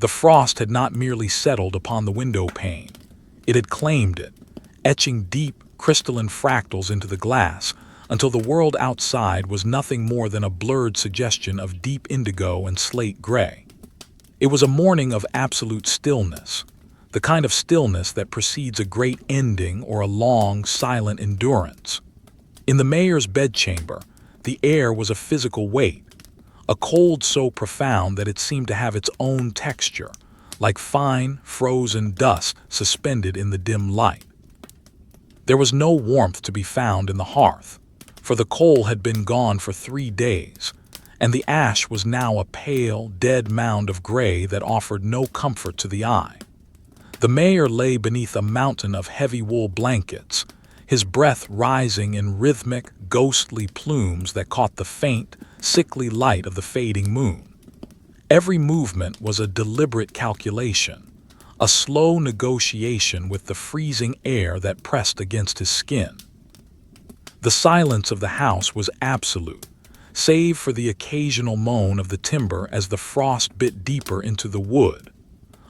The frost had not merely settled upon the window pane. It had claimed it, etching deep, crystalline fractals into the glass until the world outside was nothing more than a blurred suggestion of deep indigo and slate gray. It was a morning of absolute stillness, the kind of stillness that precedes a great ending or a long, silent endurance. In the mayor's bedchamber, the air was a physical weight, a cold so profound that it seemed to have its own texture, like fine, frozen dust suspended in the dim light. There was no warmth to be found in the hearth, for the coal had been gone for 3 days, and the ash was now a pale, dead mound of gray that offered no comfort to the eye. The mayor lay beneath a mountain of heavy wool blankets, his breath rising in rhythmic, ghostly plumes that caught the faint, sickly light of the fading moon. Every movement was a deliberate calculation, a slow negotiation with the freezing air that pressed against his skin. The silence of the house was absolute, save for the occasional moan of the timber as the frost bit deeper into the wood,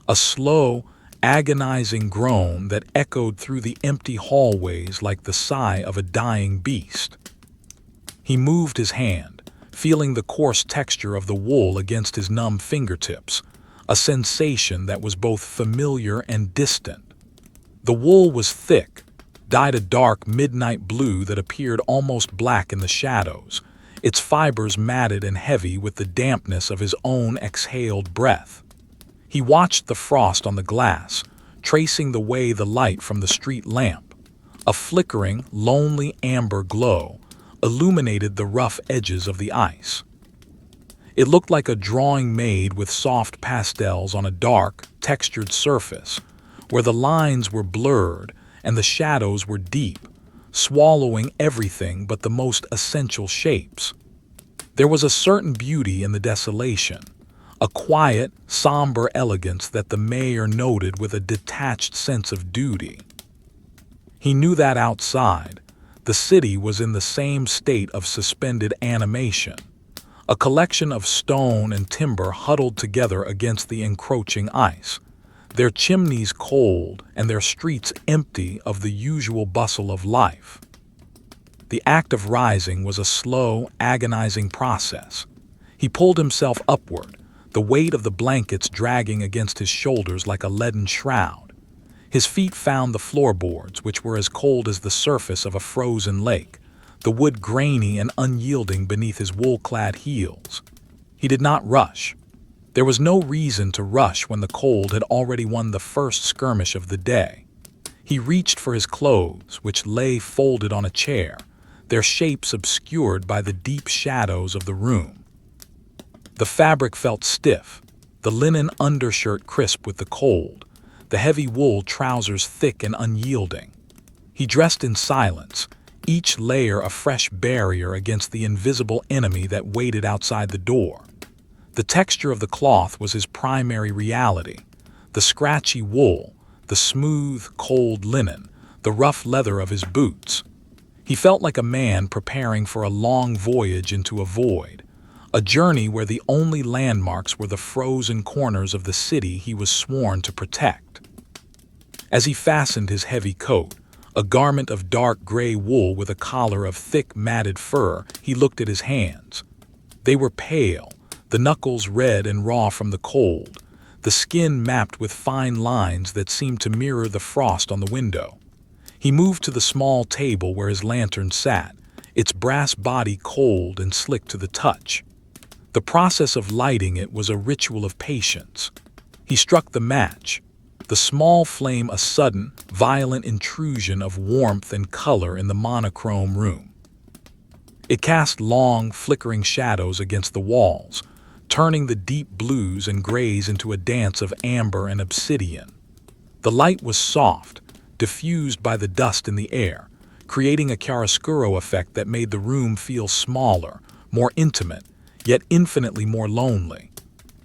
a slow, agonizing groan that echoed through the empty hallways like the sigh of a dying beast. He moved his hand, feeling the coarse texture of the wool against his numb fingertips, a sensation that was both familiar and distant. The wool was thick, dyed a dark midnight blue that appeared almost black in the shadows, its fibers matted and heavy with the dampness of his own exhaled breath. He watched the frost on the glass, tracing the way the light from the street lamp, a flickering, lonely amber glow, illuminated the rough edges of the ice. It looked like a drawing made with soft pastels on a dark, textured surface, where the lines were blurred and the shadows were deep, swallowing everything but the most essential shapes. There was a certain beauty in the desolation, a quiet, somber elegance that the mayor noted with a detached sense of duty. He knew that outside, the city was in the same state of suspended animation, a collection of stone and timber huddled together against the encroaching ice, their chimneys cold and their streets empty of the usual bustle of life. The act of rising was a slow, agonizing process. He pulled himself upward, the weight of the blankets dragging against his shoulders like a leaden shroud. His feet found the floorboards, which were as cold as the surface of a frozen lake, the wood grainy and unyielding beneath his wool-clad heels. He did not rush. There was no reason to rush when the cold had already won the first skirmish of the day. He reached for his clothes, which lay folded on a chair, their shapes obscured by the deep shadows of the room. The fabric felt stiff, the linen undershirt crisp with the cold, the heavy wool trousers thick and unyielding. He dressed in silence, each layer a fresh barrier against the invisible enemy that waited outside the door. The texture of the cloth was his primary reality, the scratchy wool, the smooth, cold linen, the rough leather of his boots. He felt like a man preparing for a long voyage into a void, a journey where the only landmarks were the frozen corners of the city he was sworn to protect. As he fastened his heavy coat, a garment of dark gray wool with a collar of thick matted fur, he looked at his hands. They were pale, the knuckles red and raw from the cold, the skin mapped with fine lines that seemed to mirror the frost on the window. He moved to the small table where his lantern sat, its brass body cold and slick to the touch. The process of lighting it was a ritual of patience. He struck the match, the small flame a sudden, violent intrusion of warmth and color in the monochrome room. It cast long, flickering shadows against the walls, turning the deep blues and grays into a dance of amber and obsidian. The light was soft, diffused by the dust in the air, creating a chiaroscuro effect that made the room feel smaller, more intimate, yet infinitely more lonely.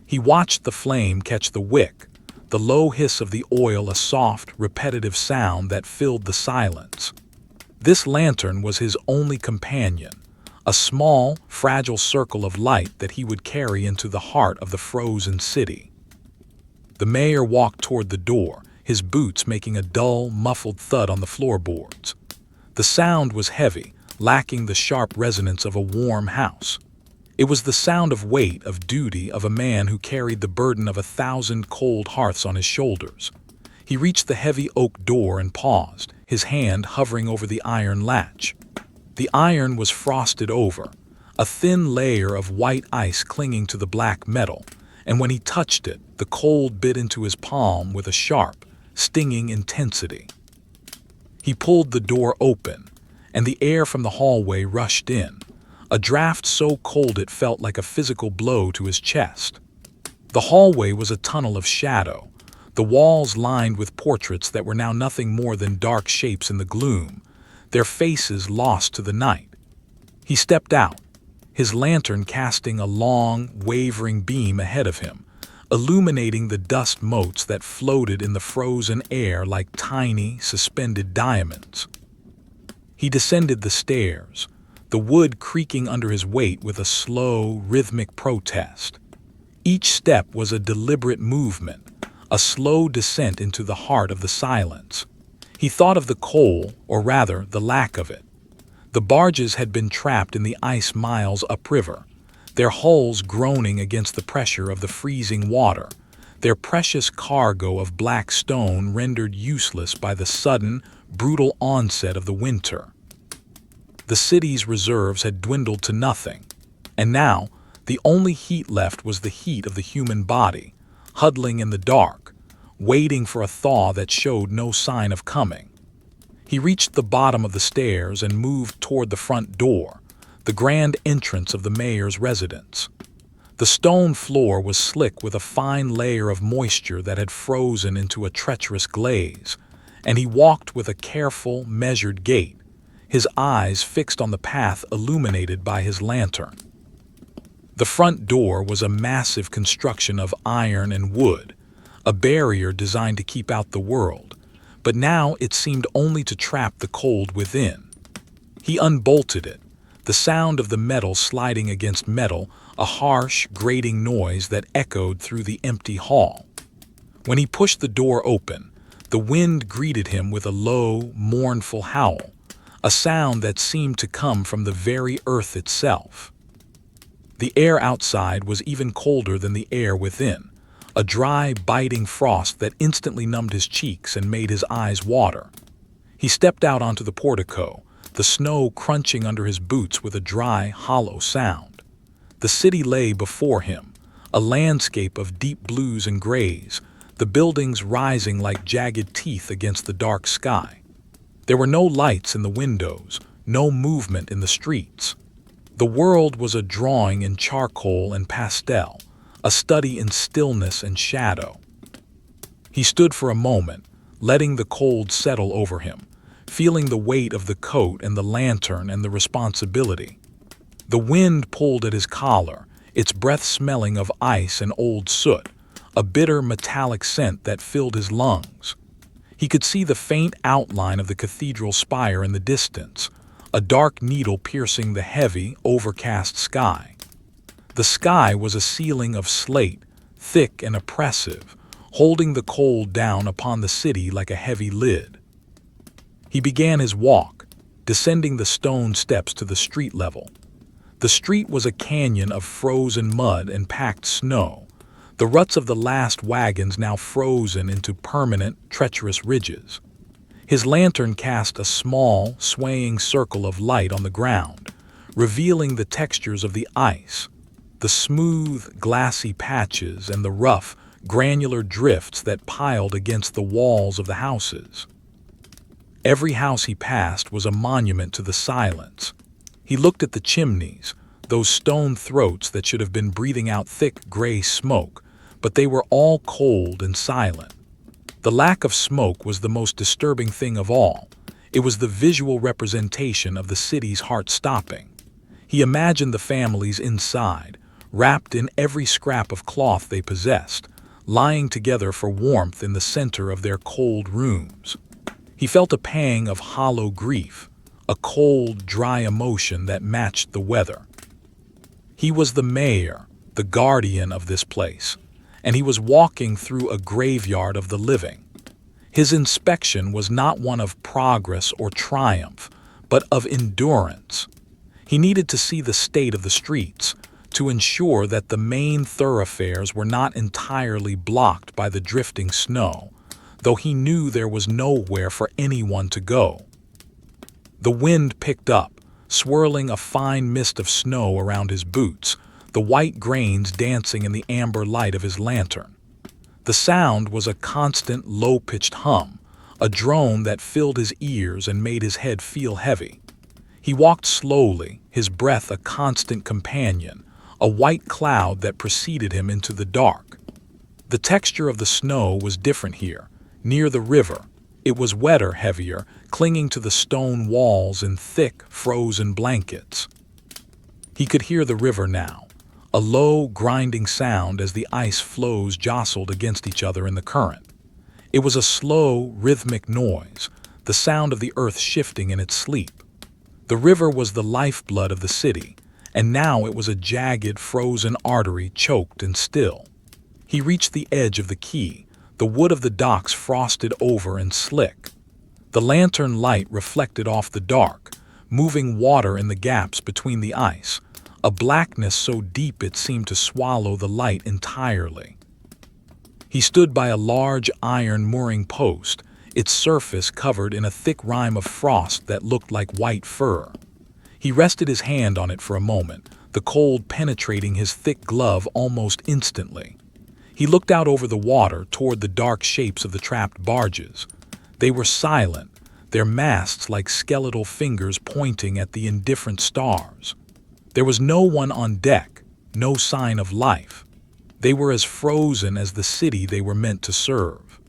He watched the flame catch the wick, the low hiss of the oil a soft, repetitive sound that filled the silence. This lantern was his only companion, a small, fragile circle of light that he would carry into the heart of the frozen city. The mayor walked toward the door, his boots making a dull, muffled thud on the floorboards. The sound was heavy, lacking the sharp resonance of a warm house. It was the sound of weight, of duty, of a man who carried the burden of 1,000 cold hearths on his shoulders. He reached the heavy oak door and paused, his hand hovering over the iron latch. The iron was frosted over, a thin layer of white ice clinging to the black metal, and when he touched it, the cold bit into his palm with a sharp, stinging intensity. He pulled the door open, and the air from the hallway rushed in, a draft so cold it felt like a physical blow to his chest. The hallway was a tunnel of shadow, the walls lined with portraits that were now nothing more than dark shapes in the gloom, their faces lost to the night. He stepped out, his lantern casting a long, wavering beam ahead of him, illuminating the dust motes that floated in the frozen air like tiny, suspended diamonds. He descended the stairs, the wood creaking under his weight with a slow, rhythmic protest. Each step was a deliberate movement, a slow descent into the heart of the silence. He thought of the coal, or rather, the lack of it. The barges had been trapped in the ice miles upriver, their hulls groaning against the pressure of the freezing water, their precious cargo of black stone rendered useless by the sudden, brutal onset of the winter. The city's reserves had dwindled to nothing, and now the only heat left was the heat of the human body, huddling in the dark, waiting for a thaw that showed no sign of coming. He reached the bottom of the stairs and moved toward the front door, the grand entrance of the mayor's residence. The stone floor was slick with a fine layer of moisture that had frozen into a treacherous glaze, and he walked with a careful, measured gait, his eyes fixed on the path illuminated by his lantern. The front door was a massive construction of iron and wood, a barrier designed to keep out the world, but now it seemed only to trap the cold within. He unbolted it, the sound of the metal sliding against metal, a harsh, grating noise that echoed through the empty hall. When he pushed the door open, the wind greeted him with a low, mournful howl, a sound that seemed to come from the very earth itself. The air outside was even colder than the air within, a dry, biting frost that instantly numbed his cheeks and made his eyes water. He stepped out onto the portico, the snow crunching under his boots with a dry, hollow sound. The city lay before him, a landscape of deep blues and grays, the buildings rising like jagged teeth against the dark sky. There were no lights in the windows, no movement in the streets. The world was a drawing in charcoal and pastel, a study in stillness and shadow. He stood for a moment, letting the cold settle over him, feeling the weight of the coat and the lantern and the responsibility. The wind pulled at his collar, its breath smelling of ice and old soot, a bitter metallic scent that filled his lungs. He could see the faint outline of the cathedral spire in the distance, a dark needle piercing the heavy, overcast sky. The sky was a ceiling of slate, thick and oppressive, holding the cold down upon the city like a heavy lid. He began his walk, descending the stone steps to the street level. The street was a canyon of frozen mud and packed snow, the ruts of the last wagons now frozen into permanent, treacherous ridges. His lantern cast a small, swaying circle of light on the ground, revealing the textures of the ice, the smooth, glassy patches and the rough, granular drifts that piled against the walls of the houses. Every house he passed was a monument to the silence. He looked at the chimneys, those stone throats that should have been breathing out thick gray smoke, but they were all cold and silent. The lack of smoke was the most disturbing thing of all. It was the visual representation of the city's heart stopping. He imagined the families inside, wrapped in every scrap of cloth they possessed, lying together for warmth in the center of their cold rooms. He felt a pang of hollow grief, a cold, dry emotion that matched the weather. He was the mayor, the guardian of this place, and he was walking through a graveyard of the living. His inspection was not one of progress or triumph, but of endurance. He needed to see the state of the streets, to ensure that the main thoroughfares were not entirely blocked by the drifting snow, though he knew there was nowhere for anyone to go. The wind picked up, swirling a fine mist of snow around his boots, the white grains dancing in the amber light of his lantern. The sound was a constant, low-pitched hum, a drone that filled his ears and made his head feel heavy. He walked slowly, his breath a constant companion, a white cloud that preceded him into the dark. The texture of the snow was different here. Near the river, it was wetter, heavier, clinging to the stone walls in thick, frozen blankets. He could hear the river now, a low, grinding sound as the ice floes jostled against each other in the current. It was a slow, rhythmic noise, the sound of the earth shifting in its sleep. The river was the lifeblood of the city, and now it was a jagged, frozen artery choked and still. He reached the edge of the quay, the wood of the docks frosted over and slick. The lantern light reflected off the dark, moving water in the gaps between the ice, a blackness so deep it seemed to swallow the light entirely. He stood by a large iron mooring post, its surface covered in a thick rime of frost that looked like white fur. He rested his hand on it for a moment, the cold penetrating his thick glove almost instantly. He looked out over the water toward the dark shapes of the trapped barges. They were silent, their masts like skeletal fingers pointing at the indifferent stars. There was no one on deck, no sign of life. They were as frozen as the city they were meant to serve.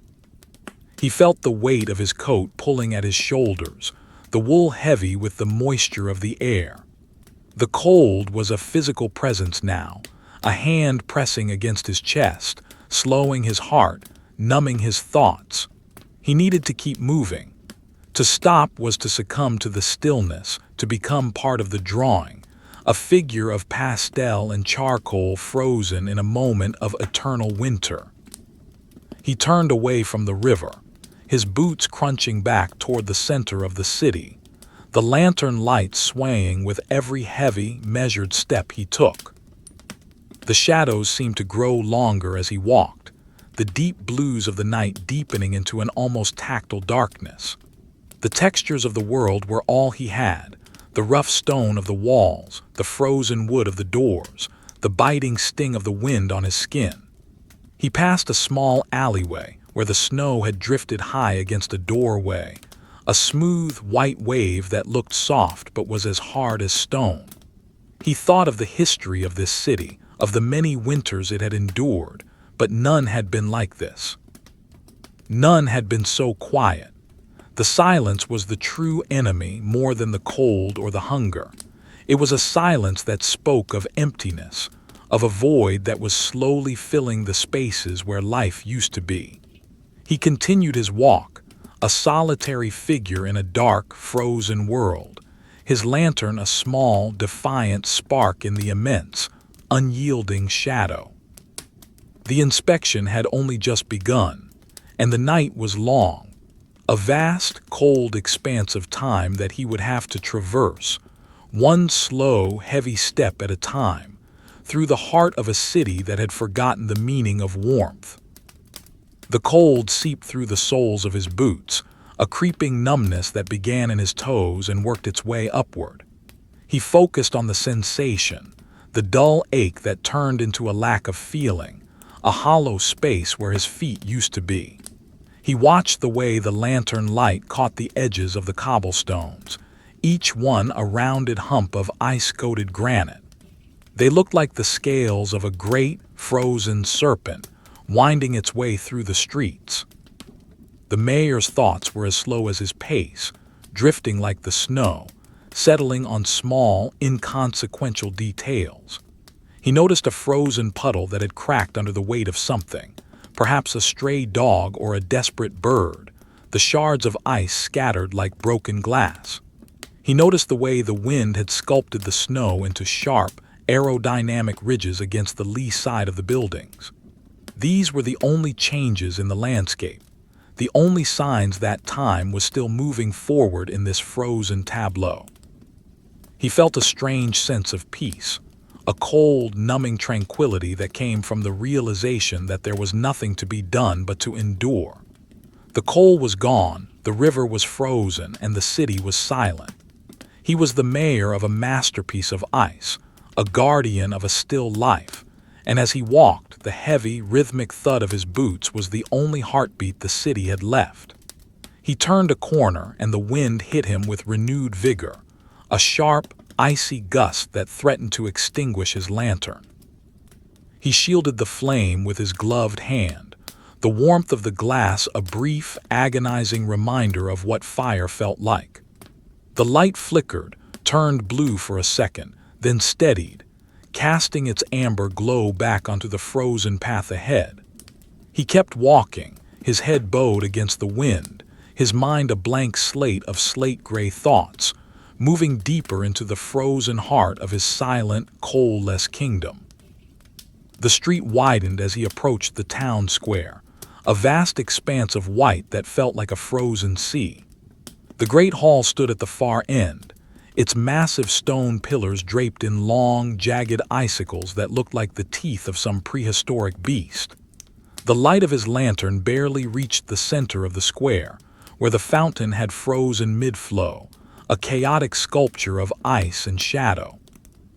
He felt the weight of his coat pulling at his shoulders, the wool heavy with the moisture of the air. The cold was a physical presence now, a hand pressing against his chest, slowing his heart, numbing his thoughts. He needed to keep moving. To stop was to succumb to the stillness, to become part of the drawing, a figure of pastel and charcoal frozen in a moment of eternal winter. He turned away from the river, his boots crunching back toward the center of the city, the lantern light swaying with every heavy, measured step he took. The shadows seemed to grow longer as he walked, the deep blues of the night deepening into an almost tactile darkness. The textures of the world were all he had, the rough stone of the walls, the frozen wood of the doors, the biting sting of the wind on his skin. He passed a small alleyway where the snow had drifted high against a doorway, a smooth white wave that looked soft but was as hard as stone. He thought of the history of this city, of the many winters it had endured, but none had been like this. None had been so quiet. The silence was the true enemy more than the cold or the hunger. It was a silence that spoke of emptiness, of a void that was slowly filling the spaces where life used to be. He continued his walk, a solitary figure in a dark, frozen world, his lantern a small, defiant spark in the immense, unyielding shadow. The inspection had only just begun, and the night was long, a vast, cold expanse of time that he would have to traverse, one slow, heavy step at a time, through the heart of a city that had forgotten the meaning of warmth. The cold seeped through the soles of his boots, a creeping numbness that began in his toes and worked its way upward. He focused on the sensation, the dull ache that turned into a lack of feeling, a hollow space where his feet used to be. He watched the way the lantern light caught the edges of the cobblestones, each one a rounded hump of ice-coated granite. They looked like the scales of a great, frozen serpent, winding its way through the streets. The mayor's thoughts were as slow as his pace, drifting like the snow, settling on small, inconsequential details. He noticed a frozen puddle that had cracked under the weight of something, perhaps a stray dog or a desperate bird, the shards of ice scattered like broken glass. He noticed the way the wind had sculpted the snow into sharp, aerodynamic ridges against the lee side of the buildings. These were the only changes in the landscape, the only signs that time was still moving forward in this frozen tableau. He felt a strange sense of peace, a cold, numbing tranquility that came from the realization that there was nothing to be done but to endure. The coal was gone, the river was frozen, and the city was silent. He was the mayor of a masterpiece of ice, a guardian of a still life, and as he walked, the heavy, rhythmic thud of his boots was the only heartbeat the city had left. He turned a corner, and the wind hit him with renewed vigor, a sharp, icy gust that threatened to extinguish his lantern. He shielded the flame with his gloved hand, the warmth of the glass a brief, agonizing reminder of what fire felt like. The light flickered, turned blue for a second, then steadied, casting its amber glow back onto the frozen path ahead. He kept walking, his head bowed against the wind, his mind a blank slate of slate-gray thoughts, moving deeper into the frozen heart of his silent, coal-less kingdom. The street widened as he approached the town square, a vast expanse of white that felt like a frozen sea. The great hall stood at the far end, its massive stone pillars draped in long, jagged icicles that looked like the teeth of some prehistoric beast. The light of his lantern barely reached the center of the square, where the fountain had frozen mid-flow, a chaotic sculpture of ice and shadow.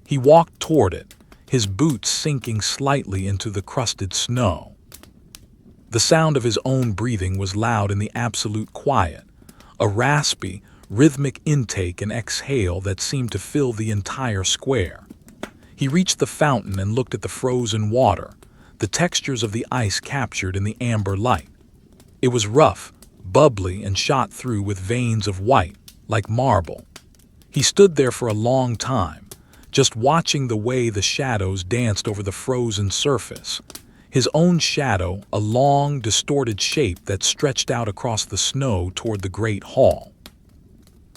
He walked toward it, his boots sinking slightly into the crusted snow. The sound of his own breathing was loud in the absolute quiet, a raspy, rhythmic intake and exhale that seemed to fill the entire square. He reached the fountain and looked at the frozen water, the textures of the ice captured in the amber light. It was rough, bubbly, and shot through with veins of white, like marble. He stood there for a long time, just watching the way the shadows danced over the frozen surface. His own shadow, a long, distorted shape that stretched out across the snow toward the great hall.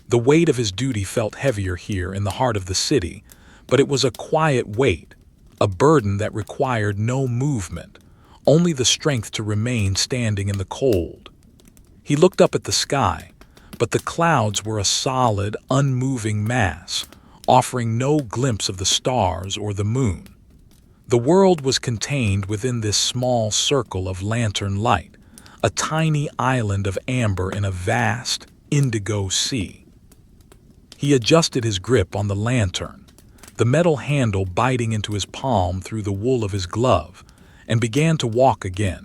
The weight of his duty felt heavier here in the heart of the city, but it was a quiet weight, a burden that required no movement, only the strength to remain standing in the cold. He looked up at the sky, but the clouds were a solid, unmoving mass, offering no glimpse of the stars or the moon. The world was contained within this small circle of lantern light, a tiny island of amber in a vast, indigo sea. He adjusted his grip on the lantern, the metal handle biting into his palm through the wool of his glove, and began to walk again,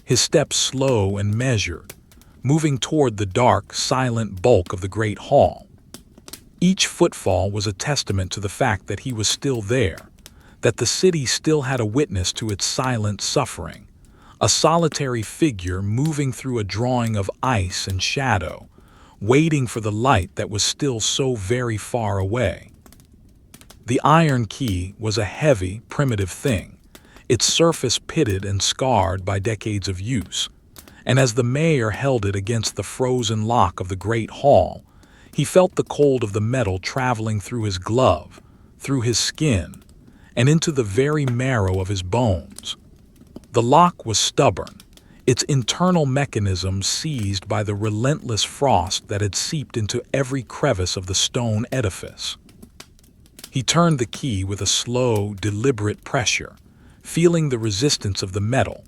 his steps slow and measured, moving toward the dark, silent bulk of the great hall. Each footfall was a testament to the fact that he was still there, that the city still had a witness to its silent suffering, a solitary figure moving through a drawing of ice and shadow, waiting for the light that was still so very far away. The iron key was a heavy, primitive thing, its surface pitted and scarred by decades of use, and as the mayor held it against the frozen lock of the great hall, he felt the cold of the metal traveling through his glove, through his skin, and into the very marrow of his bones. The lock was stubborn, its internal mechanism seized by the relentless frost that had seeped into every crevice of the stone edifice. He turned the key with a slow, deliberate pressure, feeling the resistance of the metal,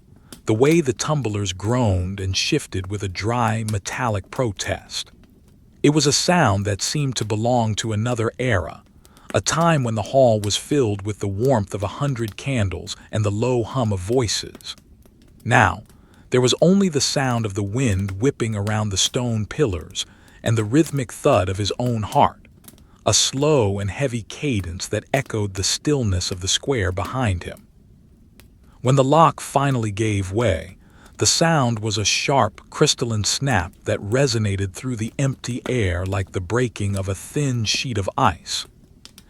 the way the tumblers groaned and shifted with a dry, metallic protest. It was a sound that seemed to belong to another era, a time when the hall was filled with the warmth of 100 candles and the low hum of voices. Now, there was only the sound of the wind whipping around the stone pillars and the rhythmic thud of his own heart, a slow and heavy cadence that echoed the stillness of the square behind him. When the lock finally gave way, the sound was a sharp, crystalline snap that resonated through the empty air like the breaking of a thin sheet of ice.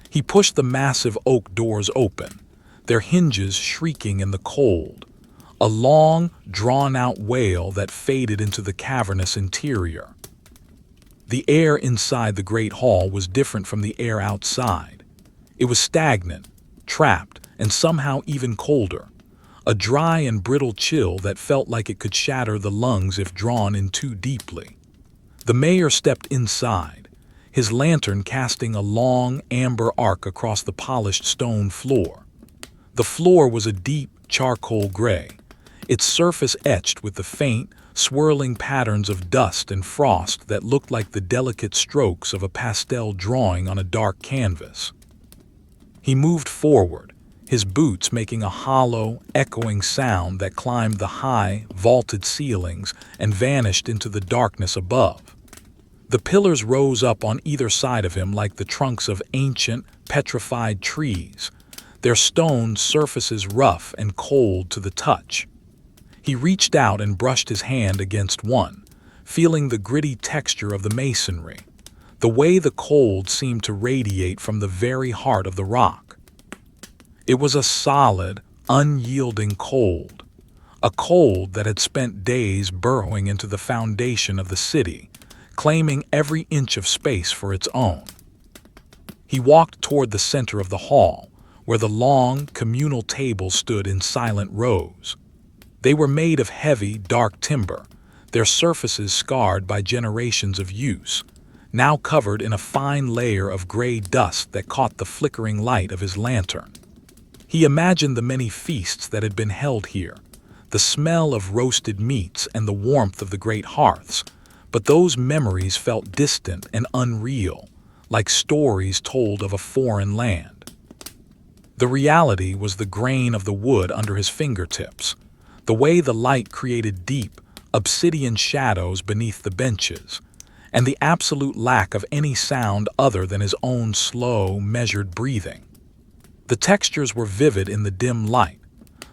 He pushed the massive oak doors open, their hinges shrieking in the cold, a long, drawn-out wail that faded into the cavernous interior. The air inside the great hall was different from the air outside. It was stagnant, trapped, and somehow even colder, a dry and brittle chill that felt like it could shatter the lungs if drawn in too deeply. The mayor stepped inside, his lantern casting a long, amber arc across the polished stone floor. The floor was a deep, charcoal gray, its surface etched with the faint, swirling patterns of dust and frost that looked like the delicate strokes of a pastel drawing on a dark canvas. He moved forward, his boots making a hollow, echoing sound that climbed the high, vaulted ceilings and vanished into the darkness above. The pillars rose up on either side of him like the trunks of ancient, petrified trees, their stone surfaces rough and cold to the touch. He reached out and brushed his hand against one, feeling the gritty texture of the masonry, the way the cold seemed to radiate from the very heart of the rock. It was a solid, unyielding cold, a cold that had spent days burrowing into the foundation of the city, claiming every inch of space for its own. He walked toward the center of the hall, where the long, communal tables stood in silent rows. They were made of heavy, dark timber, their surfaces scarred by generations of use, now covered in a fine layer of gray dust that caught the flickering light of his lantern. He imagined the many feasts that had been held here, the smell of roasted meats and the warmth of the great hearths, but those memories felt distant and unreal, like stories told of a foreign land. The reality was the grain of the wood under his fingertips, the way the light created deep, obsidian shadows beneath the benches, and the absolute lack of any sound other than his own slow, measured breathing. The textures were vivid in the dim light,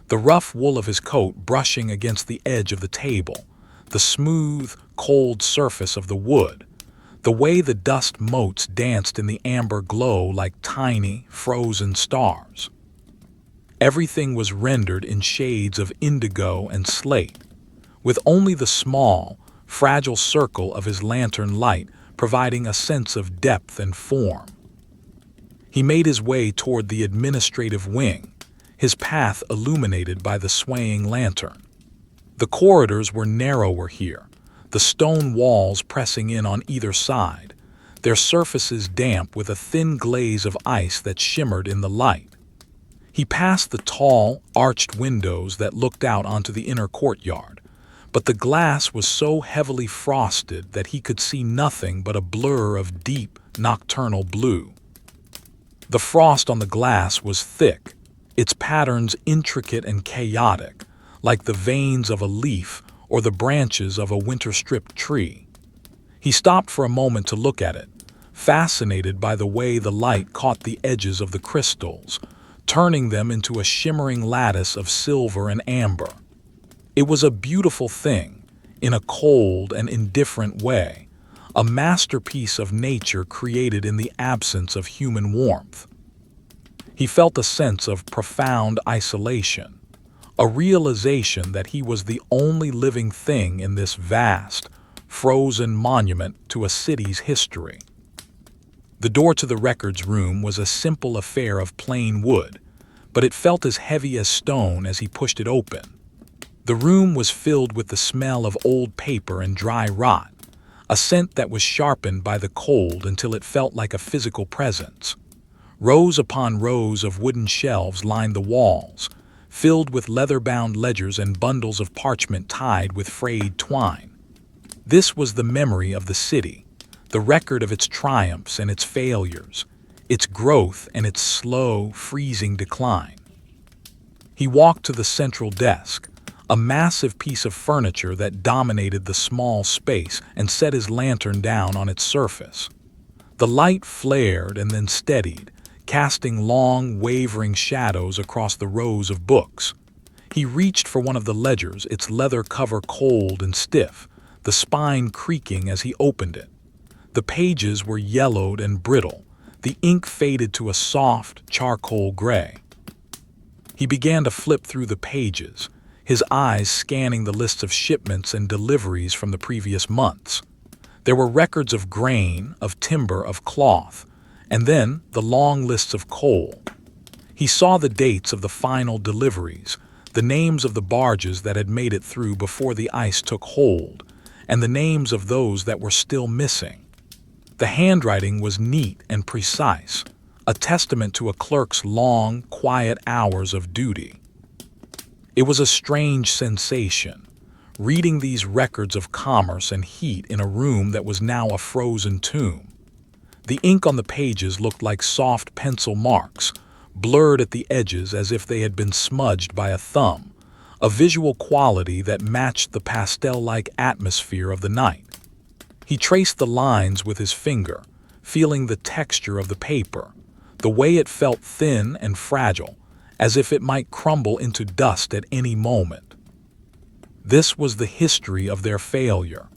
the rough wool of his coat brushing against the edge of the table, the smooth, cold surface of the wood, the way the dust motes danced in the amber glow like tiny, frozen stars. Everything was rendered in shades of indigo and slate, with only the small, fragile circle of his lantern light providing a sense of depth and form. He made his way toward the administrative wing, his path illuminated by the swaying lantern. The corridors were narrower here, the stone walls pressing in on either side, their surfaces damp with a thin glaze of ice that shimmered in the light. He passed the tall, arched windows that looked out onto the inner courtyard, but the glass was so heavily frosted that he could see nothing but a blur of deep, nocturnal blue. The frost on the glass was thick, its patterns intricate and chaotic, like the veins of a leaf or the branches of a winter-stripped tree. He stopped for a moment to look at it, fascinated by the way the light caught the edges of the crystals, turning them into a shimmering lattice of silver and amber. It was a beautiful thing, in a cold and indifferent way, a masterpiece of nature created in the absence of human warmth. He felt a sense of profound isolation, a realization that he was the only living thing in this vast, frozen monument to a city's history. The door to the records room was a simple affair of plain wood, but it felt as heavy as stone as he pushed it open. The room was filled with the smell of old paper and dry rot, a scent that was sharpened by the cold until it felt like a physical presence. Rows upon rows of wooden shelves lined the walls, filled with leather-bound ledgers and bundles of parchment tied with frayed twine. This was the memory of the city, the record of its triumphs and its failures, its growth and its slow, freezing decline. He walked to the central desk, a massive piece of furniture that dominated the small space, and set his lantern down on its surface. The light flared and then steadied, casting long, wavering shadows across the rows of books. He reached for one of the ledgers, its leather cover cold and stiff, the spine creaking as he opened it. The pages were yellowed and brittle, the ink faded to a soft, charcoal gray. He began to flip through the pages, his eyes scanning the lists of shipments and deliveries from the previous months. There were records of grain, of timber, of cloth, and then the long lists of coal. He saw the dates of the final deliveries, the names of the barges that had made it through before the ice took hold, and the names of those that were still missing. The handwriting was neat and precise, a testament to a clerk's long, quiet hours of duty. It was a strange sensation, reading these records of commerce and heat in a room that was now a frozen tomb. The ink on the pages looked like soft pencil marks, blurred at the edges as if they had been smudged by a thumb, a visual quality that matched the pastel-like atmosphere of the night. He traced the lines with his finger, feeling the texture of the paper, the way it felt thin and fragile, as if it might crumble into dust at any moment. This was the history of their failure,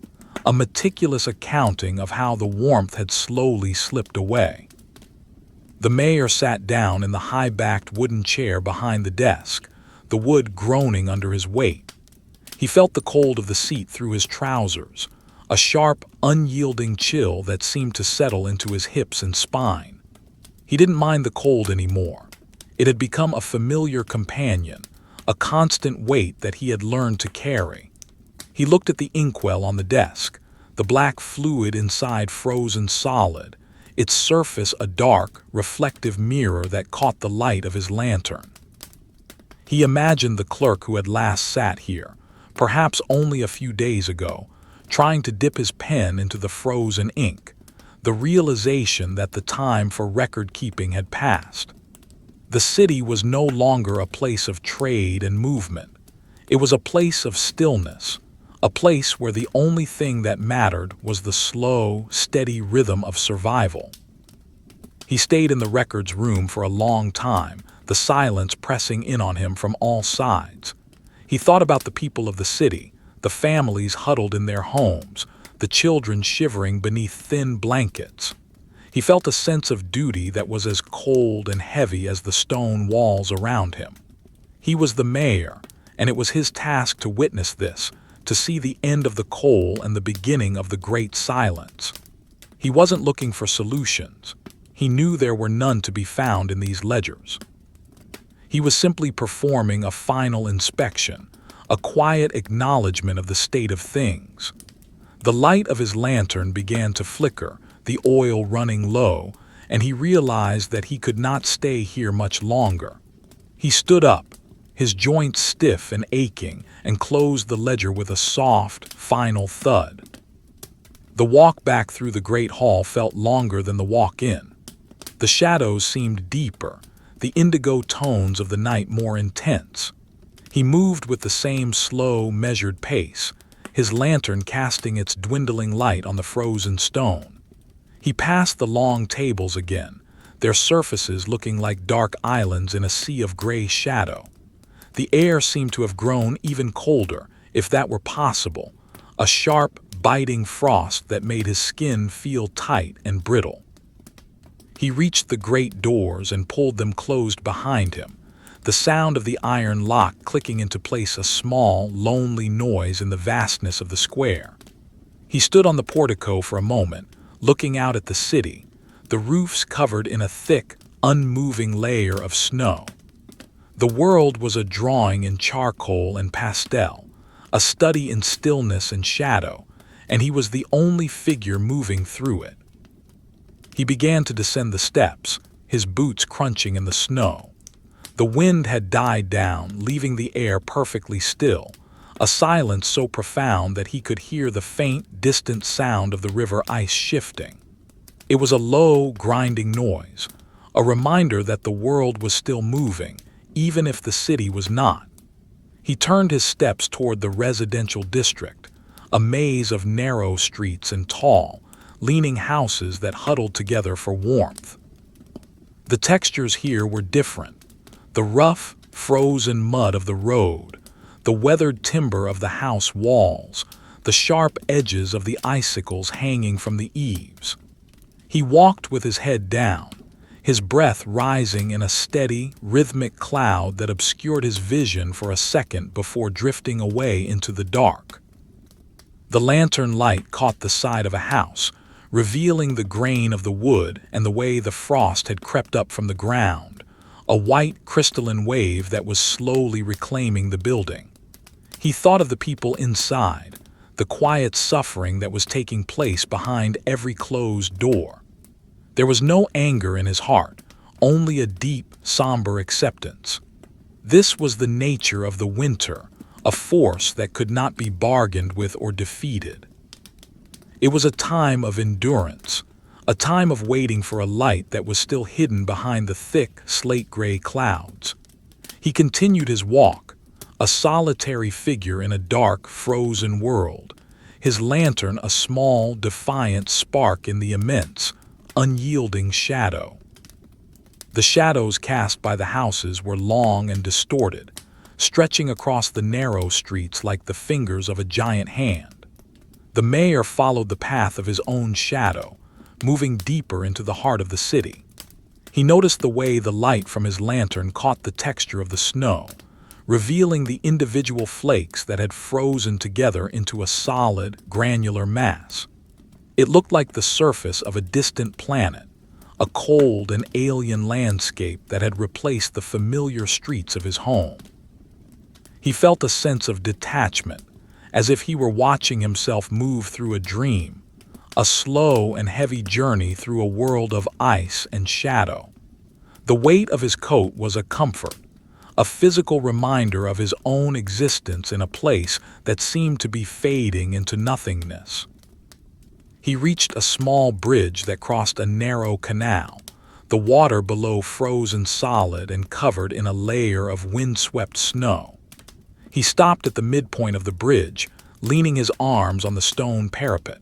a meticulous accounting of how the warmth had slowly slipped away. The mayor sat down in the high-backed wooden chair behind the desk, the wood groaning under his weight. He felt the cold of the seat through his trousers, a sharp, unyielding chill that seemed to settle into his hips and spine. He didn't mind the cold anymore. It had become a familiar companion, a constant weight that he had learned to carry. He looked at the inkwell on the desk, the black fluid inside frozen solid, its surface a dark, reflective mirror that caught the light of his lantern. He imagined the clerk who had last sat here, perhaps only a few days ago, trying to dip his pen into the frozen ink, the realization that the time for record-keeping had passed. The city was no longer a place of trade and movement. It was a place of stillness, a place where the only thing that mattered was the slow, steady rhythm of survival. He stayed in the records room for a long time, the silence pressing in on him from all sides. He thought about the people of the city, the families huddled in their homes, the children shivering beneath thin blankets. He felt a sense of duty that was as cold and heavy as the stone walls around him. He was the mayor, and it was his task to witness this, to see the end of the coal and the beginning of the great silence. He wasn't looking for solutions. He knew there were none to be found in these ledgers. He was simply performing a final inspection, a quiet acknowledgement of the state of things. The light of his lantern began to flicker, the oil running low, and he realized that he could not stay here much longer. He stood up, his joints stiff and aching, and closed the ledger with a soft, final thud. The walk back through the great hall felt longer than the walk in. The shadows seemed deeper, the indigo tones of the night more intense. He moved with the same slow, measured pace, his lantern casting its dwindling light on the frozen stone. He passed the long tables again, their surfaces looking like dark islands in a sea of gray shadow. The air seemed to have grown even colder, if that were possible, a sharp, biting frost that made his skin feel tight and brittle. He reached the great doors and pulled them closed behind him, the sound of the iron lock clicking into place a small, lonely noise in the vastness of the square. He stood on the portico for a moment, looking out at the city, the roofs covered in a thick, unmoving layer of snow. The world was a drawing in charcoal and pastel, a study in stillness and shadow, and he was the only figure moving through it. He began to descend the steps, his boots crunching in the snow. The wind had died down, leaving the air perfectly still, a silence so profound that he could hear the faint, distant sound of the river ice shifting. It was a low, grinding noise, a reminder that the world was still moving, even if the city was not. He turned his steps toward the residential district, a maze of narrow streets and tall, leaning houses that huddled together for warmth. The textures here were different. The rough, frozen mud of the road, the weathered timber of the house walls, the sharp edges of the icicles hanging from the eaves. He walked with his head down, his breath rising in a steady, rhythmic cloud that obscured his vision for a second before drifting away into the dark. The lantern light caught the side of a house, revealing the grain of the wood and the way the frost had crept up from the ground, a white crystalline wave that was slowly reclaiming the building. He thought of the people inside, the quiet suffering that was taking place behind every closed door. There was no anger in his heart, only a deep, somber acceptance. This was the nature of the winter, a force that could not be bargained with or defeated. It was a time of endurance, a time of waiting for a light that was still hidden behind the thick, slate-gray clouds. He continued his walk, a solitary figure in a dark, frozen world, his lantern a small, defiant spark in the immense, unyielding shadow. The shadows cast by the houses were long and distorted, stretching across the narrow streets like the fingers of a giant hand. The mayor followed the path of his own shadow, moving deeper into the heart of the city. He noticed the way the light from his lantern caught the texture of the snow, revealing the individual flakes that had frozen together into a solid, granular mass. It looked like the surface of a distant planet, a cold and alien landscape that had replaced the familiar streets of his home. He felt a sense of detachment, as if he were watching himself move through a dream, a slow and heavy journey through a world of ice and shadow. The weight of his coat was a comfort, a physical reminder of his own existence in a place that seemed to be fading into nothingness. He reached a small bridge that crossed a narrow canal, the water below frozen solid and covered in a layer of windswept snow. He stopped at the midpoint of the bridge, leaning his arms on the stone parapet.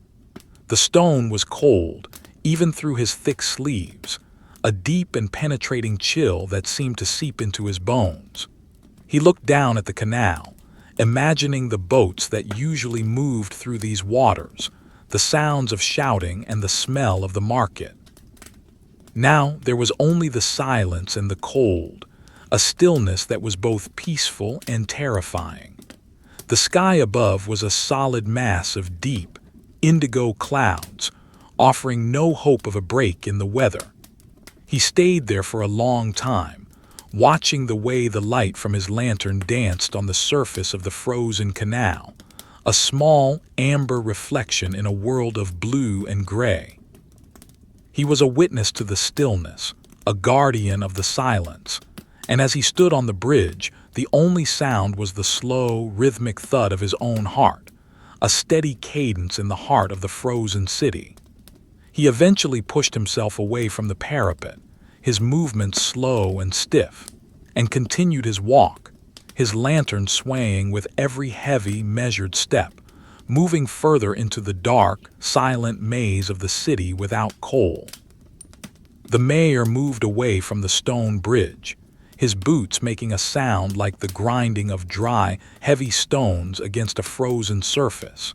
The stone was cold, even through his thick sleeves, a deep and penetrating chill that seemed to seep into his bones. He looked down at the canal, imagining the boats that usually moved through these waters, the sounds of shouting and the smell of the market. Now there was only the silence and the cold, a stillness that was both peaceful and terrifying. The sky above was a solid mass of deep, indigo clouds, offering no hope of a break in the weather. He stayed there for a long time, watching the way the light from his lantern danced on the surface of the frozen canal, a small, amber reflection in a world of blue and gray. He was a witness to the stillness, a guardian of the silence, and as he stood on the bridge, the only sound was the slow, rhythmic thud of his own heart, a steady cadence in the heart of the frozen city. He eventually pushed himself away from the parapet, his movements slow and stiff, and continued his walk, his lantern swaying with every heavy, measured step, moving further into the dark, silent maze of the city without coal. The mayor moved away from the stone bridge, his boots making a sound like the grinding of dry, heavy stones against a frozen surface.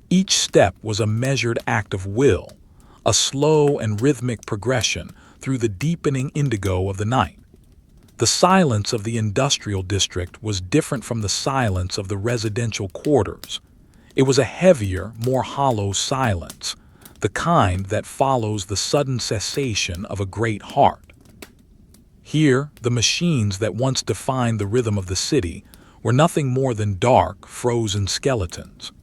Each step was a measured act of will, a slow and rhythmic progression through the deepening indigo of the night. The silence of the industrial district was different from the silence of the residential quarters. It was a heavier, more hollow silence, the kind that follows the sudden cessation of a great heart. Here, the machines that once defined the rhythm of the city were nothing more than dark, frozen skeletons.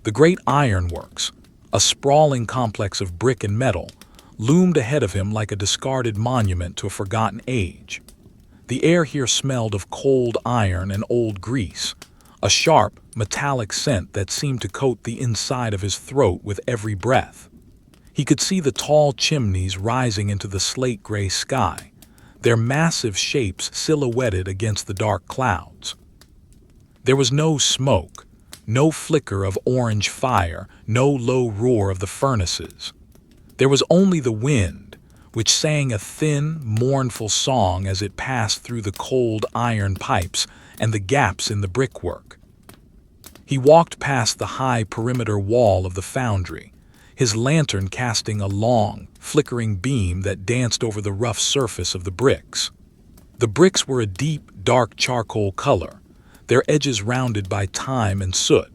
The great ironworks, a sprawling complex of brick and metal, loomed ahead of him like a discarded monument to a forgotten age. The air here smelled of cold iron and old grease, a sharp, metallic scent that seemed to coat the inside of his throat with every breath. He could see the tall chimneys rising into the slate-gray sky, their massive shapes silhouetted against the dark clouds. There was no smoke, no flicker of orange fire, no low roar of the furnaces. There was only the wind, which sang a thin, mournful song as it passed through the cold iron pipes and the gaps in the brickwork. He walked past the high perimeter wall of the foundry, his lantern casting a long, flickering beam that danced over the rough surface of the bricks. The bricks were a deep, dark charcoal color, their edges rounded by time and soot,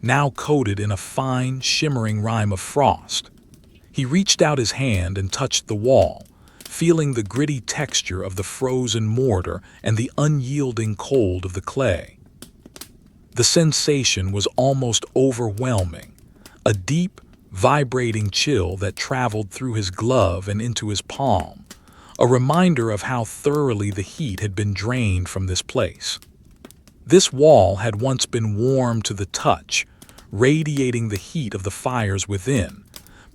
now coated in a fine, shimmering rime of frost. He reached out his hand and touched the wall, feeling the gritty texture of the frozen mortar and the unyielding cold of the clay. The sensation was almost overwhelming, a deep, vibrating chill that traveled through his glove and into his palm, a reminder of how thoroughly the heat had been drained from this place. This wall had once been warm to the touch, radiating the heat of the fires within,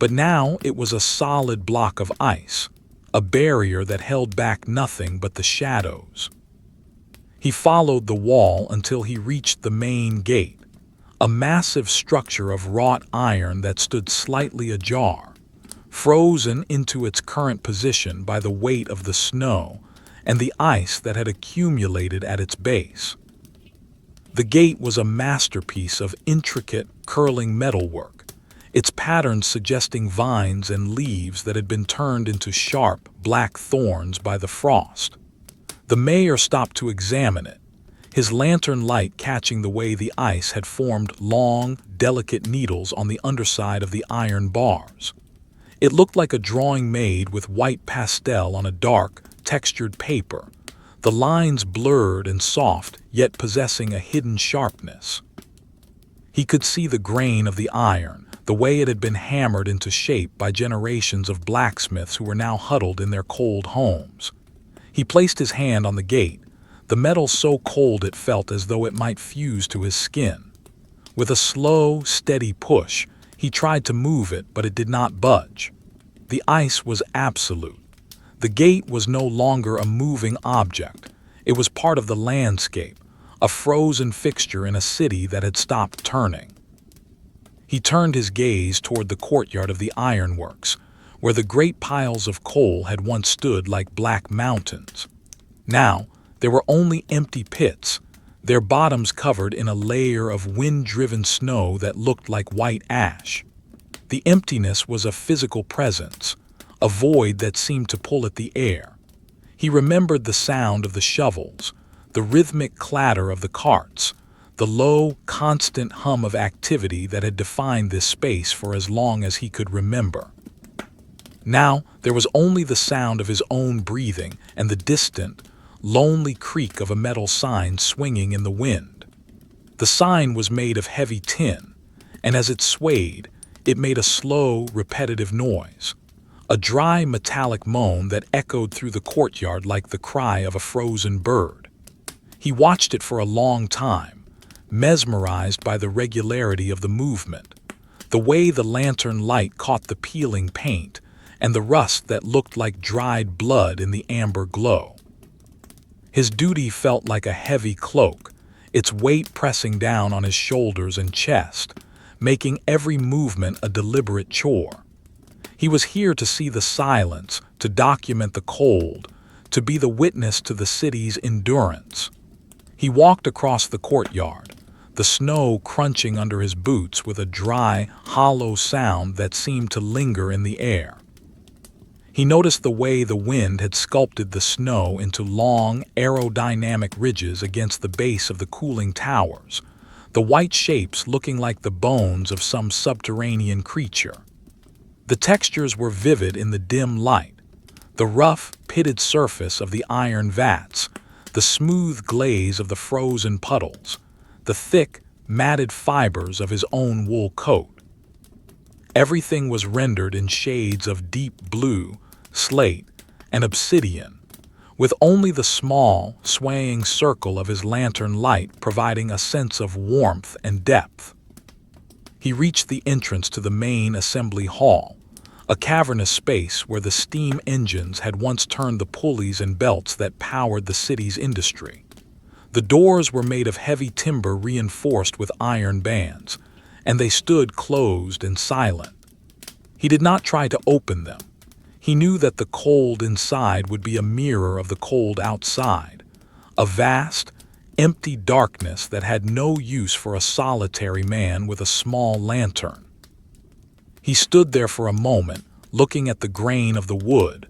but now it was a solid block of ice, a barrier that held back nothing but the shadows. He followed the wall until he reached the main gate, a massive structure of wrought iron that stood slightly ajar, frozen into its current position by the weight of the snow and the ice that had accumulated at its base. The gate was a masterpiece of intricate, curling metalwork, its patterns suggesting vines and leaves that had been turned into sharp, black thorns by the frost. The mayor stopped to examine it, his lantern light catching the way the ice had formed long, delicate needles on the underside of the iron bars. It looked like a drawing made with white pastel on a dark, textured paper, the lines blurred and soft, yet possessing a hidden sharpness. He could see the grain of the iron, the way it had been hammered into shape by generations of blacksmiths who were now huddled in their cold homes. He placed his hand on the gate, the metal so cold it felt as though it might fuse to his skin. With a slow, steady push, he tried to move it, but it did not budge. The ice was absolute. The gate was no longer a moving object. It was part of the landscape, a frozen fixture in a city that had stopped turning. He turned his gaze toward the courtyard of the ironworks, where the great piles of coal had once stood like black mountains. Now, there were only empty pits, their bottoms covered in a layer of wind-driven snow that looked like white ash. The emptiness was a physical presence, a void that seemed to pull at the air. He remembered the sound of the shovels, the rhythmic clatter of the carts, the low, constant hum of activity that had defined this space for as long as he could remember. Now there was only the sound of his own breathing and the distant, lonely creak of a metal sign swinging in the wind. The sign was made of heavy tin, and as it swayed, it made a slow, repetitive noise, a dry, metallic moan that echoed through the courtyard like the cry of a frozen bird. He watched it for a long time, mesmerized by the regularity of the movement, the way the lantern light caught the peeling paint, and the rust that looked like dried blood in the amber glow. His duty felt like a heavy cloak, its weight pressing down on his shoulders and chest, making every movement a deliberate chore. He was here to see the silence, to document the cold, to be the witness to the city's endurance. He walked across the courtyard, the snow crunching under his boots with a dry, hollow sound that seemed to linger in the air. He noticed the way the wind had sculpted the snow into long, aerodynamic ridges against the base of the cooling towers, the white shapes looking like the bones of some subterranean creature. The textures were vivid in the dim light, the rough, pitted surface of the iron vats, the smooth glaze of the frozen puddles, the thick, matted fibers of his own wool coat. Everything was rendered in shades of deep blue, slate, and obsidian, with only the small, swaying circle of his lantern light providing a sense of warmth and depth. He reached the entrance to the main assembly hall, a cavernous space where the steam engines had once turned the pulleys and belts that powered the city's industry. The doors were made of heavy timber reinforced with iron bands, and they stood closed and silent. He did not try to open them. He knew that the cold inside would be a mirror of the cold outside, a vast, empty darkness that had no use for a solitary man with a small lantern. He stood there for a moment, looking at the grain of the wood,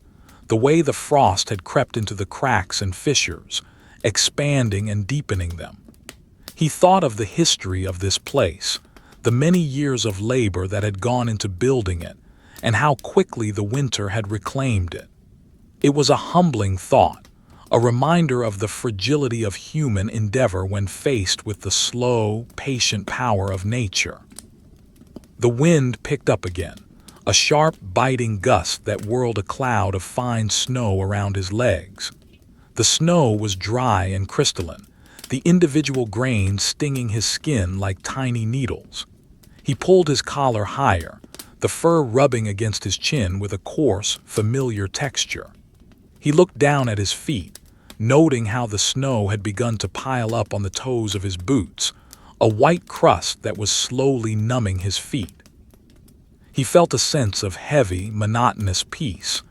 the way the frost had crept into the cracks and fissures, expanding and deepening them. He thought of the history of this place, the many years of labor that had gone into building it, and how quickly the winter had reclaimed it. It was a humbling thought, a reminder of the fragility of human endeavor when faced with the slow, patient power of nature. The wind picked up again, a sharp, biting gust that whirled a cloud of fine snow around his legs. The snow was dry and crystalline, the individual grains stinging his skin like tiny needles. He pulled his collar higher, the fur rubbing against his chin with a coarse, familiar texture. He looked down at his feet, noting how the snow had begun to pile up on the toes of his boots, a white crust that was slowly numbing his feet. He felt a sense of heavy, monotonous peace,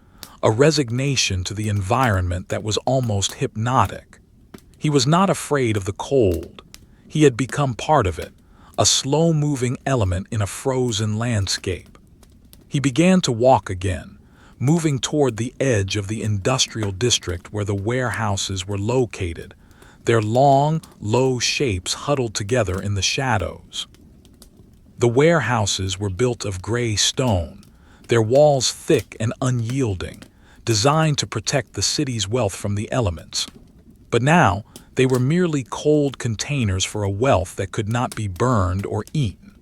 a resignation to the environment that was almost hypnotic. He was not afraid of the cold. He had become part of it, a slow-moving element in a frozen landscape. He began to walk again, moving toward the edge of the industrial district where the warehouses were located, their long, low shapes huddled together in the shadows. The warehouses were built of gray stone, their walls thick and unyielding, designed to protect the city's wealth from the elements. But now, they were merely cold containers for a wealth that could not be burned or eaten.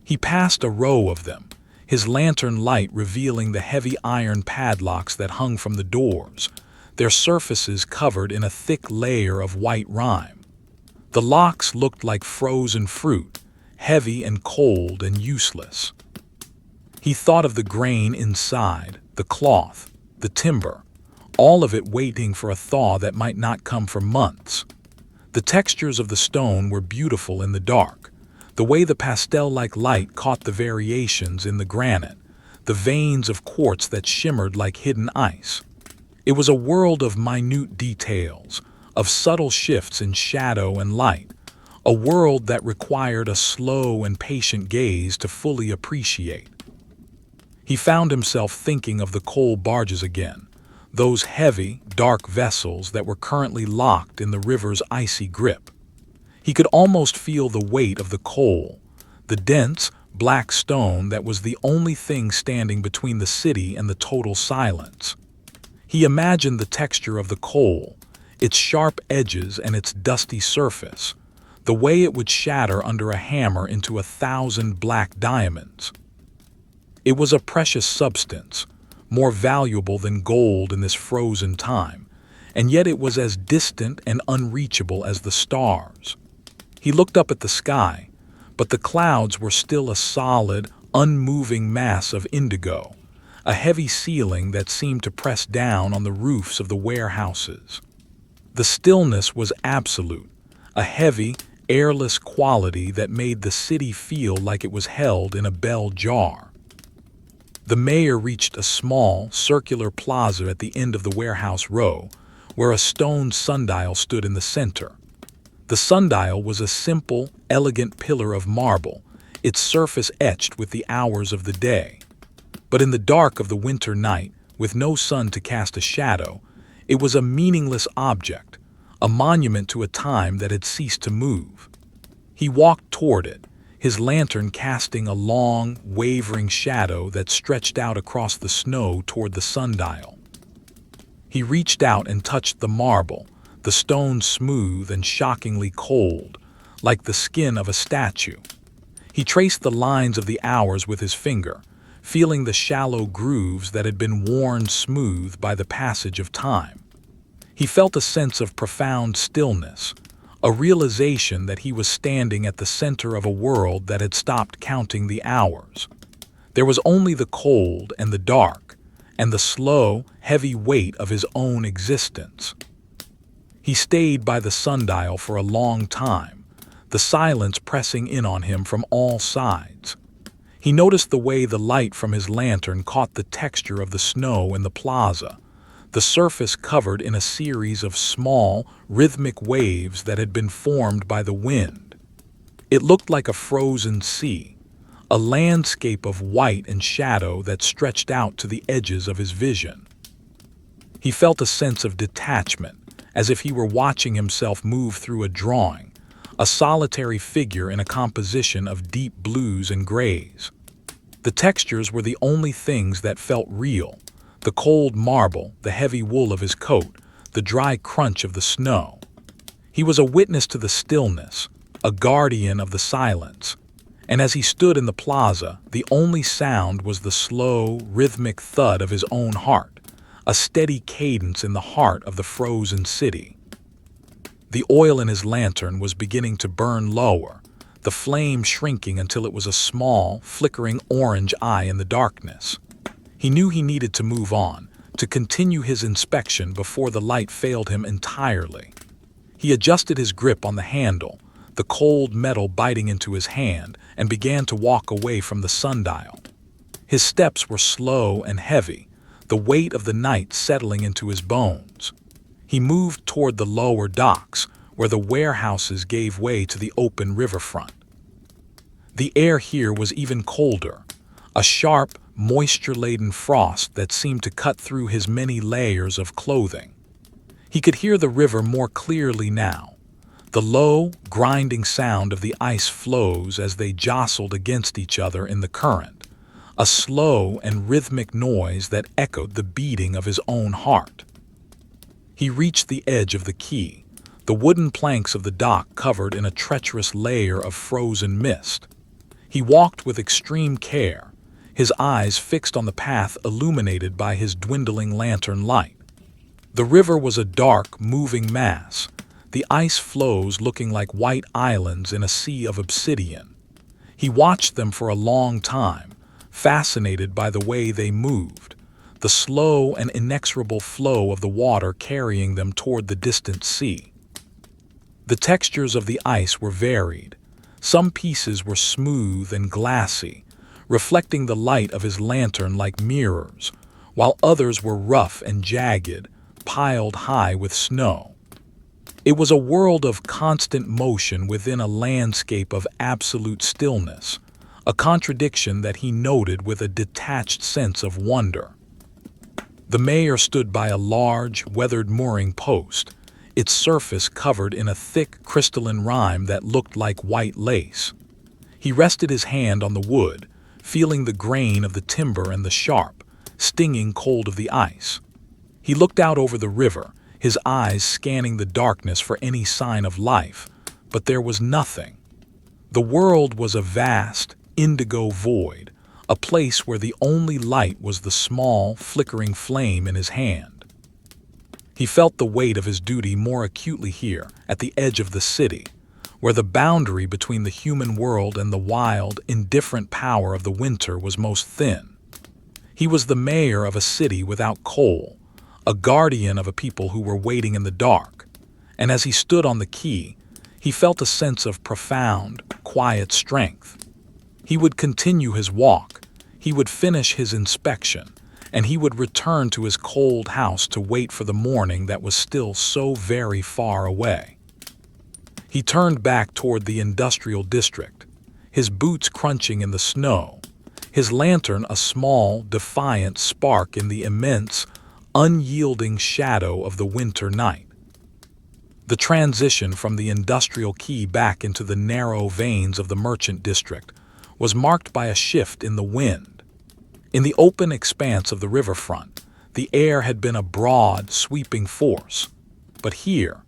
He passed a row of them, his lantern light revealing the heavy iron padlocks that hung from the doors, their surfaces covered in a thick layer of white rime. The locks looked like frozen fruit, heavy and cold and useless. He thought of the grain inside, the cloth, the timber, all of it waiting for a thaw that might not come for months. The textures of the stone were beautiful in the dark, the way the pastel-like light caught the variations in the granite, the veins of quartz that shimmered like hidden ice. It was a world of minute details, of subtle shifts in shadow and light, a world that required a slow and patient gaze to fully appreciate. He found himself thinking of the coal barges again, those heavy, dark vessels that were currently locked in the river's icy grip. He could almost feel the weight of the coal, the dense, black stone that was the only thing standing between the city and the total silence. He imagined the texture of the coal, its sharp edges and its dusty surface, the way it would shatter under a hammer into 1,000 black diamonds. It was a precious substance, more valuable than gold in this frozen time, and yet it was as distant and unreachable as the stars. He looked up at the sky, but the clouds were still a solid, unmoving mass of indigo, a heavy ceiling that seemed to press down on the roofs of the warehouses. The stillness was absolute, a heavy, airless quality that made the city feel like it was held in a bell jar. The mayor reached a small, circular plaza at the end of the warehouse row, where a stone sundial stood in the center. The sundial was a simple, elegant pillar of marble, its surface etched with the hours of the day. But in the dark of the winter night, with no sun to cast a shadow, it was a meaningless object, a monument to a time that had ceased to move. He walked toward it, his lantern casting a long, wavering shadow that stretched out across the snow toward the sundial. He reached out and touched the marble, the stone smooth and shockingly cold, like the skin of a statue. He traced the lines of the hours with his finger, feeling the shallow grooves that had been worn smooth by the passage of time. He felt a sense of profound stillness, a realization that he was standing at the center of a world that had stopped counting the hours. There was only the cold and the dark, and the slow, heavy weight of his own existence. He stayed by the sundial for a long time, the silence pressing in on him from all sides. He noticed the way the light from his lantern caught the texture of the snow in the plaza, the surface covered in a series of small, rhythmic waves that had been formed by the wind. It looked like a frozen sea, a landscape of white and shadow that stretched out to the edges of his vision. He felt a sense of detachment, as if he were watching himself move through a drawing, a solitary figure in a composition of deep blues and grays. The textures were the only things that felt real, The cold marble, the heavy wool of his coat, the dry crunch of the snow. He was a witness to the stillness, a guardian of the silence. And as he stood in the plaza, the only sound was the slow, rhythmic thud of his own heart, a steady cadence in the heart of the frozen city. The oil in his lantern was beginning to burn lower, the flame shrinking until it was a small, flickering orange eye in the darkness. He knew he needed to move on, to continue his inspection before the light failed him entirely. He adjusted his grip on the handle, the cold metal biting into his hand, and began to walk away from the sundial. His steps were slow and heavy, the weight of the night settling into his bones. He moved toward the lower docks, where the warehouses gave way to the open riverfront. The air here was even colder, a sharp, moisture-laden frost that seemed to cut through his many layers of clothing. He could hear the river more clearly now, the low, grinding sound of the ice floes as they jostled against each other in the current, a slow and rhythmic noise that echoed the beating of his own heart. He reached the edge of the quay, the wooden planks of the dock covered in a treacherous layer of frozen mist. He walked with extreme care, his eyes fixed on the path illuminated by his dwindling lantern light. The river was a dark, moving mass, the ice floes looking like white islands in a sea of obsidian. He watched them for a long time, fascinated by the way they moved, the slow and inexorable flow of the water carrying them toward the distant sea. The textures of the ice were varied. Some pieces were smooth and glassy, reflecting the light of his lantern like mirrors, while others were rough and jagged, piled high with snow. It was a world of constant motion within a landscape of absolute stillness, a contradiction that he noted with a detached sense of wonder. The mayor stood by a large, weathered mooring post, its surface covered in a thick, crystalline rime that looked like white lace. He rested his hand on the wood, feeling the grain of the timber and the sharp, stinging cold of the ice. He looked out over the river, his eyes scanning the darkness for any sign of life, but there was nothing. The world was a vast, indigo void, a place where the only light was the small, flickering flame in his hand. He felt the weight of his duty more acutely here, at the edge of the city, where the boundary between the human world and the wild, indifferent power of the winter was most thin. He was the mayor of a city without coal, a guardian of a people who were waiting in the dark, and as he stood on the quay, he felt a sense of profound, quiet strength. He would continue his walk, he would finish his inspection, and he would return to his cold house to wait for the morning that was still so very far away. He turned back toward the industrial district, his boots crunching in the snow, his lantern a small, defiant spark in the immense, unyielding shadow of the winter night. The transition from the industrial quay back into the narrow veins of the merchant district was marked by a shift in the wind. In the open expanse of the riverfront, the air had been a broad, sweeping force, but here,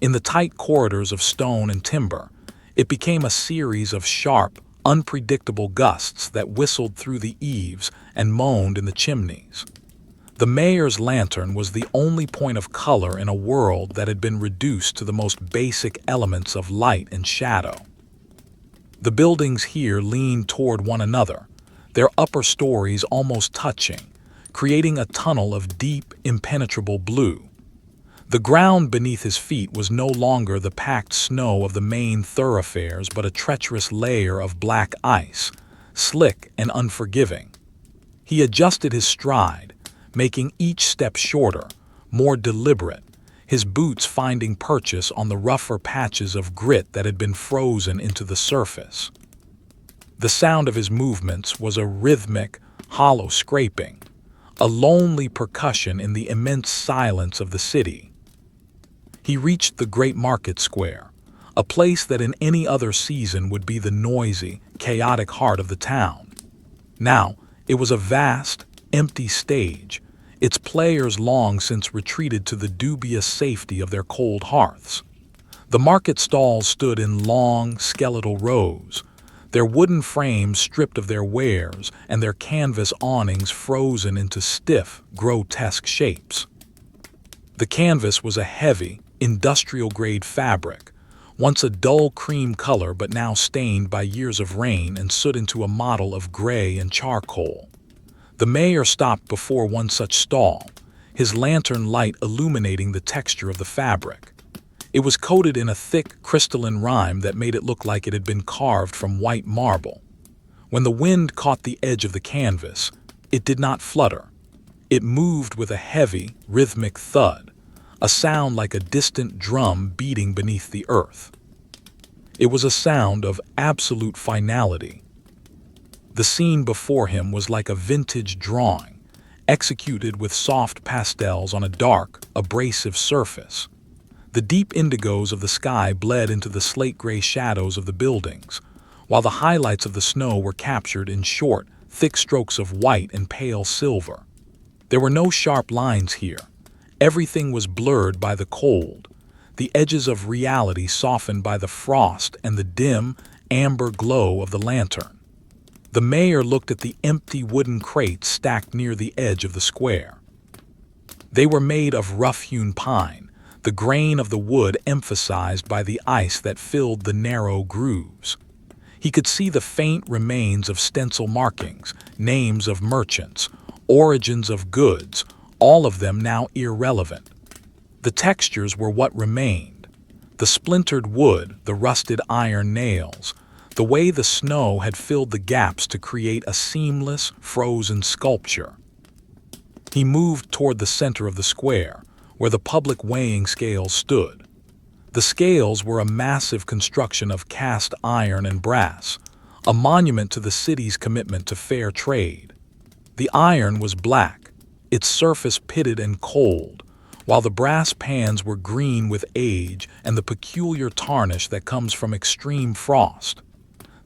in the tight corridors of stone and timber, it became a series of sharp, unpredictable gusts that whistled through the eaves and moaned in the chimneys. The mayor's lantern was the only point of color in a world that had been reduced to the most basic elements of light and shadow. The buildings here leaned toward one another, their upper stories almost touching, creating a tunnel of deep, impenetrable blue. The ground beneath his feet was no longer the packed snow of the main thoroughfares but a treacherous layer of black ice, slick and unforgiving. He adjusted his stride, making each step shorter, more deliberate, his boots finding purchase on the rougher patches of grit that had been frozen into the surface. The sound of his movements was a rhythmic, hollow scraping, a lonely percussion in the immense silence of the city. He reached the great market square, a place that in any other season would be the noisy, chaotic heart of the town. Now, it was a vast, empty stage, its players long since retreated to the dubious safety of their cold hearths. The market stalls stood in long, skeletal rows, their wooden frames stripped of their wares and their canvas awnings frozen into stiff, grotesque shapes. The canvas was a heavy, industrial-grade fabric, once a dull cream color but now stained by years of rain and soot into a model of gray and charcoal. The mayor stopped before one such stall, his lantern light illuminating the texture of the fabric. It was coated in a thick, crystalline rime that made it look like it had been carved from white marble. When the wind caught the edge of the canvas, it did not flutter. It moved with a heavy, rhythmic thud, a sound like a distant drum beating beneath the earth. It was a sound of absolute finality. The scene before him was like a vintage drawing, executed with soft pastels on a dark, abrasive surface. The deep indigos of the sky bled into the slate-gray shadows of the buildings, while the highlights of the snow were captured in short, thick strokes of white and pale silver. There were no sharp lines here. Everything was blurred by the cold, the edges of reality softened by the frost and the dim, amber glow of the lantern. The mayor looked at the empty wooden crates stacked near the edge of the square. They were made of rough-hewn pine, the grain of the wood emphasized by the ice that filled the narrow grooves. He could see the faint remains of stencil markings, names of merchants, origins of goods, all of them now irrelevant. The textures were what remained. The splintered wood, the rusted iron nails, the way the snow had filled the gaps to create a seamless, frozen sculpture. He moved toward the center of the square, where the public weighing scales stood. The scales were a massive construction of cast iron and brass, a monument to the city's commitment to fair trade. The iron was black, its surface pitted and cold, while the brass pans were green with age and the peculiar tarnish that comes from extreme frost.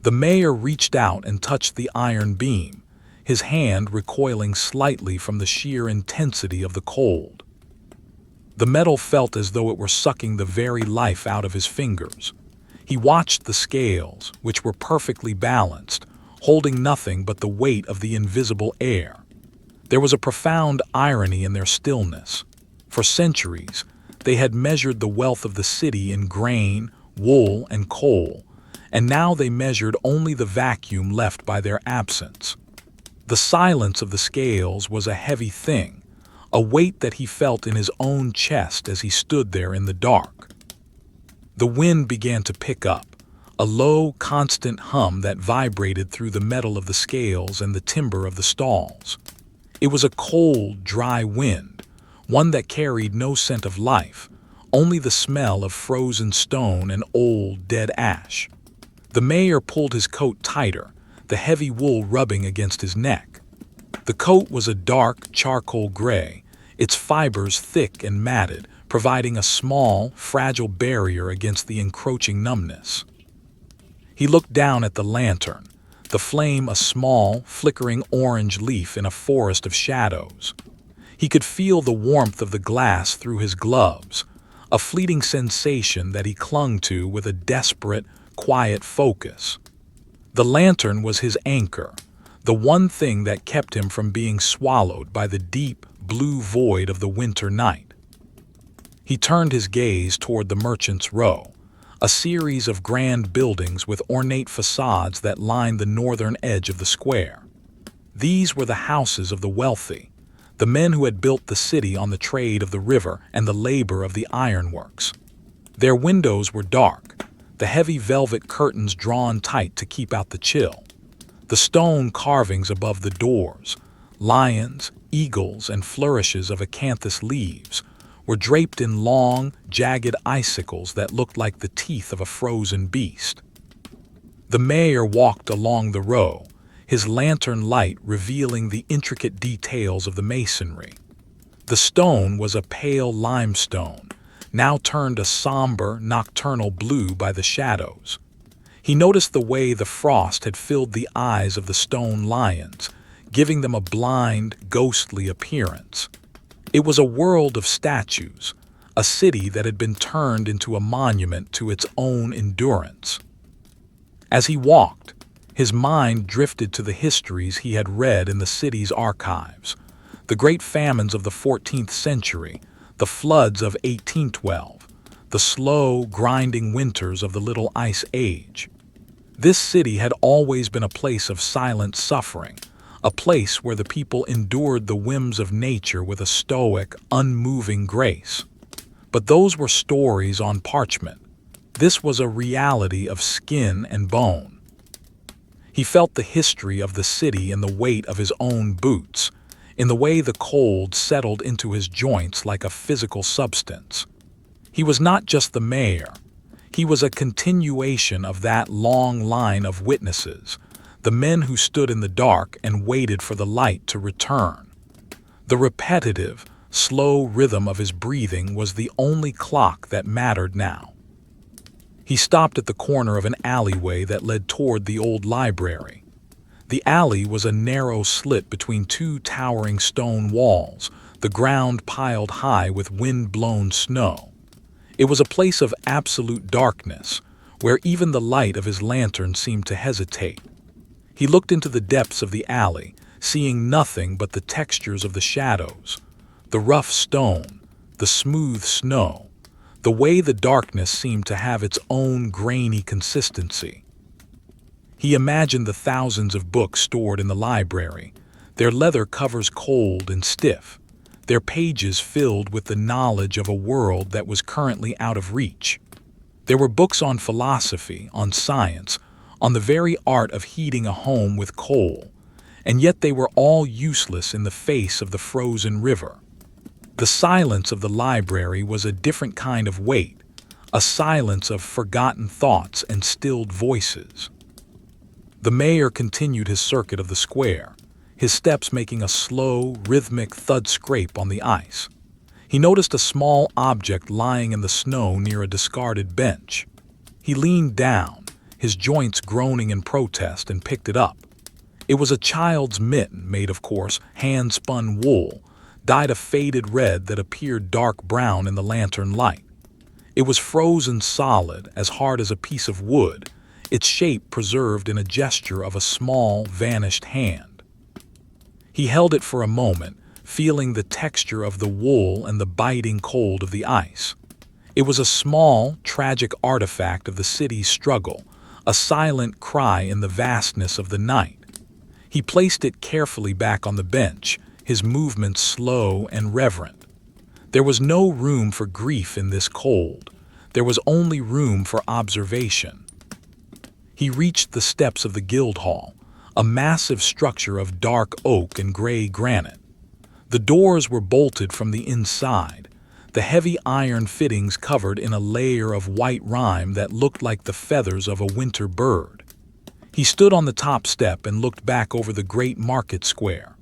The mayor reached out and touched the iron beam, his hand recoiling slightly from the sheer intensity of the cold. The metal felt as though it were sucking the very life out of his fingers. He watched the scales, which were perfectly balanced, holding nothing but the weight of the invisible air. There was a profound irony in their stillness. For centuries, they had measured the wealth of the city in grain, wool, and coal, and now they measured only the vacuum left by their absence. The silence of the scales was a heavy thing, a weight that he felt in his own chest as he stood there in the dark. The wind began to pick up, a low, constant hum that vibrated through the metal of the scales and the timber of the stalls. It was a cold, dry wind, one that carried no scent of life, only the smell of frozen stone and old, dead ash. The mayor pulled his coat tighter, the heavy wool rubbing against his neck. The coat was a dark, charcoal gray, its fibers thick and matted, providing a small, fragile barrier against the encroaching numbness. He looked down at the lantern, the flame a small, flickering orange leaf in a forest of shadows. He could feel the warmth of the glass through his gloves, a fleeting sensation that he clung to with a desperate, quiet focus. The lantern was his anchor, the one thing that kept him from being swallowed by the deep, blue void of the winter night. He turned his gaze toward the Merchants' Row, a series of grand buildings with ornate facades that lined the northern edge of the square. These were the houses of the wealthy, the men who had built the city on the trade of the river and the labor of the ironworks. Their windows were dark, the heavy velvet curtains drawn tight to keep out the chill. The stone carvings above the doors, lions, eagles, and flourishes of acanthus leaves, were draped in long, jagged icicles that looked like the teeth of a frozen beast. The mayor walked along the row, his lantern light revealing the intricate details of the masonry. The stone was a pale limestone, now turned a somber, nocturnal blue by the shadows. He noticed the way the frost had filled the eyes of the stone lions, giving them a blind, ghostly appearance. It was a world of statues, a city that had been turned into a monument to its own endurance. As he walked, his mind drifted to the histories he had read in the city's archives, the great famines of the 14th century, the floods of 1812, the slow, grinding winters of the Little Ice Age. This city had always been a place of silent suffering, a place where the people endured the whims of nature with a stoic, unmoving grace. But those were stories on parchment. This was a reality of skin and bone. He felt the history of the city in the weight of his own boots, in the way the cold settled into his joints like a physical substance. He was not just the mayor. He was a continuation of that long line of witnesses, the men who stood in the dark and waited for the light to return. The repetitive, slow rhythm of his breathing was the only clock that mattered now. He stopped at the corner of an alleyway that led toward the old library. The alley was a narrow slit between two towering stone walls, the ground piled high with wind-blown snow. It was a place of absolute darkness, where even the light of his lantern seemed to hesitate. He looked into the depths of the alley, seeing nothing but the textures of the shadows, the rough stone, the smooth snow, the way the darkness seemed to have its own grainy consistency. He imagined the thousands of books stored in the library, their leather covers cold and stiff, their pages filled with the knowledge of a world that was currently out of reach. There were books on philosophy, on science, on the very art of heating a home with coal, and yet they were all useless in the face of the frozen river. The silence of the library was a different kind of weight, a silence of forgotten thoughts and stilled voices. The mayor continued his circuit of the square, his steps making a slow, rhythmic thud scrape on the ice. He noticed a small object lying in the snow near a discarded bench. He leaned down, his joints groaning in protest, and picked it up. It was a child's mitten made of coarse, hand-spun wool, dyed a faded red that appeared dark brown in the lantern light. It was frozen solid, as hard as a piece of wood, its shape preserved in a gesture of a small, vanished hand. He held it for a moment, feeling the texture of the wool and the biting cold of the ice. It was a small, tragic artifact of the city's struggle, a silent cry in the vastness of the night. He placed it carefully back on the bench, his movements slow and reverent. There was no room for grief in this cold. There was only room for observation. He reached the steps of the Guildhall, a massive structure of dark oak and gray granite. The doors were bolted from the inside, the heavy iron fittings covered in a layer of white rime that looked like the feathers of a winter bird. He stood on the top step and looked back over the great market square.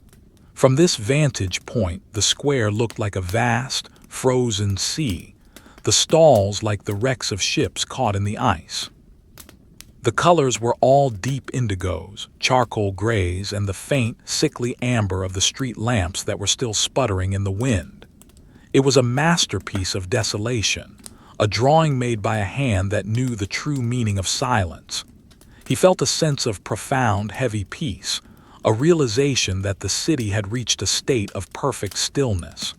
From this vantage point, the square looked like a vast, frozen sea, the stalls like the wrecks of ships caught in the ice. The colors were all deep indigos, charcoal grays, and the faint, sickly amber of the street lamps that were still sputtering in the wind. It was a masterpiece of desolation, a drawing made by a hand that knew the true meaning of silence. He felt a sense of profound, heavy peace, a realization that the city had reached a state of perfect stillness.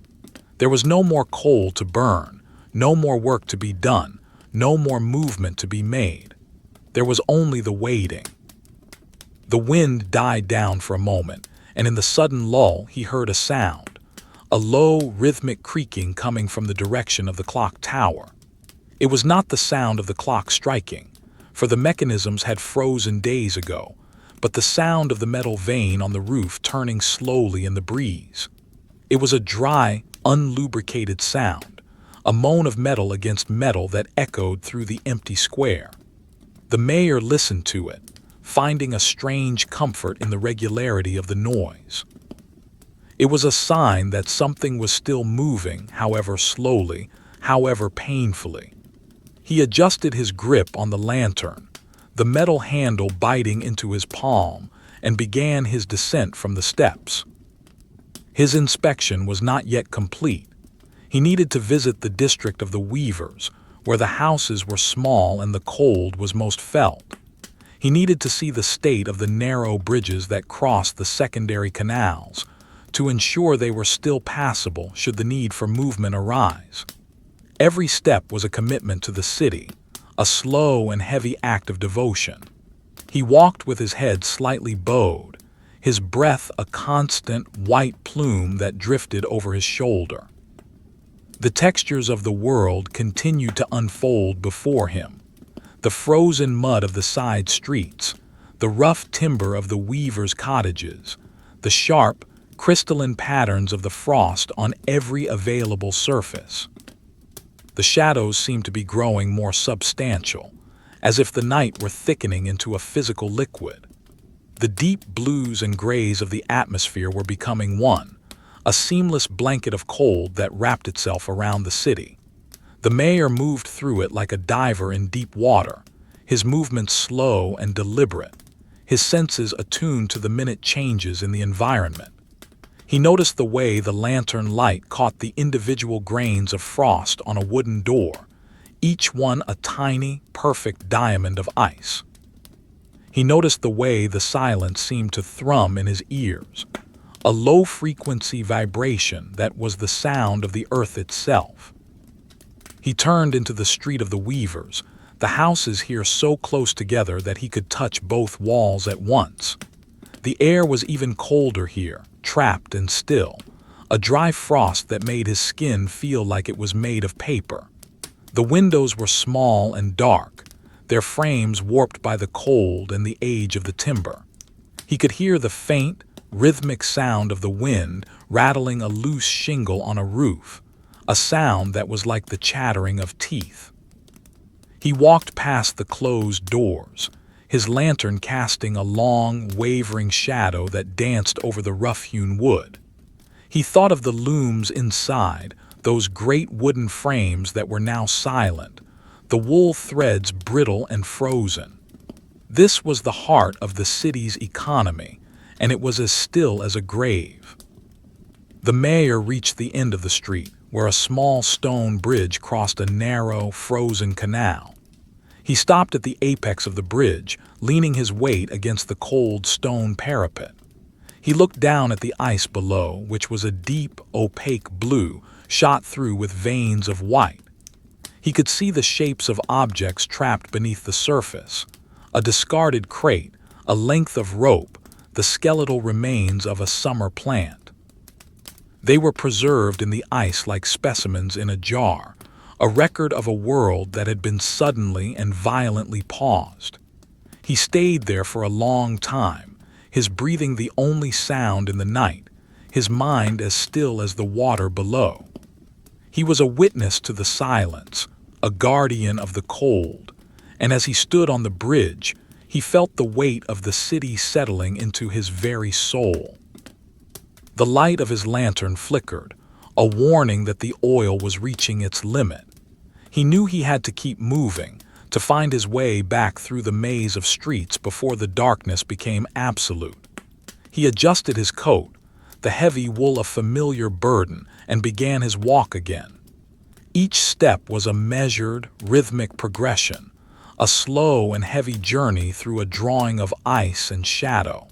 There was no more coal to burn, no more work to be done, no more movement to be made. There was only the waiting. The wind died down for a moment, and in the sudden lull he heard a sound, a low, rhythmic creaking coming from the direction of the clock tower. It was not the sound of the clock striking, for the mechanisms had frozen days ago, but the sound of the metal vane on the roof turning slowly in the breeze. It was a dry, unlubricated sound, a moan of metal against metal that echoed through the empty square. The mayor listened to it, finding a strange comfort in the regularity of the noise. It was a sign that something was still moving, however slowly, however painfully. He adjusted his grip on the lantern, the metal handle biting into his palm, and began his descent from the steps. His inspection was not yet complete. He needed to visit the district of the weavers, where the houses were small and the cold was most felt. He needed to see the state of the narrow bridges that crossed the secondary canals, to ensure they were still passable should the need for movement arise. Every step was a commitment to the city, a slow and heavy act of devotion. He walked with his head slightly bowed, his breath a constant white plume that drifted over his shoulder. The textures of the world continued to unfold before him. The frozen mud of the side streets, the rough timber of the weavers' cottages, the sharp, crystalline patterns of the frost on every available surface. The shadows seemed to be growing more substantial, as if the night were thickening into a physical liquid. The deep blues and grays of the atmosphere were becoming one, a seamless blanket of cold that wrapped itself around the city. The mayor moved through it like a diver in deep water, his movements slow and deliberate, his senses attuned to the minute changes in the environment. He noticed the way the lantern light caught the individual grains of frost on a wooden door, each one a tiny, perfect diamond of ice. He noticed the way the silence seemed to thrum in his ears, a low-frequency vibration that was the sound of the earth itself. He turned into the street of the weavers, the houses here so close together that he could touch both walls at once. The air was even colder here, trapped and still, a dry frost that made his skin feel like it was made of paper. The windows were small and dark, their frames warped by the cold and the age of the timber. He could hear the faint, rhythmic sound of the wind rattling a loose shingle on a roof, a sound that was like the chattering of teeth. He walked past the closed doors, his lantern casting a long, wavering shadow that danced over the rough-hewn wood. He thought of the looms inside, those great wooden frames that were now silent, the wool threads brittle and frozen. This was the heart of the city's economy, and it was as still as a grave. The mayor reached the end of the street, where a small stone bridge crossed a narrow, frozen canal. He stopped at the apex of the bridge, leaning his weight against the cold stone parapet. He looked down at the ice below, which was a deep, opaque blue, shot through with veins of white. He could see the shapes of objects trapped beneath the surface, a discarded crate, a length of rope, the skeletal remains of a summer plant. They were preserved in the ice like specimens in a jar, a record of a world that had been suddenly and violently paused. He stayed there for a long time, his breathing the only sound in the night, his mind as still as the water below. He was a witness to the silence, a guardian of the cold, and as he stood on the bridge, he felt the weight of the city settling into his very soul. The light of his lantern flickered, a warning that the oil was reaching its limit. He knew he had to keep moving, to find his way back through the maze of streets before the darkness became absolute. He adjusted his coat, the heavy wool a familiar burden, and began his walk again. Each step was a measured, rhythmic progression, a slow and heavy journey through a drawing of ice and shadow.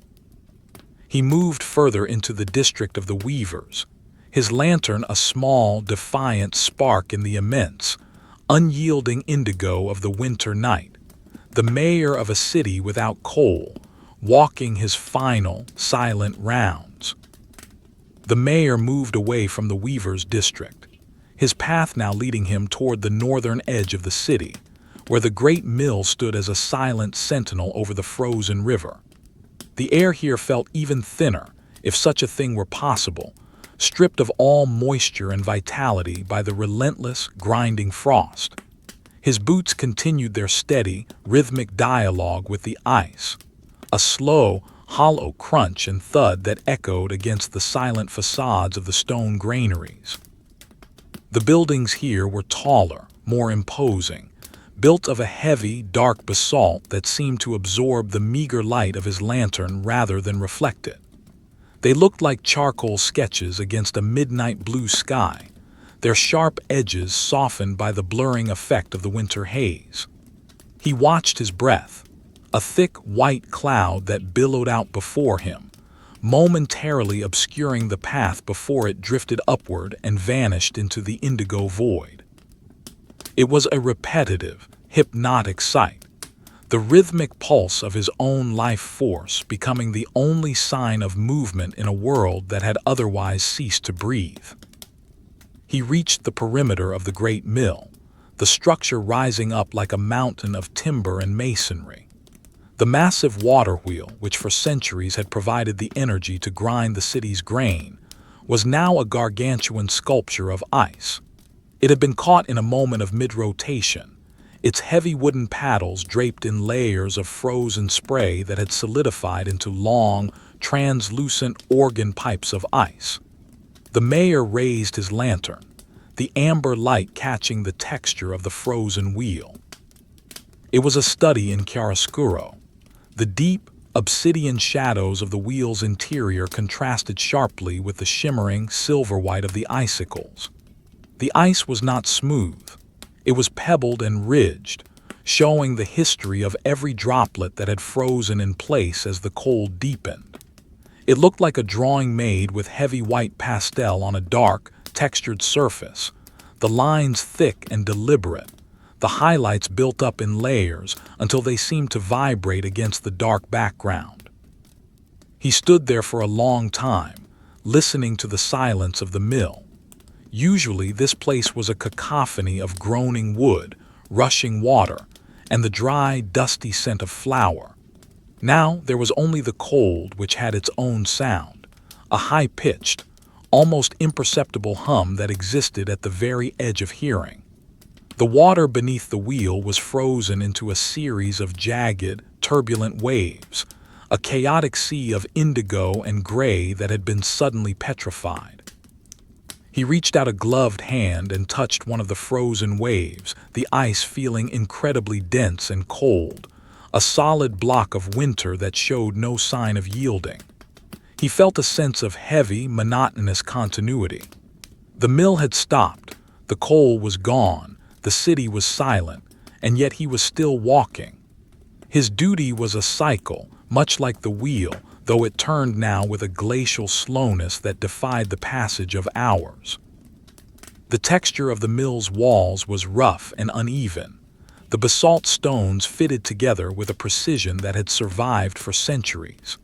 He moved further into the district of the weavers, his lantern a small, defiant spark in the immense, unyielding indigo of the winter night, the mayor of a city without coal, walking his final, silent rounds. The mayor moved away from the weavers' district, his path now leading him toward the northern edge of the city, where the great mill stood as a silent sentinel over the frozen river. The air here felt even thinner, if such a thing were possible, stripped of all moisture and vitality by the relentless, grinding frost. His boots continued their steady, rhythmic dialogue with the ice, a slow, hollow crunch and thud that echoed against the silent facades of the stone granaries. The buildings here were taller, more imposing, built of a heavy, dark basalt that seemed to absorb the meager light of his lantern rather than reflect it. They looked like charcoal sketches against a midnight blue sky, their sharp edges softened by the blurring effect of the winter haze. He watched his breath, a thick white cloud that billowed out before him, momentarily obscuring the path before it drifted upward and vanished into the indigo void. It was a repetitive, hypnotic sight, the rhythmic pulse of his own life force becoming the only sign of movement in a world that had otherwise ceased to breathe. He reached the perimeter of the great mill, the structure rising up like a mountain of timber and masonry. The massive water wheel, which for centuries had provided the energy to grind the city's grain, was now a gargantuan sculpture of ice. It had been caught in a moment of mid-rotation, its heavy wooden paddles draped in layers of frozen spray that had solidified into long, translucent organ pipes of ice. The mayor raised his lantern, the amber light catching the texture of the frozen wheel. It was a study in chiaroscuro. The deep, obsidian shadows of the wheel's interior contrasted sharply with the shimmering silver white of the icicles. The ice was not smooth. It was pebbled and ridged, showing the history of every droplet that had frozen in place as the cold deepened. It looked like a drawing made with heavy white pastel on a dark, textured surface, the lines thick and deliberate, the highlights built up in layers until they seemed to vibrate against the dark background. He stood there for a long time, listening to the silence of the mill. Usually this place was a cacophony of groaning wood, rushing water, and the dry, dusty scent of flour. Now there was only the cold, which had its own sound, a high-pitched, almost imperceptible hum that existed at the very edge of hearing. The water beneath the wheel was frozen into a series of jagged, turbulent waves, a chaotic sea of indigo and gray that had been suddenly petrified. He reached out a gloved hand and touched one of the frozen waves, the ice feeling incredibly dense and cold, a solid block of winter that showed no sign of yielding. He felt a sense of heavy, monotonous continuity. The mill had stopped, the coal was gone, the city was silent, and yet he was still walking. His duty was a cycle, much like the wheel, though it turned now with a glacial slowness that defied the passage of hours. The texture of the mill's walls was rough and uneven, the basalt stones fitted together with a precision that had survived for centuries.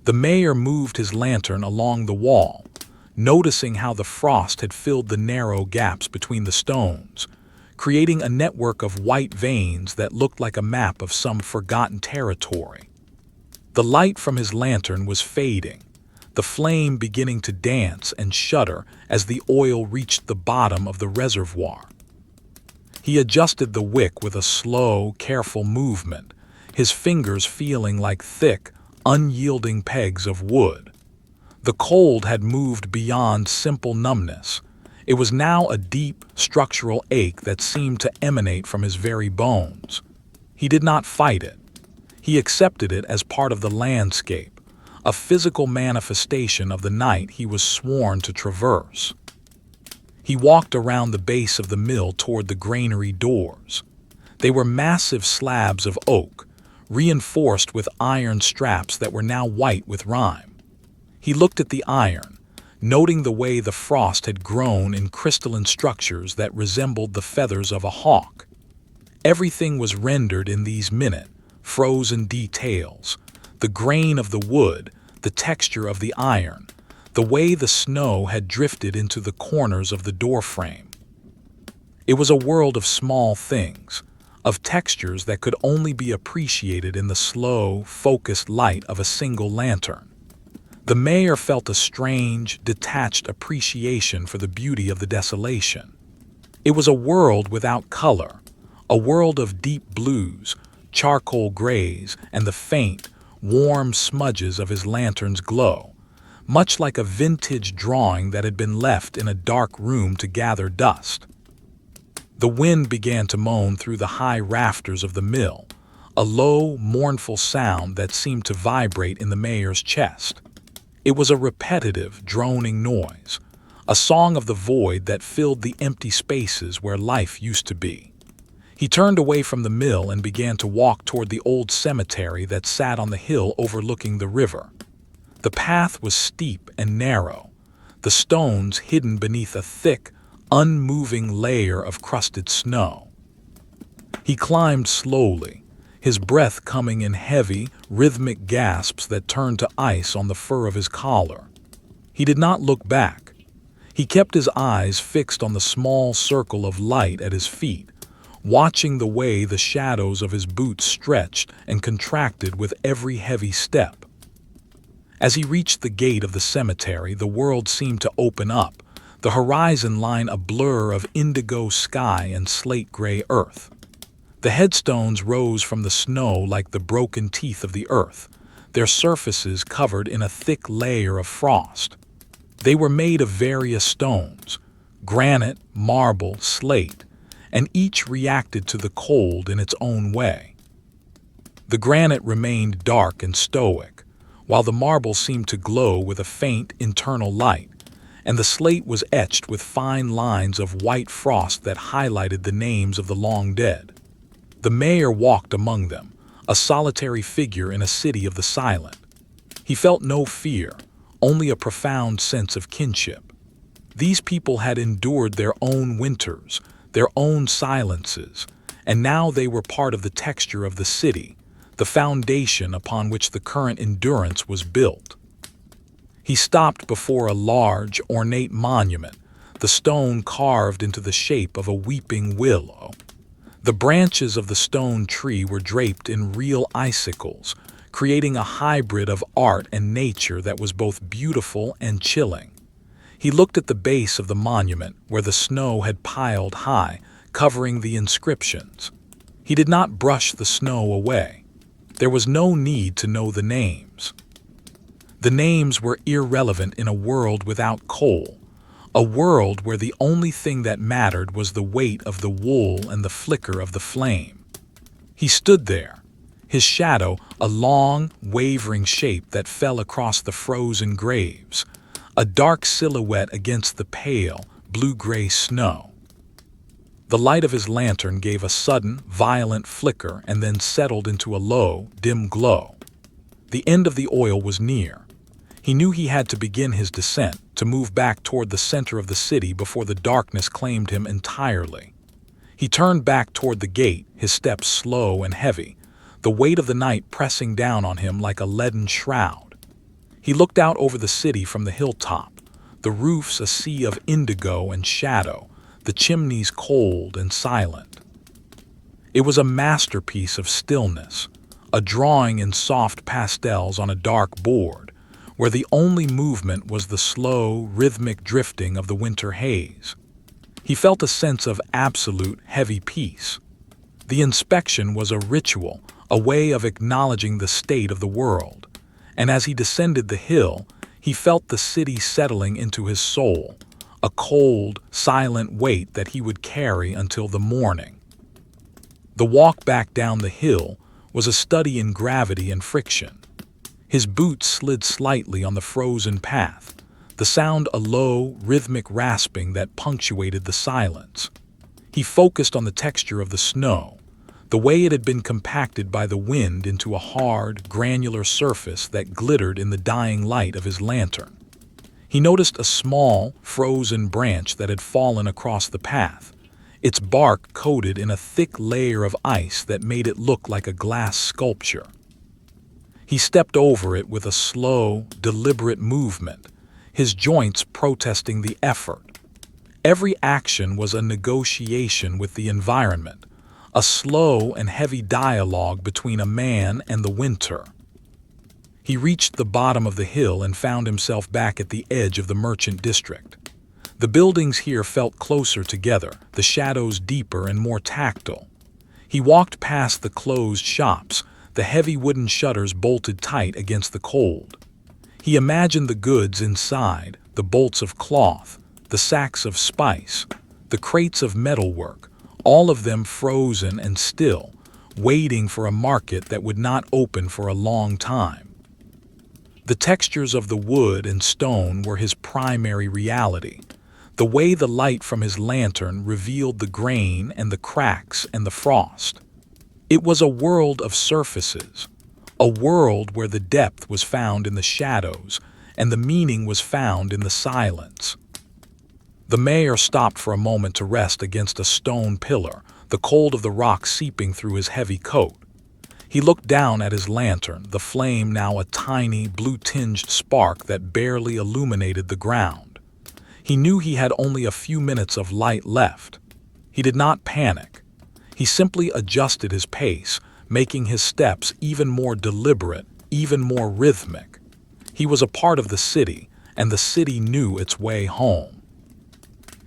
The mayor moved his lantern along the wall, noticing how the frost had filled the narrow gaps between the stones, creating a network of white veins that looked like a map of some forgotten territory. The light from his lantern was fading, the flame beginning to dance and shudder as the oil reached the bottom of the reservoir. He adjusted the wick with a slow, careful movement, his fingers feeling like thick, unyielding pegs of wood. The cold had moved beyond simple numbness. It was now a deep, structural ache that seemed to emanate from his very bones. He did not fight it. He accepted it as part of the landscape, a physical manifestation of the night he was sworn to traverse. He walked around the base of the mill toward the granary doors. They were massive slabs of oak, reinforced with iron straps that were now white with rime. He looked at the iron, noting the way the frost had grown in crystalline structures that resembled the feathers of a hawk. Everything was rendered in these frozen details, the grain of the wood, the texture of the iron, the way the snow had drifted into the corners of the doorframe. It was a world of small things, of textures that could only be appreciated in the slow, focused light of a single lantern. The mayor felt a strange, detached appreciation for the beauty of the desolation. It was a world without color, a world of deep blues, charcoal grays, and the faint, warm smudges of his lantern's glow, much like a vintage drawing that had been left in a dark room to gather dust. The wind began to moan through the high rafters of the mill, a low, mournful sound that seemed to vibrate in the mayor's chest. It was a repetitive, droning noise, a song of the void that filled the empty spaces where life used to be. He turned away from the mill and began to walk toward the old cemetery that sat on the hill overlooking the river. The path was steep and narrow, the stones hidden beneath a thick, unmoving layer of crusted snow. He climbed slowly, his breath coming in heavy, rhythmic gasps that turned to ice on the fur of his collar. He did not look back. He kept his eyes fixed on the small circle of light at his feet, watching the way the shadows of his boots stretched and contracted with every heavy step. As he reached the gate of the cemetery, the world seemed to open up, the horizon line a blur of indigo sky and slate-gray earth. The headstones rose from the snow like the broken teeth of the earth, their surfaces covered in a thick layer of frost. They were made of various stones, granite, marble, slate, and each reacted to the cold in its own way. The granite remained dark and stoic, while the marble seemed to glow with a faint internal light, and the slate was etched with fine lines of white frost that highlighted the names of the long dead. The mayor walked among them, a solitary figure in a city of the silent. He felt no fear, only a profound sense of kinship. These people had endured their own winters, their own silences, and now they were part of the texture of the city, the foundation upon which the current endurance was built. He stopped before a large, ornate monument, the stone carved into the shape of a weeping willow. The branches of the stone tree were draped in real icicles, creating a hybrid of art and nature that was both beautiful and chilling. He looked at the base of the monument where the snow had piled high, covering the inscriptions. He did not brush the snow away. There was no need to know the names. The names were irrelevant in a world without coal, a world where the only thing that mattered was the weight of the wool and the flicker of the flame. He stood there, his shadow a long, wavering shape that fell across the frozen graves, a dark silhouette against the pale, blue-gray snow. The light of his lantern gave a sudden, violent flicker and then settled into a low, dim glow. The end of the oil was near. He knew he had to begin his descent, to move back toward the center of the city before the darkness claimed him entirely. He turned back toward the gate, his steps slow and heavy, the weight of the night pressing down on him like a leaden shroud. He looked out over the city from the hilltop, the roofs a sea of indigo and shadow, the chimneys cold and silent. It was a masterpiece of stillness, a drawing in soft pastels on a dark board, where the only movement was the slow, rhythmic drifting of the winter haze. He felt a sense of absolute, heavy peace. The inspection was a ritual, a way of acknowledging the state of the world, and as he descended the hill, he felt the city settling into his soul, a cold, silent weight that he would carry until the morning. The walk back down the hill was a study in gravity and friction. His boots slid slightly on the frozen path, the sound a low, rhythmic rasping that punctuated the silence. He focused on the texture of the snow, the way it had been compacted by the wind into a hard, granular surface that glittered in the dying light of his lantern. He noticed a small, frozen branch that had fallen across the path, its bark coated in a thick layer of ice that made it look like a glass sculpture. He stepped over it with a slow, deliberate movement, his joints protesting the effort. Every action was a negotiation with the environment, a slow and heavy dialogue between a man and the winter. He reached the bottom of the hill and found himself back at the edge of the merchant district. The buildings here felt closer together, the shadows deeper and more tactile. He walked past the closed shops, the heavy wooden shutters bolted tight against the cold. He imagined the goods inside, the bolts of cloth, the sacks of spice, the crates of metalwork, all of them frozen and still, waiting for a market that would not open for a long time. The textures of the wood and stone were his primary reality. The way the light from his lantern revealed the grain and the cracks and the frost. It was a world of surfaces, a world where the depth was found in the shadows and the meaning was found in the silence. The mayor stopped for a moment to rest against a stone pillar, the cold of the rock seeping through his heavy coat. He looked down at his lantern, the flame now a tiny, blue-tinged spark that barely illuminated the ground. He knew he had only a few minutes of light left. He did not panic. He simply adjusted his pace, making his steps even more deliberate, even more rhythmic. He was a part of the city, and the city knew its way home.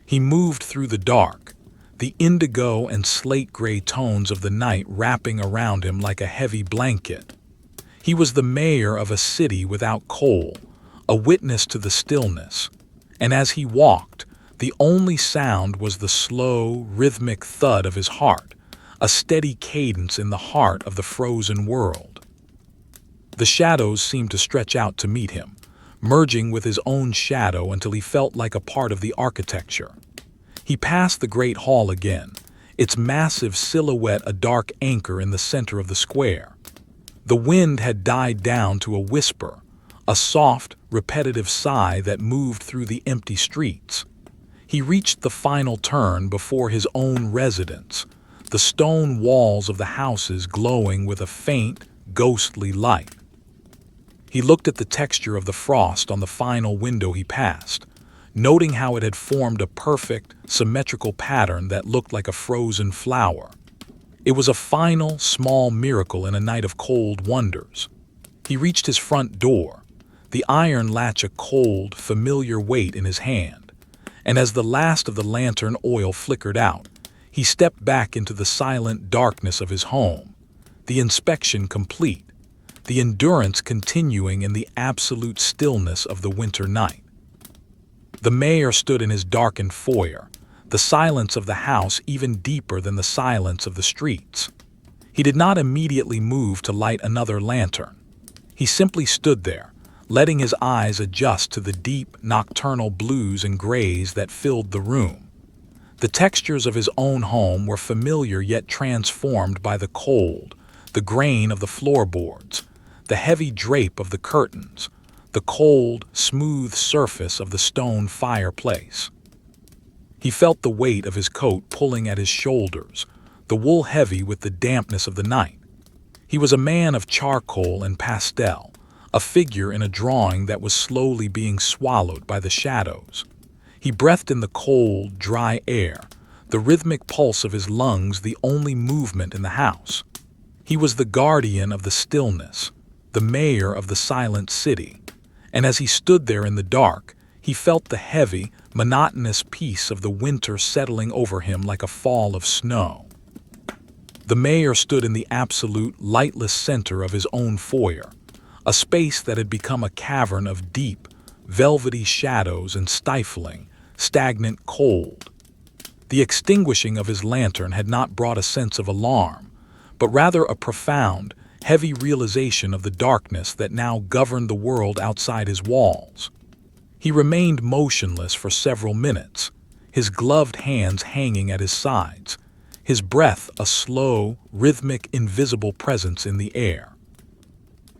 He moved through the dark, the indigo and slate-gray tones of the night wrapping around him like a heavy blanket. He was the mayor of a city without coal, a witness to the stillness. And as he walked, the only sound was the slow, rhythmic thud of his heart, a steady cadence in the heart of the frozen world. The shadows seemed to stretch out to meet him, merging with his own shadow until he felt like a part of the architecture. He passed the great hall again, its massive silhouette a dark anchor in the center of the square. The wind had died down to a whisper, a soft, repetitive sigh that moved through the empty streets. He reached the final turn before his own residence, the stone walls of the houses glowing with a faint, ghostly light. He looked at the texture of the frost on the final window he passed, noting how it had formed a perfect, symmetrical pattern that looked like a frozen flower. It was a final, small miracle in a night of cold wonders. He reached his front door, the iron latch a cold, familiar weight in his hand, and as the last of the lantern oil flickered out, he stepped back into the silent darkness of his home, the inspection complete, the endurance continuing in the absolute stillness of the winter night. The mayor stood in his darkened foyer, the silence of the house even deeper than the silence of the streets. He did not immediately move to light another lantern. He simply stood there, letting his eyes adjust to the deep, nocturnal blues and grays that filled the room. The textures of his own home were familiar yet transformed by the cold, the grain of the floorboards, the heavy drape of the curtains, the cold, smooth surface of the stone fireplace. He felt the weight of his coat pulling at his shoulders, the wool heavy with the dampness of the night. He was a man of charcoal and pastel, a figure in a drawing that was slowly being swallowed by the shadows. He breathed in the cold, dry air, the rhythmic pulse of his lungs the only movement in the house. He was the guardian of the stillness, the mayor of the silent city. And as he stood there in the dark, he felt the heavy, monotonous peace of the winter settling over him like a fall of snow. The mayor stood in the absolute, lightless center of his own foyer, a space that had become a cavern of deep, velvety shadows and stifling, stagnant cold. The extinguishing of his lantern had not brought a sense of alarm, but rather a profound, heavy realization of the darkness that now governed the world outside his walls. He remained motionless for several minutes, his gloved hands hanging at his sides, his breath a slow, rhythmic, invisible presence in the air.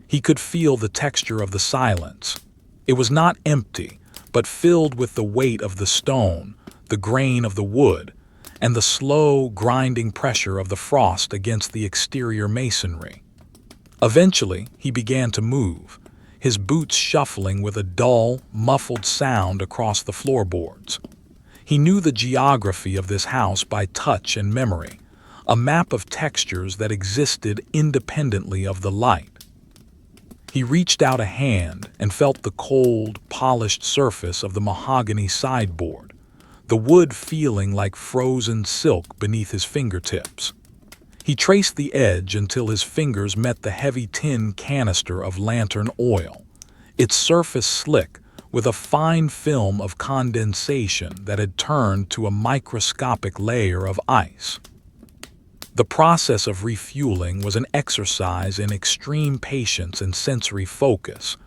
He could feel the texture of the silence. It was not empty, but filled with the weight of the stone, the grain of the wood, and the slow, grinding pressure of the frost against the exterior masonry. Eventually, he began to move, his boots shuffling with a dull, muffled sound across the floorboards. He knew the geography of this house by touch and memory, a map of textures that existed independently of the light. He reached out a hand and felt the cold, polished surface of the mahogany sideboard, the wood feeling like frozen silk beneath his fingertips. He traced the edge until his fingers met the heavy tin canister of lantern oil, its surface slick with a fine film of condensation that had turned to a microscopic layer of ice. The process of refueling was an exercise in extreme patience and sensory focus,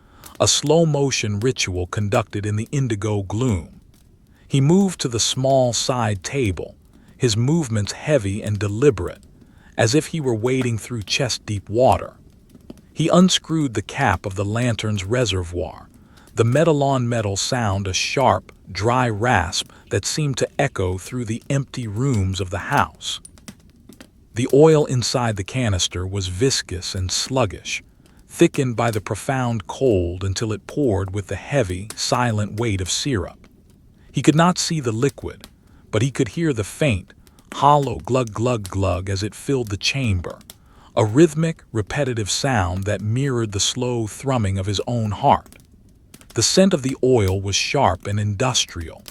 a slow-motion ritual conducted in the indigo gloom. He moved to the small side table, his movements heavy and deliberate, as if he were wading through chest-deep water. He unscrewed the cap of the lantern's reservoir, the metal-on-metal sound a sharp, dry rasp that seemed to echo through the empty rooms of the house. The oil inside the canister was viscous and sluggish, thickened by the profound cold until it poured with the heavy, silent weight of syrup. He could not see the liquid, but he could hear the faint, hollow glug-glug-glug as it filled the chamber, a rhythmic, repetitive sound that mirrored the slow thrumming of his own heart. The scent of the oil was sharp and industrial,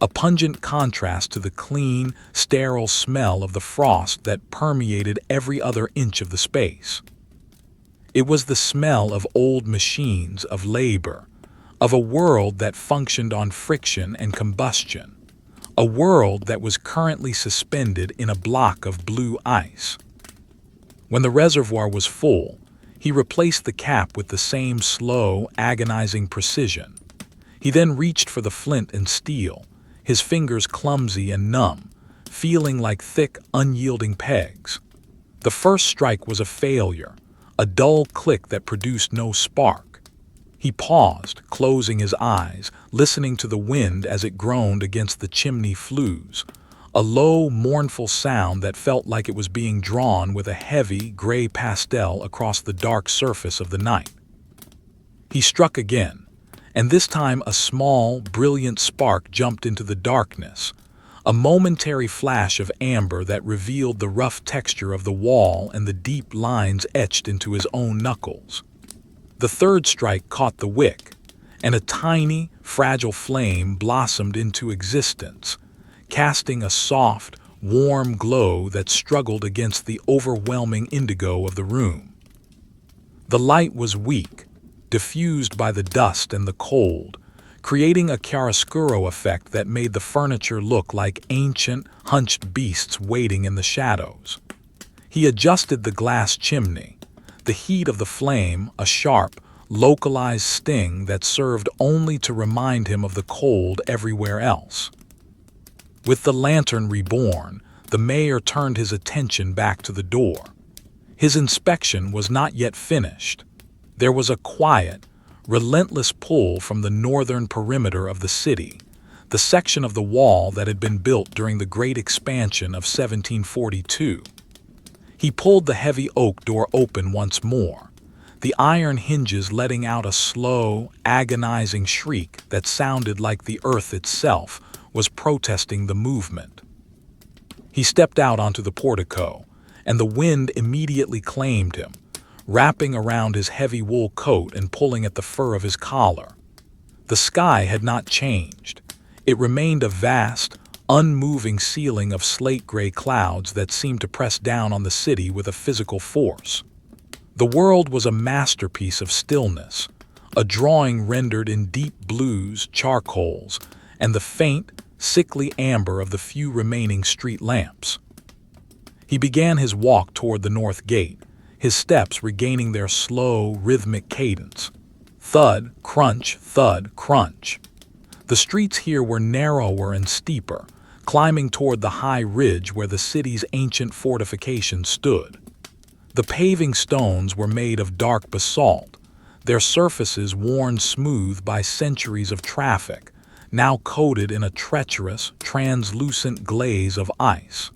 a pungent contrast to the clean, sterile smell of the frost that permeated every other inch of the space. It was the smell of old machines, of labor, of a world that functioned on friction and combustion, a world that was currently suspended in a block of blue ice. When the reservoir was full, he replaced the cap with the same slow, agonizing precision. He then reached for the flint and steel, his fingers clumsy and numb, feeling like thick, unyielding pegs. The first strike was a failure, a dull click that produced no spark. He paused, closing his eyes, listening to the wind as it groaned against the chimney flues, a low, mournful sound that felt like it was being drawn with a heavy, gray pastel across the dark surface of the night. He struck again, and this time a small, brilliant spark jumped into the darkness, a momentary flash of amber that revealed the rough texture of the wall and the deep lines etched into his own knuckles. The third strike caught the wick, and a tiny, fragile flame blossomed into existence, casting a soft, warm glow that struggled against the overwhelming indigo of the room. The light was weak, diffused by the dust and the cold, creating a chiaroscuro effect that made the furniture look like ancient, hunched beasts waiting in the shadows. He adjusted the glass chimney, the heat of the flame a sharp, localized sting that served only to remind him of the cold everywhere else. With the lantern reborn, the mayor turned his attention back to the door. His inspection was not yet finished. There was a quiet, relentless pull from the northern perimeter of the city, the section of the wall that had been built during the Great Expansion of 1742. He pulled the heavy oak door open once more, the iron hinges letting out a slow, agonizing shriek that sounded like the earth itself was protesting the movement. He stepped out onto the portico, and the wind immediately claimed him, wrapping around his heavy wool coat and pulling at the fur of his collar. The sky had not changed. It remained a vast, unmoving ceiling of slate-gray clouds that seemed to press down on the city with a physical force. The world was a masterpiece of stillness, a drawing rendered in deep blues, charcoals, and the faint, sickly amber of the few remaining street lamps. He began his walk toward the north gate, his steps regaining their slow, rhythmic cadence. Thud, crunch, thud, crunch. The streets here were narrower and steeper, climbing toward the high ridge where the city's ancient fortifications stood. The paving stones were made of dark basalt, their surfaces worn smooth by centuries of traffic, now coated in a treacherous, translucent glaze of ice.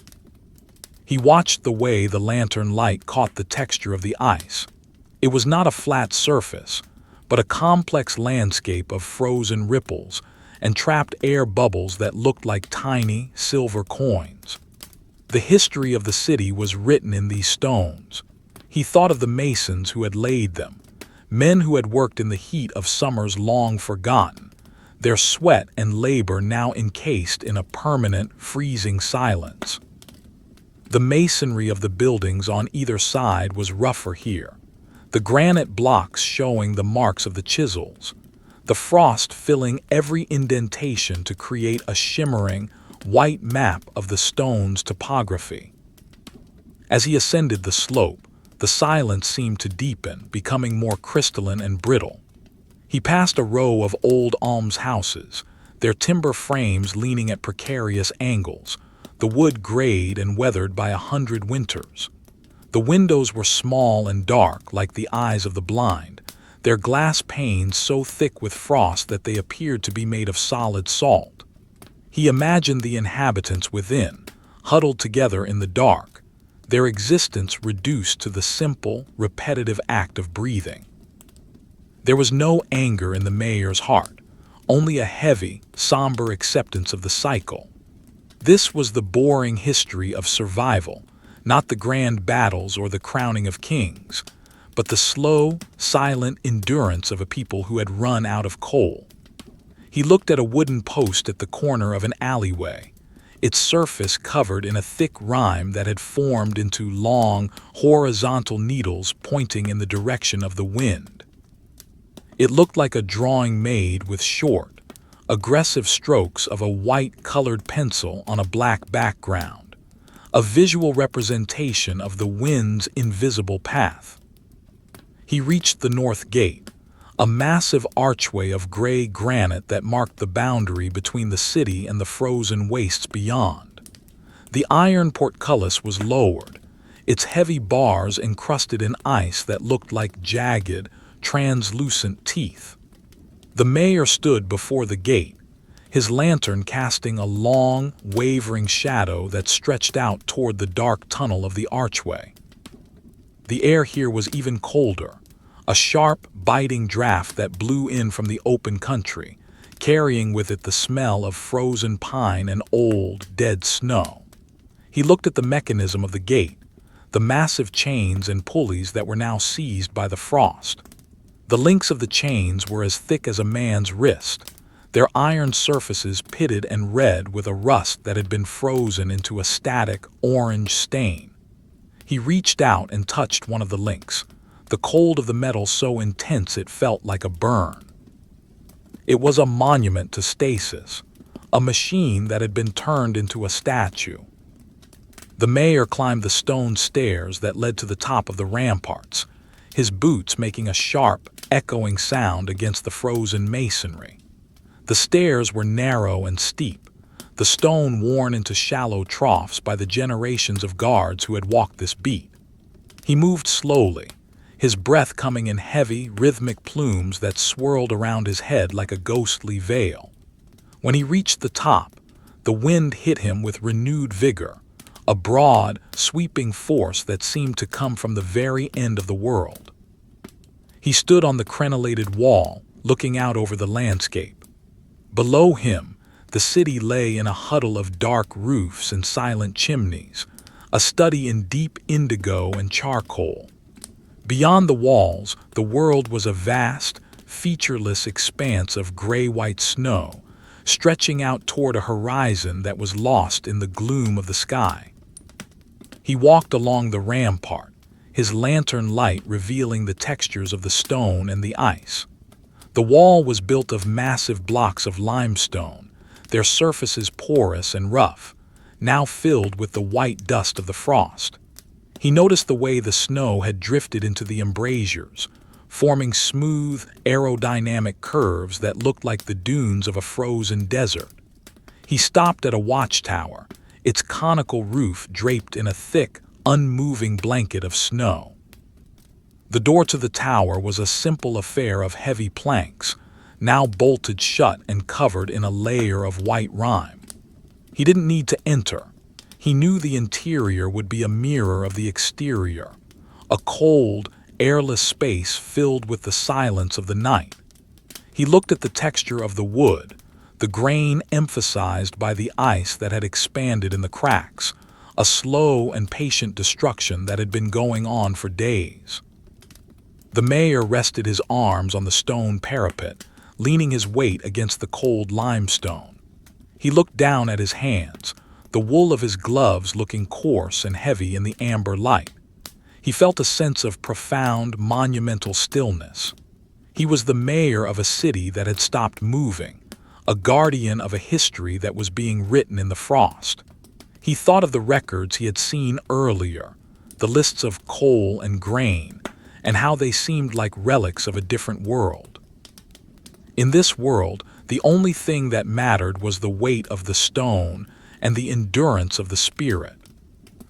He watched the way the lantern light caught the texture of the ice. It was not a flat surface, but a complex landscape of frozen ripples and trapped air bubbles that looked like tiny, silver coins. The history of the city was written in these stones. He thought of the masons who had laid them, men who had worked in the heat of summers long forgotten, their sweat and labor now encased in a permanent, freezing silence. The masonry of the buildings on either side was rougher here, the granite blocks showing the marks of the chisels, the frost filling every indentation to create a shimmering, white map of the stone's topography. As he ascended the slope, the silence seemed to deepen, becoming more crystalline and brittle. He passed a row of old almshouses, their timber frames leaning at precarious angles, the wood grayed and weathered by 100 winters. The windows were small and dark like the eyes of the blind, their glass panes so thick with frost that they appeared to be made of solid salt. He imagined the inhabitants within, huddled together in the dark, their existence reduced to the simple, repetitive act of breathing. There was no anger in the mayor's heart, only a heavy, somber acceptance of the cycle. This was the boring history of survival, not the grand battles or the crowning of kings, but the slow, silent endurance of a people who had run out of coal. He looked at a wooden post at the corner of an alleyway, its surface covered in a thick rime that had formed into long, horizontal needles pointing in the direction of the wind. It looked like a drawing made with short, aggressive strokes of a white-colored pencil on a black background, a visual representation of the wind's invisible path. He reached the north gate, a massive archway of gray granite that marked the boundary between the city and the frozen wastes beyond. The iron portcullis was lowered, its heavy bars encrusted in ice that looked like jagged, translucent teeth. The mayor stood before the gate, his lantern casting a long, wavering shadow that stretched out toward the dark tunnel of the archway. The air here was even colder, a sharp, biting draft that blew in from the open country, carrying with it the smell of frozen pine and old, dead snow. He looked at the mechanism of the gate, the massive chains and pulleys that were now seized by the frost. The links of the chains were as thick as a man's wrist, their iron surfaces pitted and red with a rust that had been frozen into a static, orange stain. He reached out and touched one of the links, the cold of the metal so intense it felt like a burn. It was a monument to stasis, a machine that had been turned into a statue. The mayor climbed the stone stairs that led to the top of the ramparts, his boots making a sharp, echoing sound against the frozen masonry. The stairs were narrow and steep, the stone worn into shallow troughs by the generations of guards who had walked this beat. He moved slowly, his breath coming in heavy, rhythmic plumes that swirled around his head like a ghostly veil. When he reached the top, the wind hit him with renewed vigor, a broad, sweeping force that seemed to come from the very end of the world. He stood on the crenellated wall, looking out over the landscape. Below him, the city lay in a huddle of dark roofs and silent chimneys, a study in deep indigo and charcoal. Beyond the walls, the world was a vast, featureless expanse of gray-white snow, stretching out toward a horizon that was lost in the gloom of the sky. He walked along the rampart, his lantern light revealing the textures of the stone and the ice. The wall was built of massive blocks of limestone, their surfaces porous and rough, now filled with the white dust of the frost. He noticed the way the snow had drifted into the embrasures, forming smooth, aerodynamic curves that looked like the dunes of a frozen desert. He stopped at a watchtower, its conical roof draped in a thick, unmoving blanket of snow. The door to the tower was a simple affair of heavy planks, now bolted shut and covered in a layer of white rime. He didn't need to enter. He knew the interior would be a mirror of the exterior, a cold, airless space filled with the silence of the night. He looked at the texture of the wood, the grain emphasized by the ice that had expanded in the cracks, a slow and patient destruction that had been going on for days. The mayor rested his arms on the stone parapet, leaning his weight against the cold limestone. He looked down at his hands, the wool of his gloves looking coarse and heavy in the amber light. He felt a sense of profound, monumental stillness. He was the mayor of a city that had stopped moving, a guardian of a history that was being written in the frost. He thought of the records he had seen earlier, the lists of coal and grain, and how they seemed like relics of a different world. In this world, the only thing that mattered was the weight of the stone and the endurance of the spirit.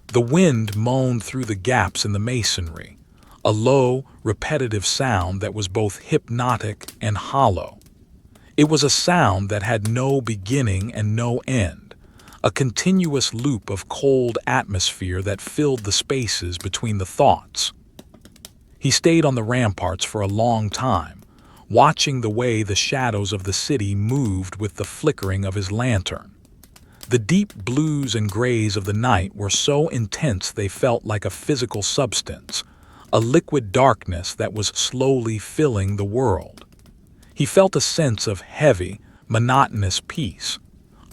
The wind moaned through the gaps in the masonry, a low, repetitive sound that was both hypnotic and hollow. It was a sound that had no beginning and no end, a continuous loop of cold atmosphere that filled the spaces between the thoughts. He stayed on the ramparts for a long time, watching the way the shadows of the city moved with the flickering of his lantern. The deep blues and grays of the night were so intense they felt like a physical substance, a liquid darkness that was slowly filling the world. He felt a sense of heavy, monotonous peace,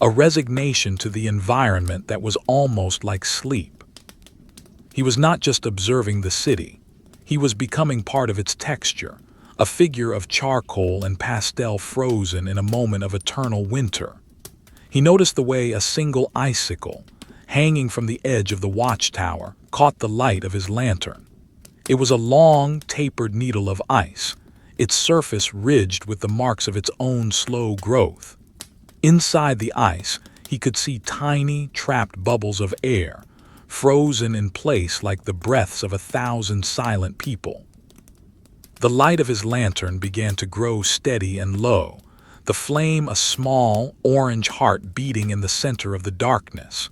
a resignation to the environment that was almost like sleep. He was not just observing the city, he was becoming part of its texture, a figure of charcoal and pastel frozen in a moment of eternal winter. He noticed the way a single icicle, hanging from the edge of the watchtower, caught the light of his lantern. It was a long, tapered needle of ice, its surface ridged with the marks of its own slow growth. Inside the ice, he could see tiny, trapped bubbles of air, frozen in place like the breaths of 1,000 silent people. The light of his lantern began to grow steady and low, the flame a small, orange heart beating in the center of the darkness.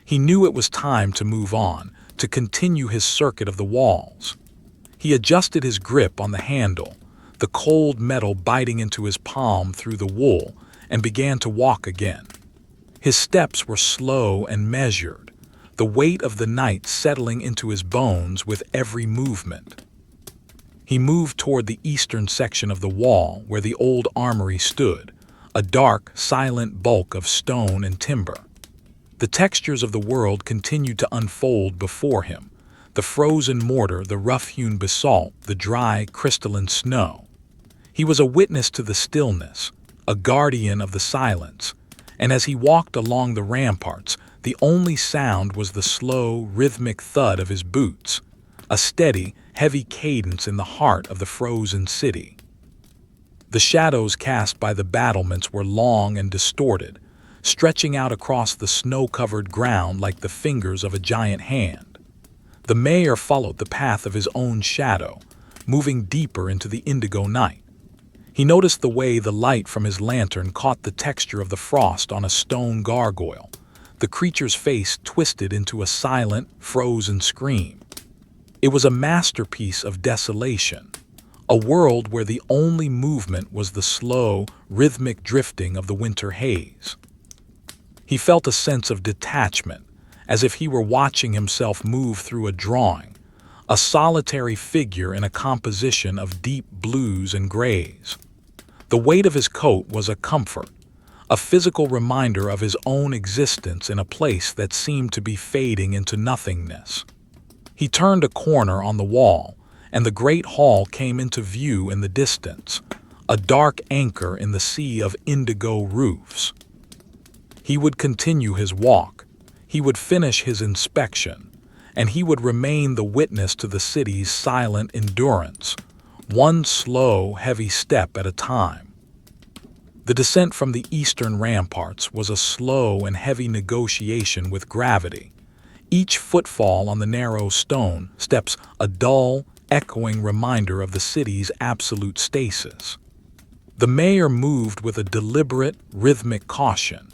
He knew it was time to move on, to continue his circuit of the walls. He adjusted his grip on the handle, the cold metal biting into his palm through the wool, and began to walk again. His steps were slow and measured, the weight of the night settling into his bones with every movement. He moved toward the eastern section of the wall where the old armory stood, a dark, silent bulk of stone and timber. The textures of the world continued to unfold before him, the frozen mortar, the rough-hewn basalt, the dry, crystalline snow. He was a witness to the stillness, a guardian of the silence, and as he walked along the ramparts, the only sound was the slow, rhythmic thud of his boots, a steady, heavy cadence in the heart of the frozen city. The shadows cast by the battlements were long and distorted, stretching out across the snow-covered ground like the fingers of a giant hand. The mayor followed the path of his own shadow, moving deeper into the indigo night. He noticed the way the light from his lantern caught the texture of the frost on a stone gargoyle, the creature's face twisted into a silent, frozen scream. It was a masterpiece of desolation, a world where the only movement was the slow, rhythmic drifting of the winter haze. He felt a sense of detachment, as if he were watching himself move through a drawing, a solitary figure in a composition of deep blues and grays. The weight of his coat was a comfort, a physical reminder of his own existence in a place that seemed to be fading into nothingness. He turned a corner on the wall, and the great hall came into view in the distance, a dark anchor in the sea of indigo roofs. He would continue his walk, he would finish his inspection, and he would remain the witness to the city's silent endurance, one slow, heavy step at a time. The descent from the eastern ramparts was a slow and heavy negotiation with gravity. Each footfall on the narrow stone steps a dull, echoing reminder of the city's absolute stasis. The mayor moved with a deliberate, rhythmic caution,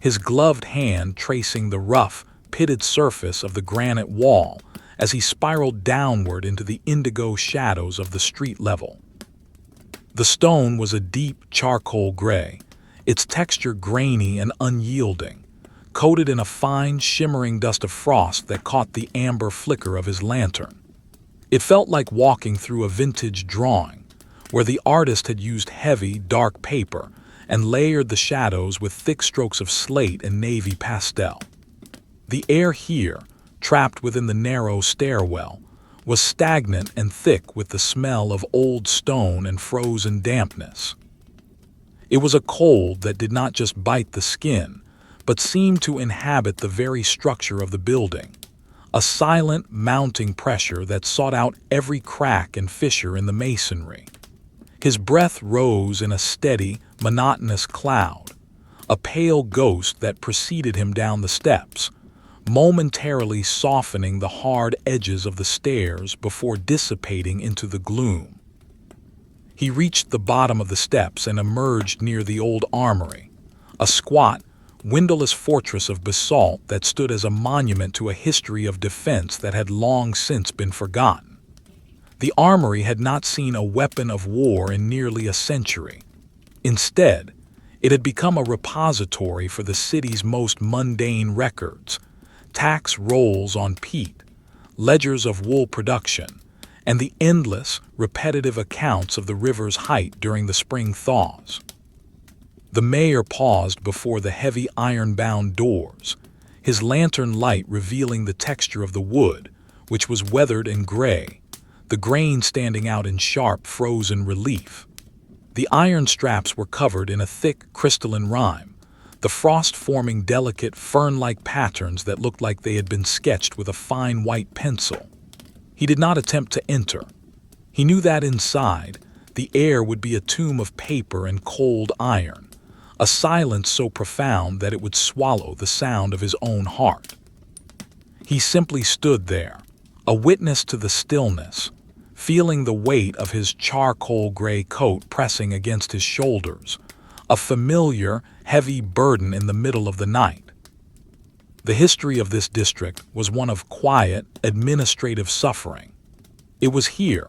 his gloved hand tracing the rough, pitted surface of the granite wall as he spiraled downward into the indigo shadows of the street level. The stone was a deep charcoal gray, its texture grainy and unyielding, coated in a fine, shimmering dust of frost that caught the amber flicker of his lantern. It felt like walking through a vintage drawing, where the artist had used heavy, dark paper and layered the shadows with thick strokes of slate and navy pastel. The air here, trapped within the narrow stairwell, was stagnant and thick with the smell of old stone and frozen dampness. It was a cold that did not just bite the skin, but seemed to inhabit the very structure of the building, a silent, mounting pressure that sought out every crack and fissure in the masonry. His breath rose in a steady, monotonous cloud, a pale ghost that preceded him down the steps, momentarily softening the hard edges of the stairs before dissipating into the gloom. He reached the bottom of the steps and emerged near the old armory, a squat, windowless fortress of basalt that stood as a monument to a history of defense that had long since been forgotten. The armory had not seen a weapon of war in nearly a century. Instead, it had become a repository for the city's most mundane records: tax rolls on peat, ledgers of wool production, and the endless, repetitive accounts of the river's height during the spring thaws. The mayor paused before the heavy iron-bound doors, his lantern light revealing the texture of the wood, which was weathered and gray, the grain standing out in sharp, frozen relief. The iron straps were covered in a thick, crystalline rime, the frost forming delicate, fern-like patterns that looked like they had been sketched with a fine white pencil. He did not attempt to enter. He knew that inside, the air would be a tomb of paper and cold iron, a silence so profound that it would swallow the sound of his own heart. He simply stood there, a witness to the stillness, feeling the weight of his charcoal gray coat pressing against his shoulders, a familiar, heavy burden in the middle of the night. The history of this district was one of quiet, administrative suffering. It was here,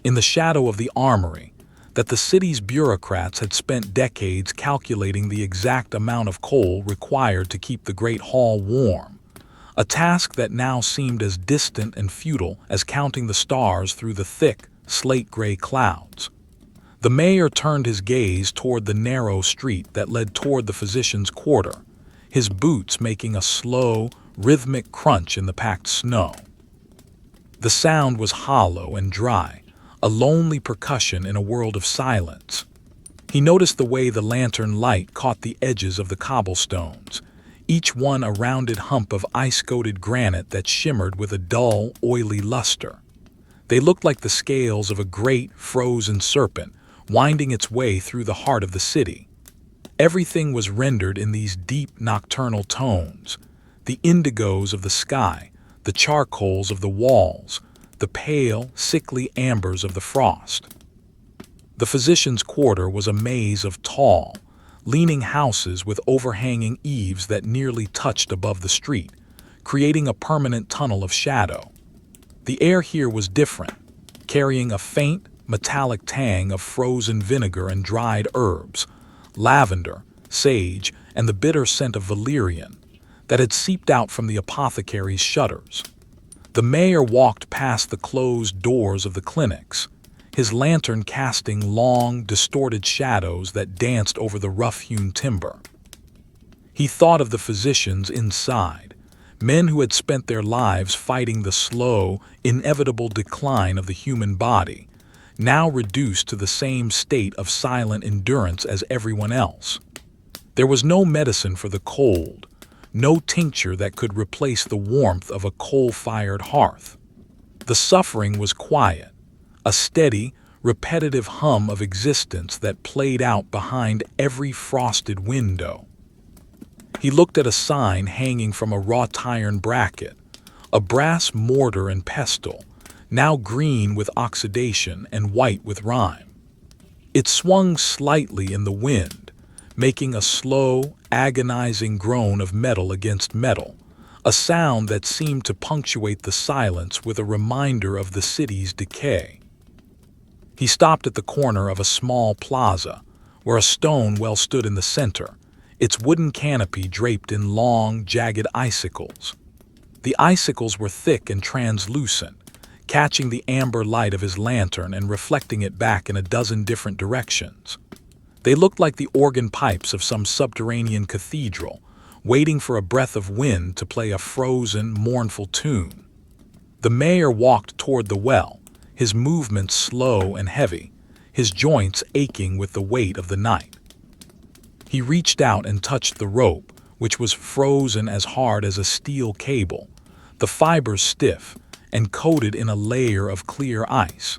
in the shadow of the armory, that the city's bureaucrats had spent decades calculating the exact amount of coal required to keep the Great Hall warm, a task that now seemed as distant and futile as counting the stars through the thick, slate-gray clouds. The mayor turned his gaze toward the narrow street that led toward the physician's quarter, his boots making a slow, rhythmic crunch in the packed snow. The sound was hollow and dry, a lonely percussion in a world of silence. He noticed the way the lantern light caught the edges of the cobblestones, each one a rounded hump of ice-coated granite that shimmered with a dull, oily luster. They looked like the scales of a great, frozen serpent, winding its way through the heart of the city. Everything was rendered in these deep nocturnal tones, the indigos of the sky, the charcoals of the walls, the pale, sickly ambers of the frost. The physician's quarter was a maze of tall, leaning houses with overhanging eaves that nearly touched above the street, creating a permanent tunnel of shadow. The air here was different, carrying a faint, metallic tang of frozen vinegar and dried herbs, lavender, sage, and the bitter scent of valerian that had seeped out from the apothecary's shutters. The mayor walked past the closed doors of the clinics, his lantern casting long, distorted shadows that danced over the rough-hewn timber. He thought of the physicians inside, men who had spent their lives fighting the slow, inevitable decline of the human body, now reduced to the same state of silent endurance as everyone else. There was no medicine for the cold, no tincture that could replace the warmth of a coal-fired hearth. The suffering was quiet, a steady, repetitive hum of existence that played out behind every frosted window. He looked at a sign hanging from a wrought iron bracket, a brass mortar and pestle, now green with oxidation and white with rime. It swung slightly in the wind, making a slow, agonizing groan of metal against metal, a sound that seemed to punctuate the silence with a reminder of the city's decay. He stopped at the corner of a small plaza, where a stone well stood in the center, its wooden canopy draped in long, jagged icicles. The icicles were thick and translucent, catching the amber light of his lantern and reflecting it back in a dozen different directions. They looked like the organ pipes of some subterranean cathedral, waiting for a breath of wind to play a frozen, mournful tune. The mayor walked toward the well, his movements slow and heavy, his joints aching with the weight of the night. He reached out and touched the rope, which was frozen as hard as a steel cable, the fibers stiff and coated in a layer of clear ice.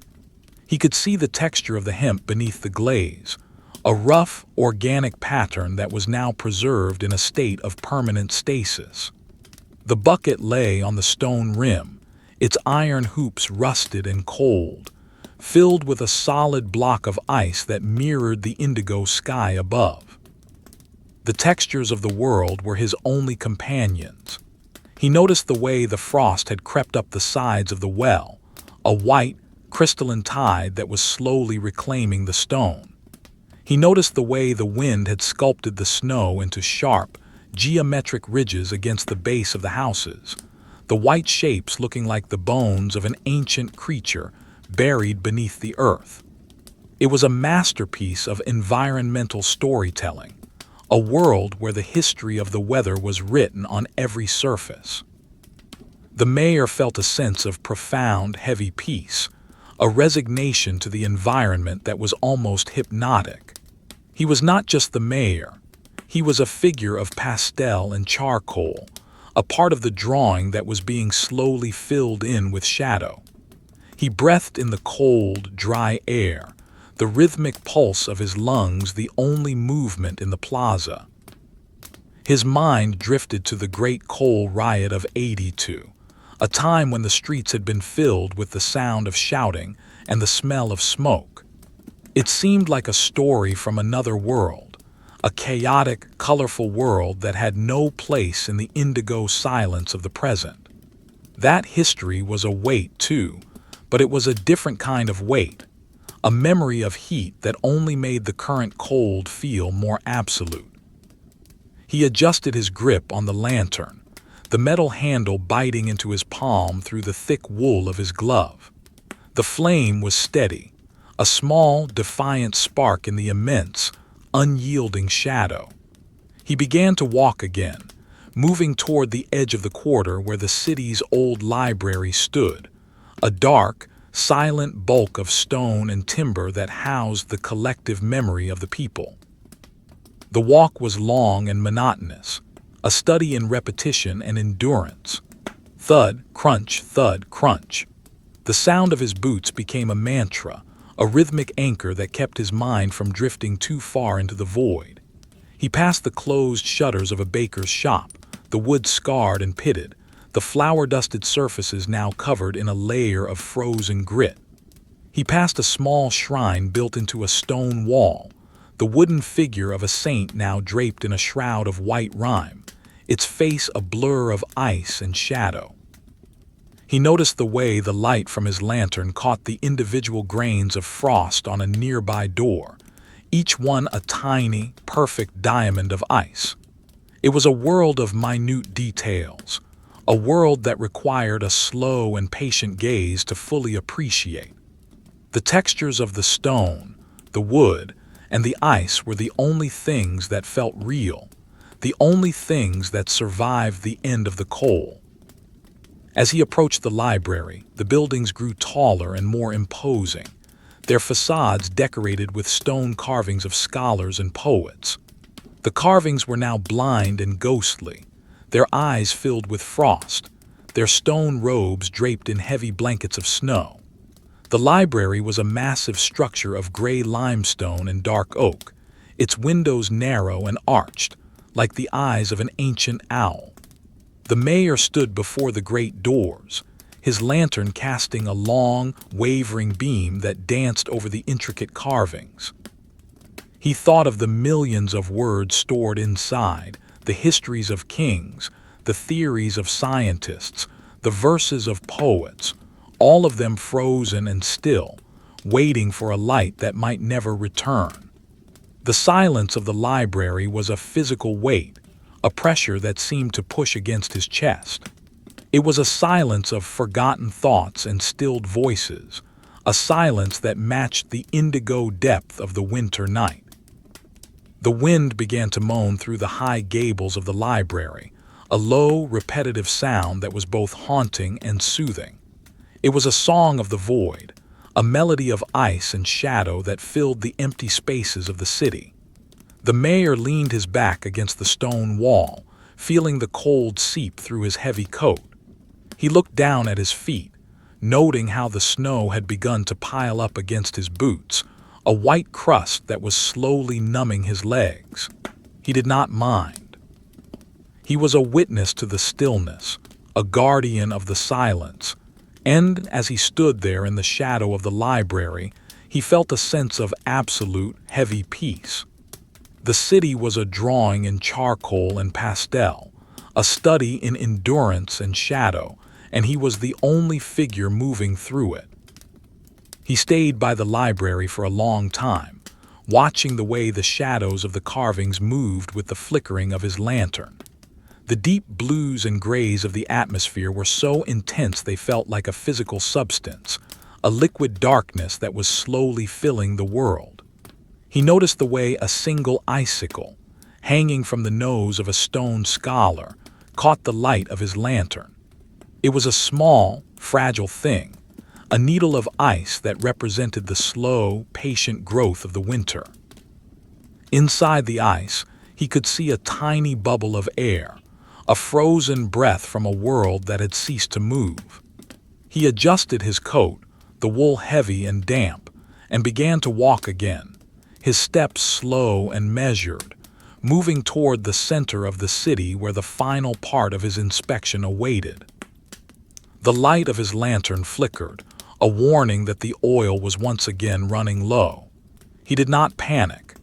He could see the texture of the hemp beneath the glaze, a rough, organic pattern that was now preserved in a state of permanent stasis. The bucket lay on the stone rim, its iron hoops rusted and cold, filled with a solid block of ice that mirrored the indigo sky above. The textures of the world were his only companions. He noticed the way the frost had crept up the sides of the well, a white, crystalline tide that was slowly reclaiming the stone. He noticed the way the wind had sculpted the snow into sharp, geometric ridges against the base of the houses, the white shapes looking like the bones of an ancient creature buried beneath the earth. It was a masterpiece of environmental storytelling, a world where the history of the weather was written on every surface. The mayor felt a sense of profound, heavy peace, a resignation to the environment that was almost hypnotic. He was not just the mayor. He was a figure of pastel and charcoal, a part of the drawing that was being slowly filled in with shadow. He breathed in the cold, dry air, the rhythmic pulse of his lungs the only movement in the plaza. His mind drifted to the Great Coal Riot of '82, a time when the streets had been filled with the sound of shouting and the smell of smoke. It seemed like a story from another world, a chaotic, colorful world that had no place in the indigo silence of the present. That history was a weight, too, but it was a different kind of weight, a memory of heat that only made the current cold feel more absolute. He adjusted his grip on the lantern, the metal handle biting into his palm through the thick wool of his glove. The flame was steady, a small, defiant spark in the immense, unyielding shadow. He began to walk again, moving toward the edge of the quarter where the city's old library stood, a dark, silent bulk of stone and timber that housed the collective memory of the people. The walk was long and monotonous, a study in repetition and endurance. Thud, crunch, thud, crunch. The sound of his boots became a mantra, a rhythmic anchor that kept his mind from drifting too far into the void. He passed the closed shutters of a baker's shop, the wood scarred and pitted, the flour-dusted surfaces now covered in a layer of frozen grit. He passed a small shrine built into a stone wall, the wooden figure of a saint now draped in a shroud of white rime, its face a blur of ice and shadow. He noticed the way the light from his lantern caught the individual grains of frost on a nearby door, each one a tiny, perfect diamond of ice. It was a world of minute details, a world that required a slow and patient gaze to fully appreciate. The textures of the stone, the wood, and the ice were the only things that felt real, the only things that survived the end of the coal. As he approached the library, the buildings grew taller and more imposing, their facades decorated with stone carvings of scholars and poets. The carvings were now blind and ghostly, their eyes filled with frost, their stone robes draped in heavy blankets of snow. The library was a massive structure of gray limestone and dark oak, its windows narrow and arched, like the eyes of an ancient owl. The mayor stood before the great doors, his lantern casting a long, wavering beam that danced over the intricate carvings. He thought of the millions of words stored inside, the histories of kings, the theories of scientists, the verses of poets, all of them frozen and still, waiting for a light that might never return. The silence of the library was a physical weight, a pressure that seemed to push against his chest. It was a silence of forgotten thoughts and stilled voices, a silence that matched the indigo depth of the winter night. The wind began to moan through the high gables of the library, a low, repetitive sound that was both haunting and soothing. It was a song of the void, a melody of ice and shadow that filled the empty spaces of the city. The mayor leaned his back against the stone wall, feeling the cold seep through his heavy coat. He looked down at his feet, noting how the snow had begun to pile up against his boots, a white crust that was slowly numbing his legs. He did not mind. He was a witness to the stillness, a guardian of the silence, and as he stood there in the shadow of the library, he felt a sense of absolute, heavy peace. The city was a drawing in charcoal and pastel, a study in endurance and shadow, and he was the only figure moving through it. He stayed by the library for a long time, watching the way the shadows of the carvings moved with the flickering of his lantern. The deep blues and grays of the atmosphere were so intense they felt like a physical substance, a liquid darkness that was slowly filling the world. He noticed the way a single icicle, hanging from the nose of a stone scholar, caught the light of his lantern. It was a small, fragile thing, a needle of ice that represented the slow, patient growth of the winter. Inside the ice, he could see a tiny bubble of air, a frozen breath from a world that had ceased to move. He adjusted his coat, the wool heavy and damp, and began to walk again, his steps slow and measured, moving toward the center of the city where the final part of his inspection awaited. The light of his lantern flickered, a warning that the oil was once again running low. He did not panic.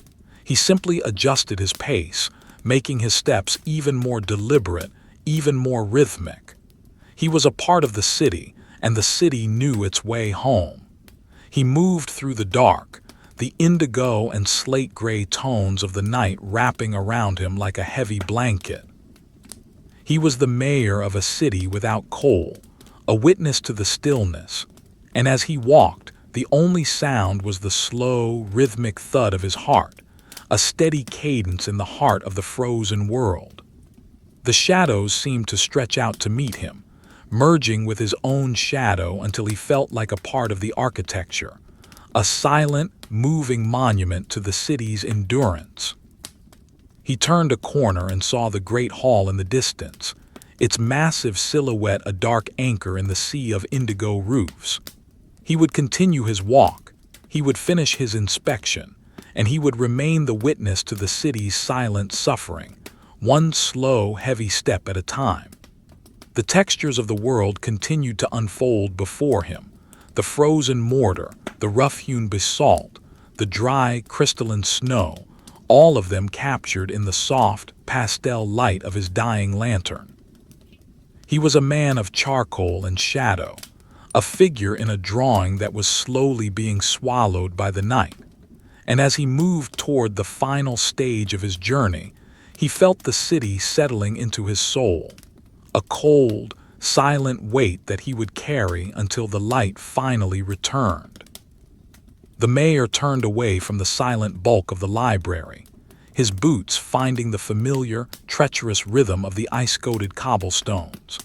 He simply adjusted his pace, making his steps even more deliberate, even more rhythmic. He was a part of the city, and the city knew its way home. He moved through the dark, the indigo and slate-gray tones of the night wrapping around him like a heavy blanket. He was the mayor of a city without coal, a witness to the stillness, and as he walked, the only sound was the slow, rhythmic thud of his heart, a steady cadence in the heart of the frozen world. The shadows seemed to stretch out to meet him, merging with his own shadow until he felt like a part of the architecture, a silent, moving monument to the city's endurance. He turned a corner and saw the great hall in the distance, its massive silhouette a dark anchor in the sea of indigo roofs. He would continue his walk, he would finish his inspection, and he would remain the witness to the city's silent suffering, one slow, heavy step at a time. The textures of the world continued to unfold before him, the frozen mortar, the rough-hewn basalt, the dry, crystalline snow, all of them captured in the soft, pastel light of his dying lantern. He was a man of charcoal and shadow, a figure in a drawing that was slowly being swallowed by the night. And as he moved toward the final stage of his journey, he felt the city settling into his soul, a cold, silent weight that he would carry until the light finally returned. The mayor turned away from the silent bulk of the library, his boots finding the familiar, treacherous rhythm of the ice-coated cobblestones.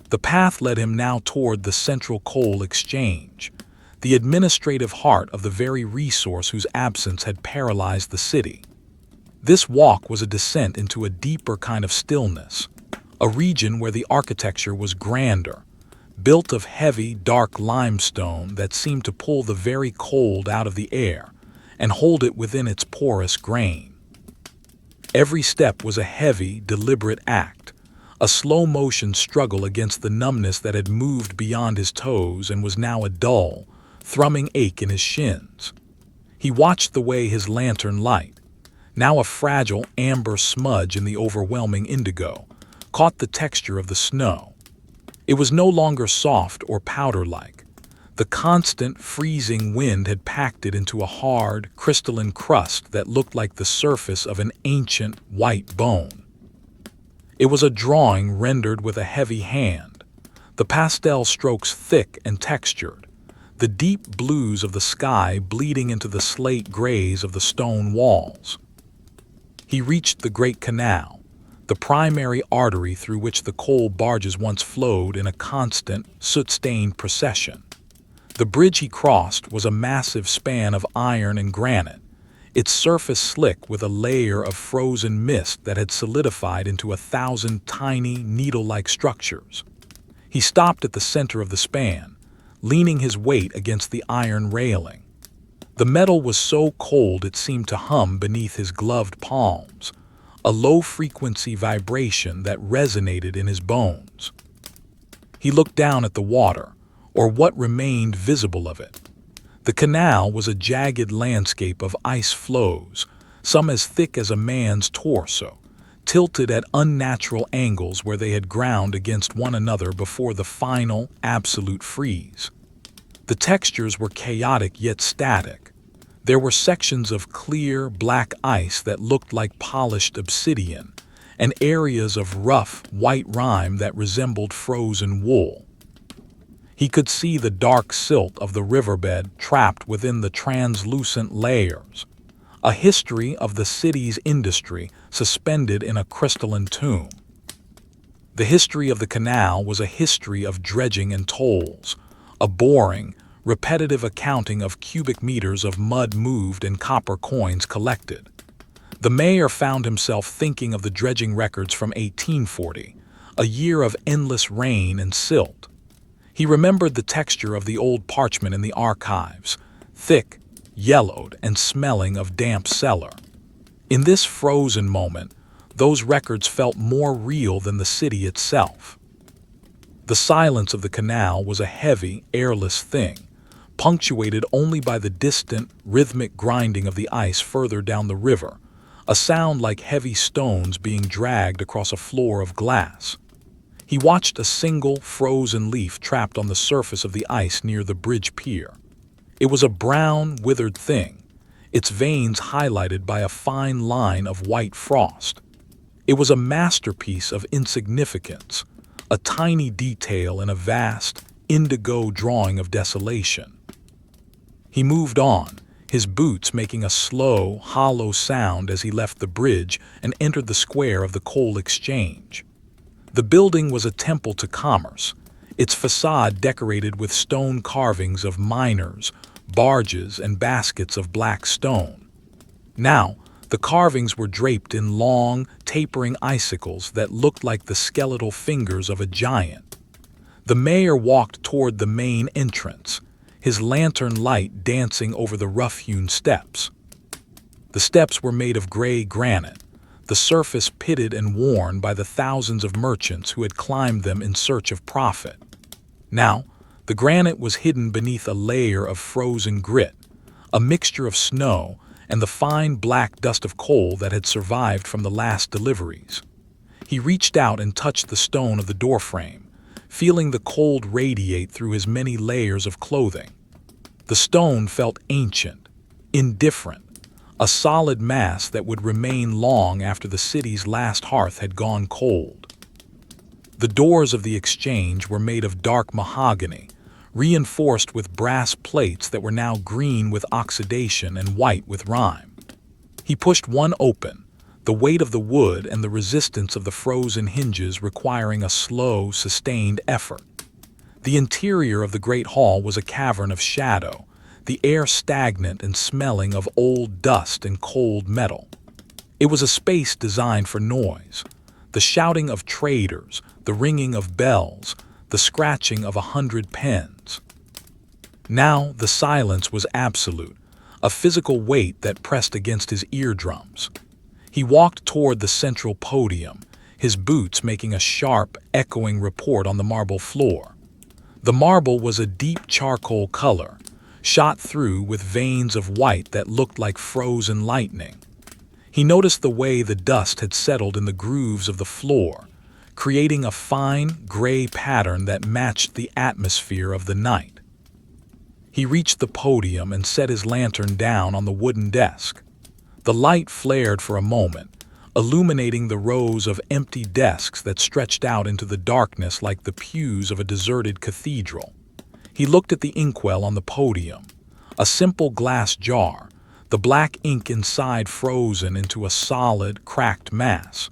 The path led him now toward the central coal exchange, the administrative heart of the very resource whose absence had paralyzed the city. This walk was a descent into a deeper kind of stillness, a region where the architecture was grander, built of heavy, dark limestone that seemed to pull the very cold out of the air and hold it within its porous grain. Every step was a heavy, deliberate act, a slow-motion struggle against the numbness that had moved beyond his toes and was now a dull, thrumming ache in his shins. He watched the way his lantern light, now a fragile amber smudge in the overwhelming indigo, caught the texture of the snow. It was no longer soft or powder-like. The constant, freezing wind had packed it into a hard, crystalline crust that looked like the surface of an ancient, white bone. It was a drawing rendered with a heavy hand, the pastel strokes thick and textured, the deep blues of the sky bleeding into the slate grays of the stone walls. He reached the great canal, the primary artery through which the coal barges once flowed in a constant, soot-stained procession. The bridge he crossed was a massive span of iron and granite, its surface slick with a layer of frozen mist that had solidified into 1,000 tiny, needle-like structures. He stopped at the center of the span, leaning his weight against the iron railing. The metal was so cold it seemed to hum beneath his gloved palms, a low-frequency vibration that resonated in his bones. He looked down at the water, or what remained visible of it. The canal was a jagged landscape of ice floes, some as thick as a man's torso, tilted at unnatural angles where they had ground against one another before the final, absolute freeze. The textures were chaotic yet static. There were sections of clear, black ice that looked like polished obsidian, and areas of rough, white rime that resembled frozen wool. He could see the dark silt of the riverbed trapped within the translucent layers, a history of the city's industry suspended in a crystalline tomb. The history of the canal was a history of dredging and tolls, a boring, repetitive accounting of cubic meters of mud moved and copper coins collected. The mayor found himself thinking of the dredging records from 1840, a year of endless rain and silt. He remembered the texture of the old parchment in the archives, thick, yellowed, and smelling of damp cellar. In this frozen moment, those records felt more real than the city itself. The silence of the canal was a heavy, airless thing, punctuated only by the distant, rhythmic grinding of the ice further down the river, a sound like heavy stones being dragged across a floor of glass. He watched a single, frozen leaf trapped on the surface of the ice near the bridge pier. It was a brown, withered thing, its veins highlighted by a fine line of white frost. It was a masterpiece of insignificance, a tiny detail in a vast, indigo drawing of desolation. He moved on, his boots making a slow, hollow sound as he left the bridge and entered the square of the coal exchange. The building was a temple to commerce, its facade decorated with stone carvings of miners, barges, and baskets of black stone. Now, the carvings were draped in long, tapering icicles that looked like the skeletal fingers of a giant. The mayor walked toward the main entrance, his lantern light dancing over the rough-hewn steps. The steps were made of gray granite, the surface pitted and worn by the thousands of merchants who had climbed them in search of profit. Now, the granite was hidden beneath a layer of frozen grit, a mixture of snow and the fine black dust of coal that had survived from the last deliveries. He reached out and touched the stone of the doorframe, feeling the cold radiate through his many layers of clothing. The stone felt ancient, indifferent, a solid mass that would remain long after the city's last hearth had gone cold. The doors of the exchange were made of dark mahogany, reinforced with brass plates that were now green with oxidation and white with rime. He pushed one open, the weight of the wood and the resistance of the frozen hinges requiring a slow, sustained effort. The interior of the great hall was a cavern of shadow, the air stagnant and smelling of old dust and cold metal. It was a space designed for noise, the shouting of traders, the ringing of bells, the scratching of 100 pens. Now the silence was absolute, a physical weight that pressed against his eardrums. He walked toward the central podium, his boots making a sharp, echoing report on the marble floor. The marble was a deep charcoal color, shot through with veins of white that looked like frozen lightning. He noticed the way the dust had settled in the grooves of the floor, creating a fine, gray pattern that matched the atmosphere of the night. He reached the podium and set his lantern down on the wooden desk. The light flared for a moment, illuminating the rows of empty desks that stretched out into the darkness like the pews of a deserted cathedral. He looked at the inkwell on the podium, a simple glass jar, the black ink inside frozen into a solid, cracked mass.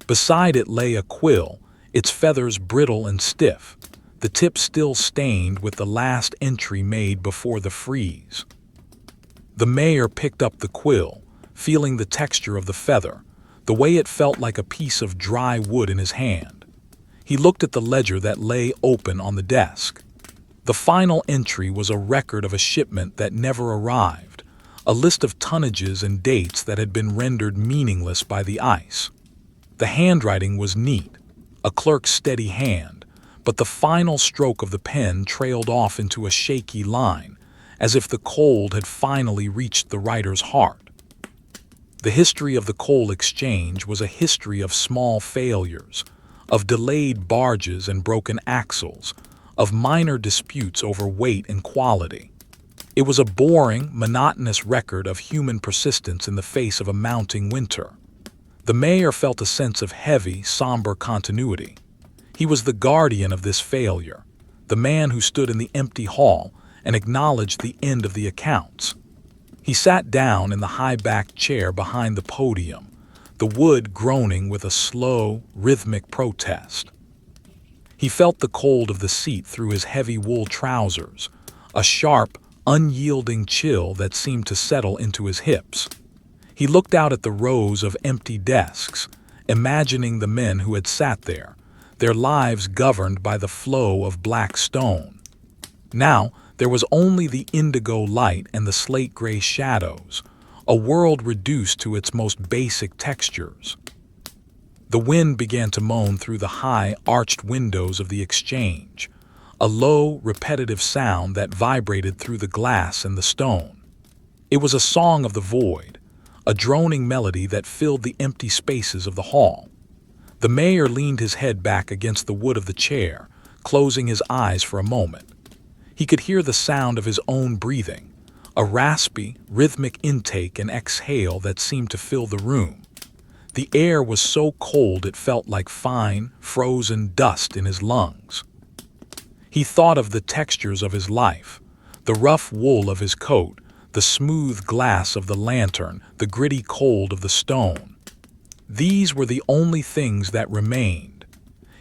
Beside it lay a quill, its feathers brittle and stiff, the tip still stained with the last entry made before the freeze. The mayor picked up the quill, feeling the texture of the feather, the way it felt like a piece of dry wood in his hand. He looked at the ledger that lay open on the desk. The final entry was a record of a shipment that never arrived, a list of tonnages and dates that had been rendered meaningless by the ice. The handwriting was neat, a clerk's steady hand, but the final stroke of the pen trailed off into a shaky line, as if the cold had finally reached the writer's heart. The history of the coal exchange was a history of small failures, of delayed barges and broken axles, of minor disputes over weight and quality. It was a boring, monotonous record of human persistence in the face of a mounting winter. The mayor felt a sense of heavy, somber continuity. He was the guardian of this failure, the man who stood in the empty hall and acknowledged the end of the accounts. He sat down in the high-backed chair behind the podium, the wood groaning with a slow, rhythmic protest. He felt the cold of the seat through his heavy wool trousers, a sharp, unyielding chill that seemed to settle into his hips. He looked out at the rows of empty desks, imagining the men who had sat there, their lives governed by the flow of black stone. Now, there was only the indigo light and the slate-gray shadows, a world reduced to its most basic textures. The wind began to moan through the high, arched windows of the exchange, a low, repetitive sound that vibrated through the glass and the stone. It was a song of the void, a droning melody that filled the empty spaces of the hall. The mayor leaned his head back against the wood of the chair, closing his eyes for a moment. He could hear the sound of his own breathing, a raspy, rhythmic intake and exhale that seemed to fill the room. The air was so cold it felt like fine, frozen dust in his lungs. He thought of the textures of his life, the rough wool of his coat, the smooth glass of the lantern, the gritty cold of the stone. These were the only things that remained.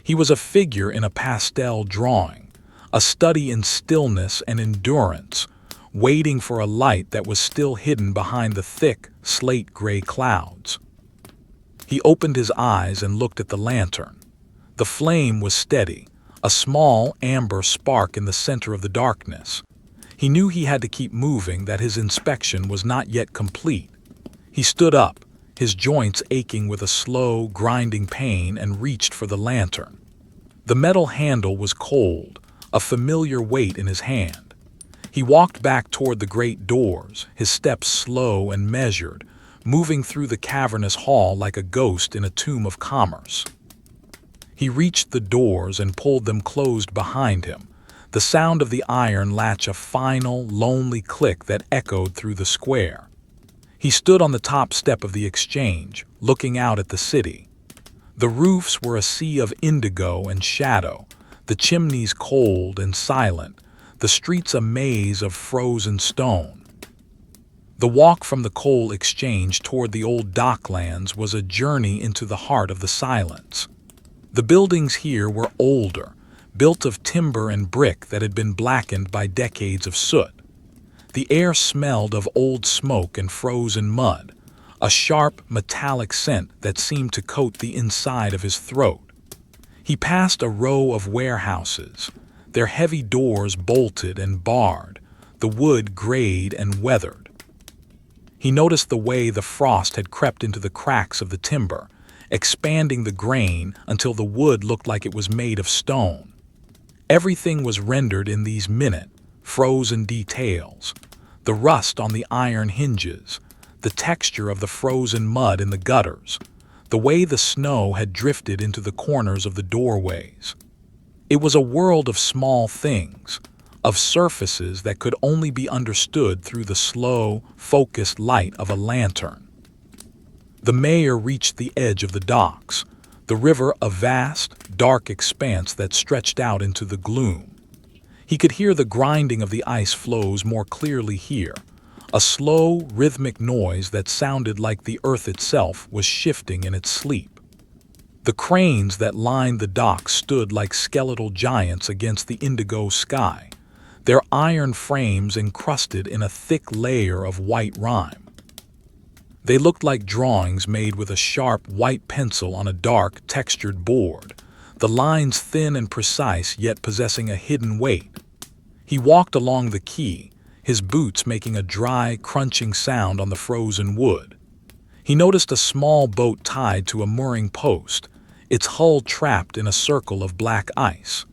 He was a figure in a pastel drawing, a study in stillness and endurance, waiting for a light that was still hidden behind the thick, slate-gray clouds. He opened his eyes and looked at the lantern. The flame was steady, a small amber spark in the center of the darkness. He knew he had to keep moving, that his inspection was not yet complete. He stood up, his joints aching with a slow, grinding pain, and reached for the lantern. The metal handle was cold, a familiar weight in his hand. He walked back toward the great doors, his steps slow and measured, moving through the cavernous hall like a ghost in a tomb of commerce. He reached the doors and pulled them closed behind him, the sound of the iron latch a final, lonely click that echoed through the square. He stood on the top step of the exchange, looking out at the city. The roofs were a sea of indigo and shadow, the chimneys cold and silent, the streets a maze of frozen stone. The walk from the coal exchange toward the old docklands was a journey into the heart of the silence. The buildings here were older, built of timber and brick that had been blackened by decades of soot. The air smelled of old smoke and frozen mud, a sharp, metallic scent that seemed to coat the inside of his throat. He passed a row of warehouses, their heavy doors bolted and barred, the wood grayed and weathered. He noticed the way the frost had crept into the cracks of the timber, expanding the grain until the wood looked like it was made of stone. Everything was rendered in these minute, frozen details: the rust on the iron hinges, the texture of the frozen mud in the gutters, the way the snow had drifted into the corners of the doorways. It was a world of small things, of surfaces that could only be understood through the slow, focused light of a lantern. The mayor reached the edge of the docks, the river a vast, dark expanse that stretched out into the gloom. He could hear the grinding of the ice floes more clearly here, a slow, rhythmic noise that sounded like the earth itself was shifting in its sleep. The cranes that lined the docks stood like skeletal giants against the indigo sky, their iron frames encrusted in a thick layer of white rime. They looked like drawings made with a sharp white pencil on a dark, textured board, the lines thin and precise yet possessing a hidden weight. He walked along the quay, his boots making a dry, crunching sound on the frozen wood. He noticed a small boat tied to a mooring post, its hull trapped in a circle of black ice.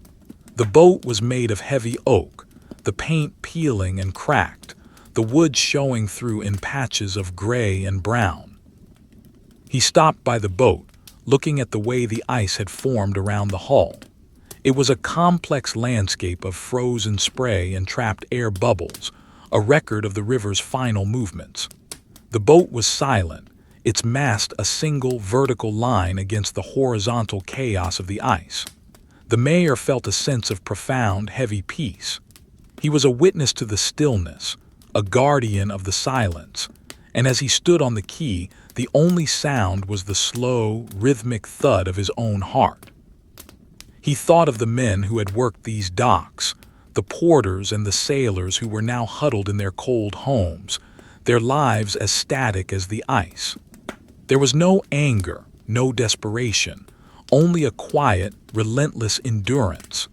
The boat was made of heavy oak, the paint peeling and cracked, the wood showing through in patches of gray and brown. He stopped by the boat, looking at the way the ice had formed around the hull. It was a complex landscape of frozen spray and trapped air bubbles, a record of the river's final movements. The boat was silent, its mast a single vertical line against the horizontal chaos of the ice. The mayor felt a sense of profound, heavy peace. He was a witness to the stillness, a guardian of the silence, and as he stood on the quay, the only sound was the slow, rhythmic thud of his own heart. He thought of the men who had worked these docks, the porters and the sailors who were now huddled in their cold homes, their lives as static as the ice. There was no anger, no desperation, only a quiet, relentless endurance.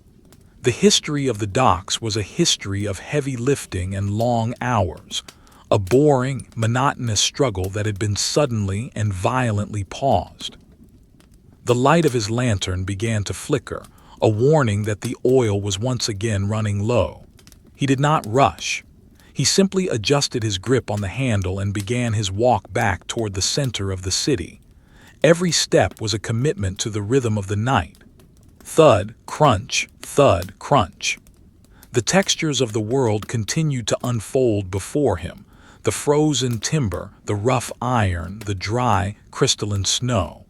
The history of the docks was a history of heavy lifting and long hours, a boring, monotonous struggle that had been suddenly and violently paused. The light of his lantern began to flicker, a warning that the oil was once again running low. He did not rush. He simply adjusted his grip on the handle and began his walk back toward the center of the city. Every step was a commitment to the rhythm of the night. Thud, crunch, thud, crunch. The textures of the world continued to unfold before him, the frozen timber, the rough iron, the dry, crystalline snow.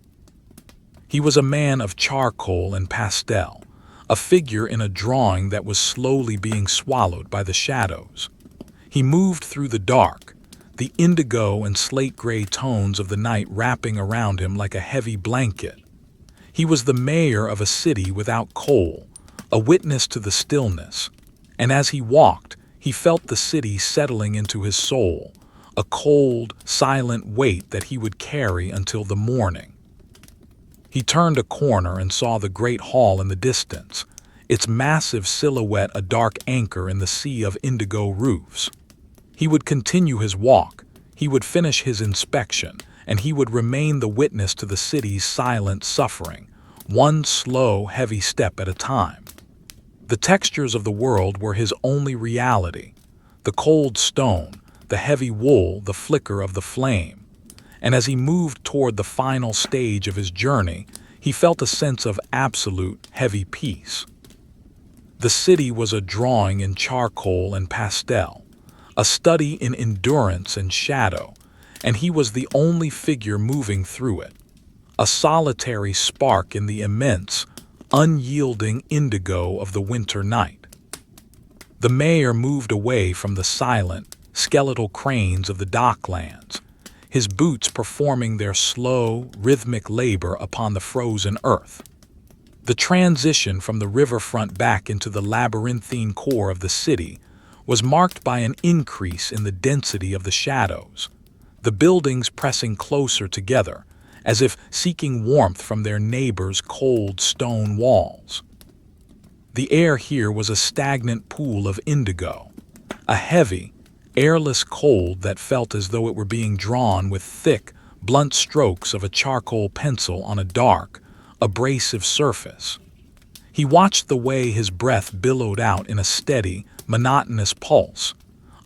He was a man of charcoal and pastel, a figure in a drawing that was slowly being swallowed by the shadows. He moved through the dark, the indigo and slate-gray tones of the night wrapping around him like a heavy blanket. He was the mayor of a city without coal, a witness to the stillness, and as he walked, he felt the city settling into his soul, a cold, silent weight that he would carry until the morning. He turned a corner and saw the great hall in the distance, its massive silhouette a dark anchor in the sea of indigo roofs. He would continue his walk, he would finish his inspection, and he would remain the witness to the city's silent suffering, one slow, heavy step at a time. The textures of the world were his only reality, the cold stone, the heavy wool, the flicker of the flame. And as he moved toward the final stage of his journey, he felt a sense of absolute, heavy peace. The city was a drawing in charcoal and pastel, a study in endurance and shadow, and he was the only figure moving through it, a solitary spark in the immense, unyielding indigo of the winter night. The mayor moved away from the silent, skeletal cranes of the docklands, his boots performing their slow, rhythmic labor upon the frozen earth. The transition from the riverfront back into the labyrinthine core of the city was marked by an increase in the density of the shadows, the buildings pressing closer together, as if seeking warmth from their neighbors' cold stone walls. The air here was a stagnant pool of indigo, a heavy, airless cold that felt as though it were being drawn with thick, blunt strokes of a charcoal pencil on a dark, abrasive surface. He watched the way his breath billowed out in a steady, monotonous pulse,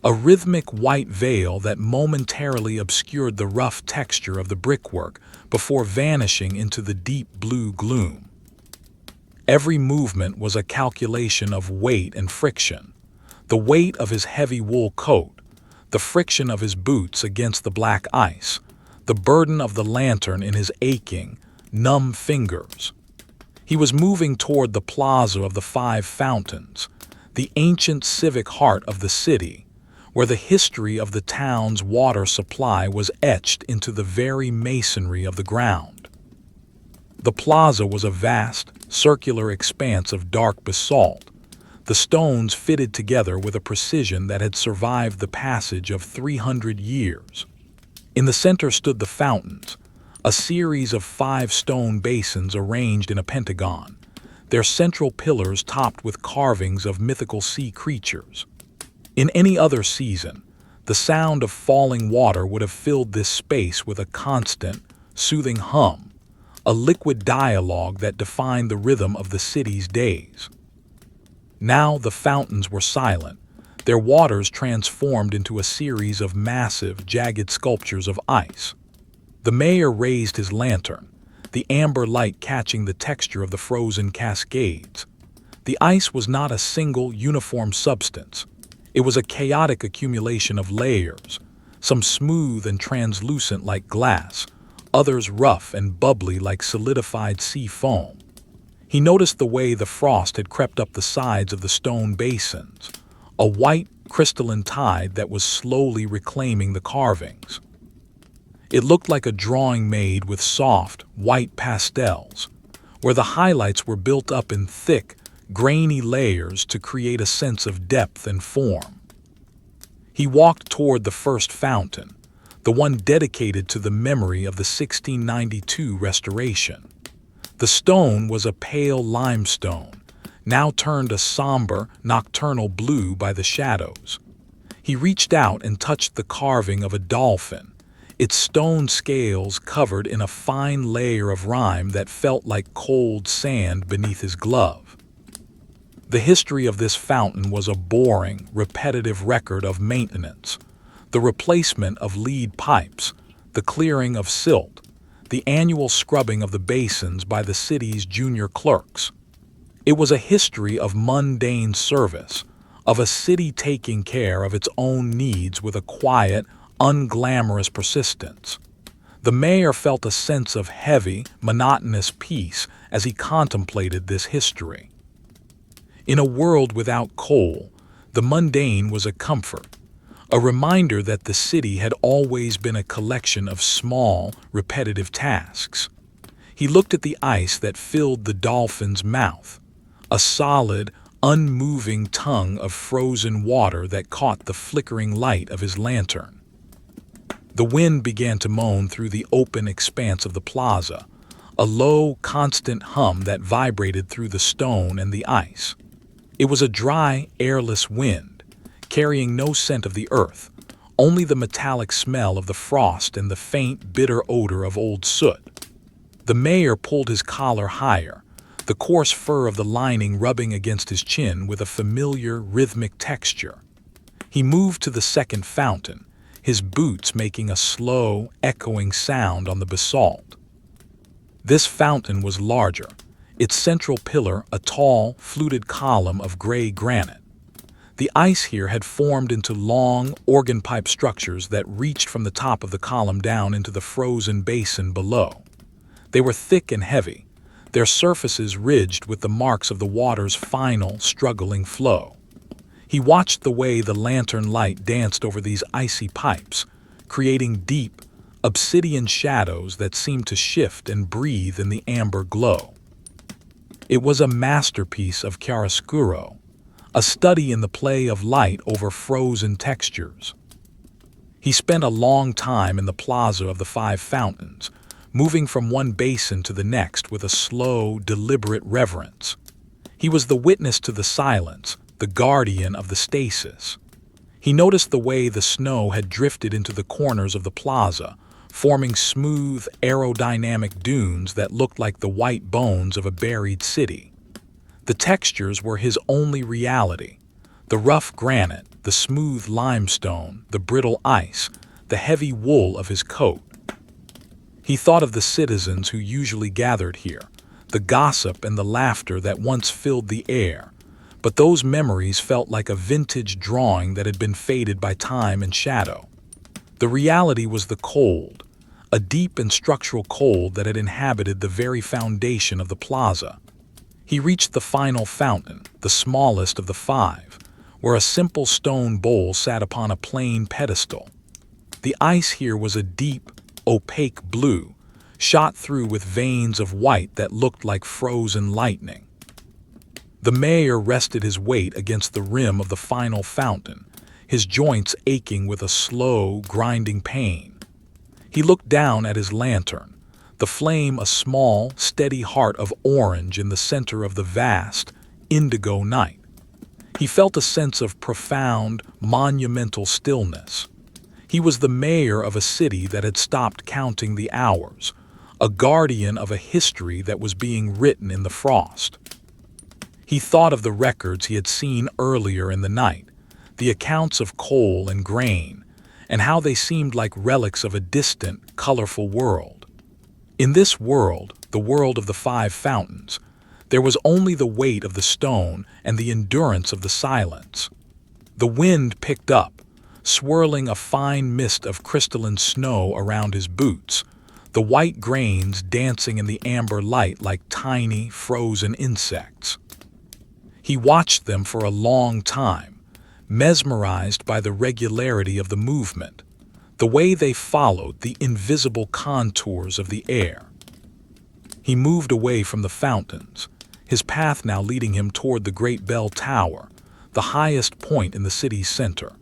a rhythmic white veil that momentarily obscured the rough texture of the brickwork before vanishing into the deep blue gloom. Every movement was a calculation of weight and friction, the weight of his heavy wool coat, the friction of his boots against the black ice, the burden of the lantern in his aching, numb fingers. He was moving toward the plaza of the Five Fountains, the ancient civic heart of the city, where the history of the town's water supply was etched into the very masonry of the ground. The plaza was a vast, circular expanse of dark basalt, the stones fitted together with a precision that had survived the passage of 300 years. In the center stood the fountains, a series of 5 stone basins arranged in a pentagon, their central pillars topped with carvings of mythical sea creatures. In any other season, the sound of falling water would have filled this space with a constant, soothing hum, a liquid dialogue that defined the rhythm of the city's days. Now the fountains were silent, their waters transformed into a series of massive, jagged sculptures of ice. The mayor raised his lantern, the amber light catching the texture of the frozen cascades. The ice was not a single, uniform substance. It was a chaotic accumulation of layers, some smooth and translucent like glass, others rough and bubbly like solidified sea foam. He noticed the way the frost had crept up the sides of the stone basins, a white, crystalline tide that was slowly reclaiming the carvings. It looked like a drawing made with soft, white pastels, where the highlights were built up in thick, grainy layers to create a sense of depth and form. He walked toward the first fountain, the one dedicated to the memory of the 1692 restoration. The stone was a pale limestone, now turned a somber, nocturnal blue by the shadows. He reached out and touched the carving of a dolphin, its stone scales covered in a fine layer of rime that felt like cold sand beneath his glove. The history of this fountain was a boring, repetitive record of maintenance, the replacement of lead pipes, the clearing of silt, the annual scrubbing of the basins by the city's junior clerks. It was a history of mundane service, of a city taking care of its own needs with a quiet, unglamorous persistence. The mayor felt a sense of heavy, monotonous peace as he contemplated this history. In a world without coal, the mundane was a comfort, a reminder that the city had always been a collection of small, repetitive tasks. He looked at the ice that filled the dolphin's mouth, a solid, unmoving tongue of frozen water that caught the flickering light of his lantern. The wind began to moan through the open expanse of the plaza, a low, constant hum that vibrated through the stone and the ice. It was a dry, airless wind, carrying no scent of the earth, only the metallic smell of the frost and the faint, bitter odor of old soot. The mayor pulled his collar higher, the coarse fur of the lining rubbing against his chin with a familiar, rhythmic texture. He moved to the second fountain, his boots making a slow, echoing sound on the basalt. This fountain was larger, its central pillar a tall, fluted column of gray granite. The ice here had formed into long, organ pipe structures that reached from the top of the column down into the frozen basin below. They were thick and heavy, their surfaces ridged with the marks of the water's final, struggling flow. He watched the way the lantern light danced over these icy pipes, creating deep, obsidian shadows that seemed to shift and breathe in the amber glow. It was a masterpiece of chiaroscuro, a study in the play of light over frozen textures. He spent a long time in the plaza of the Five Fountains, moving from one basin to the next with a slow, deliberate reverence. He was the witness to the silence, the guardian of the stasis. He noticed the way the snow had drifted into the corners of the plaza, forming smooth, aerodynamic dunes that looked like the white bones of a buried city. The textures were his only reality. The rough granite, the smooth limestone, the brittle ice, the heavy wool of his coat. He thought of the citizens who usually gathered here, the gossip and the laughter that once filled the air, but those memories felt like a vintage drawing that had been faded by time and shadow. The reality was the cold, a deep and structural cold that had inhabited the very foundation of the plaza. He reached the final fountain, the smallest of the five, where a simple stone bowl sat upon a plain pedestal. The ice here was a deep, opaque blue, shot through with veins of white that looked like frozen lightning. The mayor rested his weight against the rim of the final fountain, his joints aching with a slow, grinding pain. He looked down at his lantern, the flame a small, steady heart of orange in the center of the vast, indigo night. He felt a sense of profound, monumental stillness. He was the mayor of a city that had stopped counting the hours, a guardian of a history that was being written in the frost. He thought of the records he had seen earlier in the night, the accounts of coal and grain, and how they seemed like relics of a distant, colorful world. In this world, the world of the 5 fountains, there was only the weight of the stone and the endurance of the silence. The wind picked up, swirling a fine mist of crystalline snow around his boots, the white grains dancing in the amber light like tiny, frozen insects. He watched them for a long time, mesmerized by the regularity of the movement, the way they followed the invisible contours of the air. He moved away from the fountains, his path now leading him toward the great bell tower, the highest point in the city's center.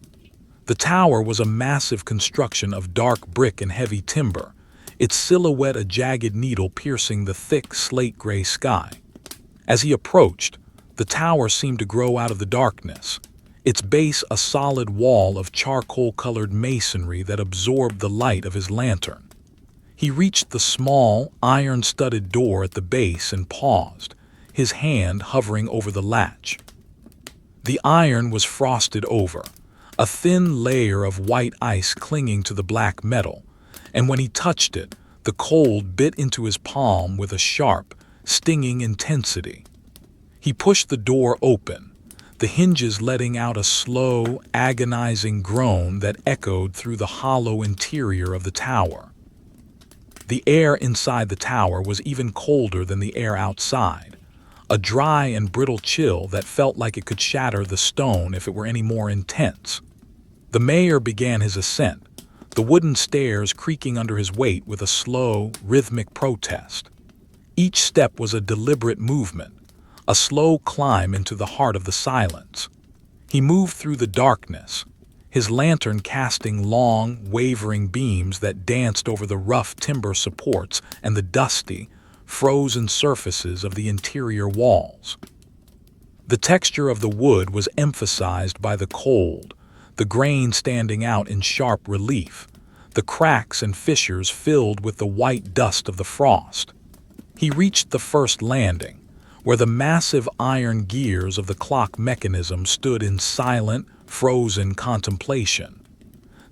The tower was a massive construction of dark brick and heavy timber, its silhouette a jagged needle piercing the thick slate-gray sky. As he approached, the tower seemed to grow out of the darkness, its base a solid wall of charcoal-colored masonry that absorbed the light of his lantern. He reached the small, iron-studded door at the base and paused, his hand hovering over the latch. The iron was frosted over, a thin layer of white ice clinging to the black metal, and when he touched it, the cold bit into his palm with a sharp, stinging intensity. He pushed the door open, the hinges letting out a slow, agonizing groan that echoed through the hollow interior of the tower. The air inside the tower was even colder than the air outside, a dry and brittle chill that felt like it could shatter the stone if it were any more intense. The mayor began his ascent, the wooden stairs creaking under his weight with a slow, rhythmic protest. Each step was a deliberate movement, a slow climb into the heart of the silence. He moved through the darkness, his lantern casting long, wavering beams that danced over the rough timber supports and the dusty, frozen surfaces of the interior walls. The texture of the wood was emphasized by the cold, the grain standing out in sharp relief, the cracks and fissures filled with the white dust of the frost. He reached the first landing, where the massive iron gears of the clock mechanism stood in silent, frozen contemplation.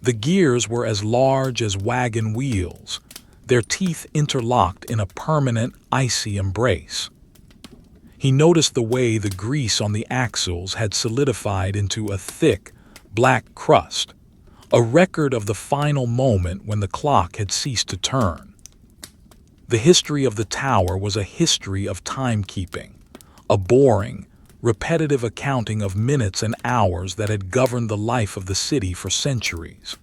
The gears were as large as wagon wheels, their teeth interlocked in a permanent, icy embrace. He noticed the way the grease on the axles had solidified into a thick, black crust, a record of the final moment when the clock had ceased to turn. The history of the tower was a history of timekeeping, a boring, repetitive accounting of minutes and hours that had governed the life of the city for centuries.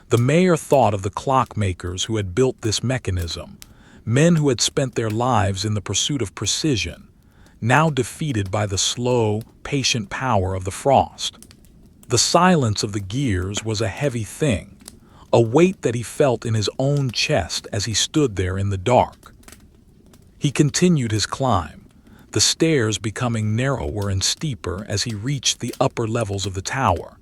The mayor thought of the clockmakers who had built this mechanism, men who had spent their lives in the pursuit of precision, now defeated by the slow, patient power of the frost. The silence of the gears was a heavy thing, a weight that he felt in his own chest as he stood there in the dark. He continued his climb, the stairs becoming narrower and steeper as he reached the upper levels of the tower.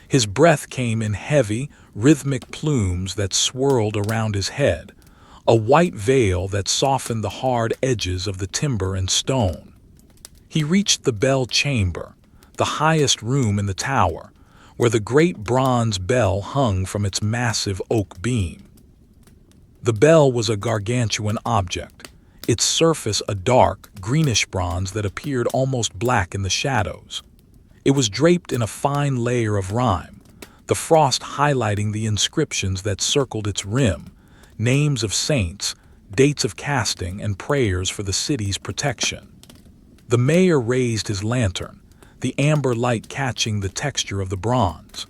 His breath came in heavy, rhythmic plumes that swirled around his head, a white veil that softened the hard edges of the timber and stone. He reached the bell chamber, the highest room in the tower, where the great bronze bell hung from its massive oak beam. The bell was a gargantuan object, its surface a dark, greenish bronze that appeared almost black in the shadows. It was draped in a fine layer of rime, the frost highlighting the inscriptions that circled its rim, names of saints, dates of casting, and prayers for the city's protection. The mayor raised his lantern, the amber light catching the texture of the bronze.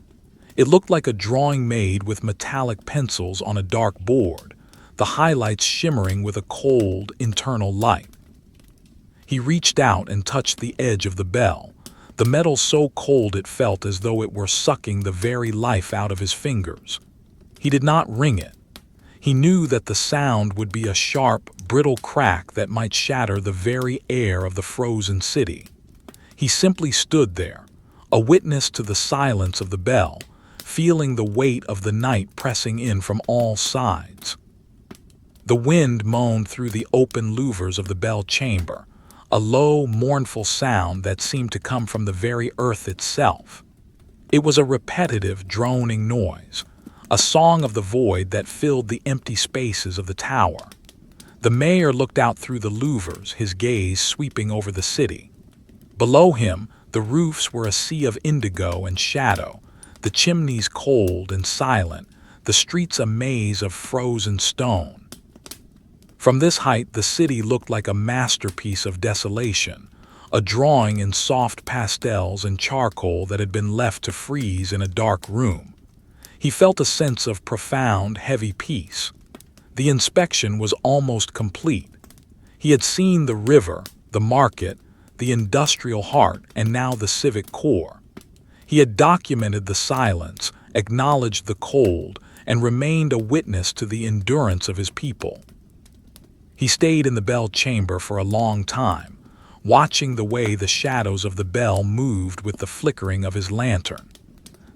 It looked like a drawing made with metallic pencils on a dark board, the highlights shimmering with a cold, internal light. He reached out and touched the edge of the bell, the metal so cold it felt as though it were sucking the very life out of his fingers. He did not ring it. He knew that the sound would be a sharp, brittle crack that might shatter the very air of the frozen city. He simply stood there, a witness to the silence of the bell, feeling the weight of the night pressing in from all sides. The wind moaned through the open louvers of the bell chamber, a low, mournful sound that seemed to come from the very earth itself. It was a repetitive, droning noise, a song of the void that filled the empty spaces of the tower. The mayor looked out through the louvers, his gaze sweeping over the city. Below him, the roofs were a sea of indigo and shadow, the chimneys cold and silent, the streets a maze of frozen stone. From this height, the city looked like a masterpiece of desolation, a drawing in soft pastels and charcoal that had been left to freeze in a dark room. He felt a sense of profound, heavy peace. The inspection was almost complete. He had seen the river, the market, the industrial heart, and now the civic core. He had documented the silence, acknowledged the cold, and remained a witness to the endurance of his people. He stayed in the bell chamber for a long time, watching the way the shadows of the bell moved with the flickering of his lantern.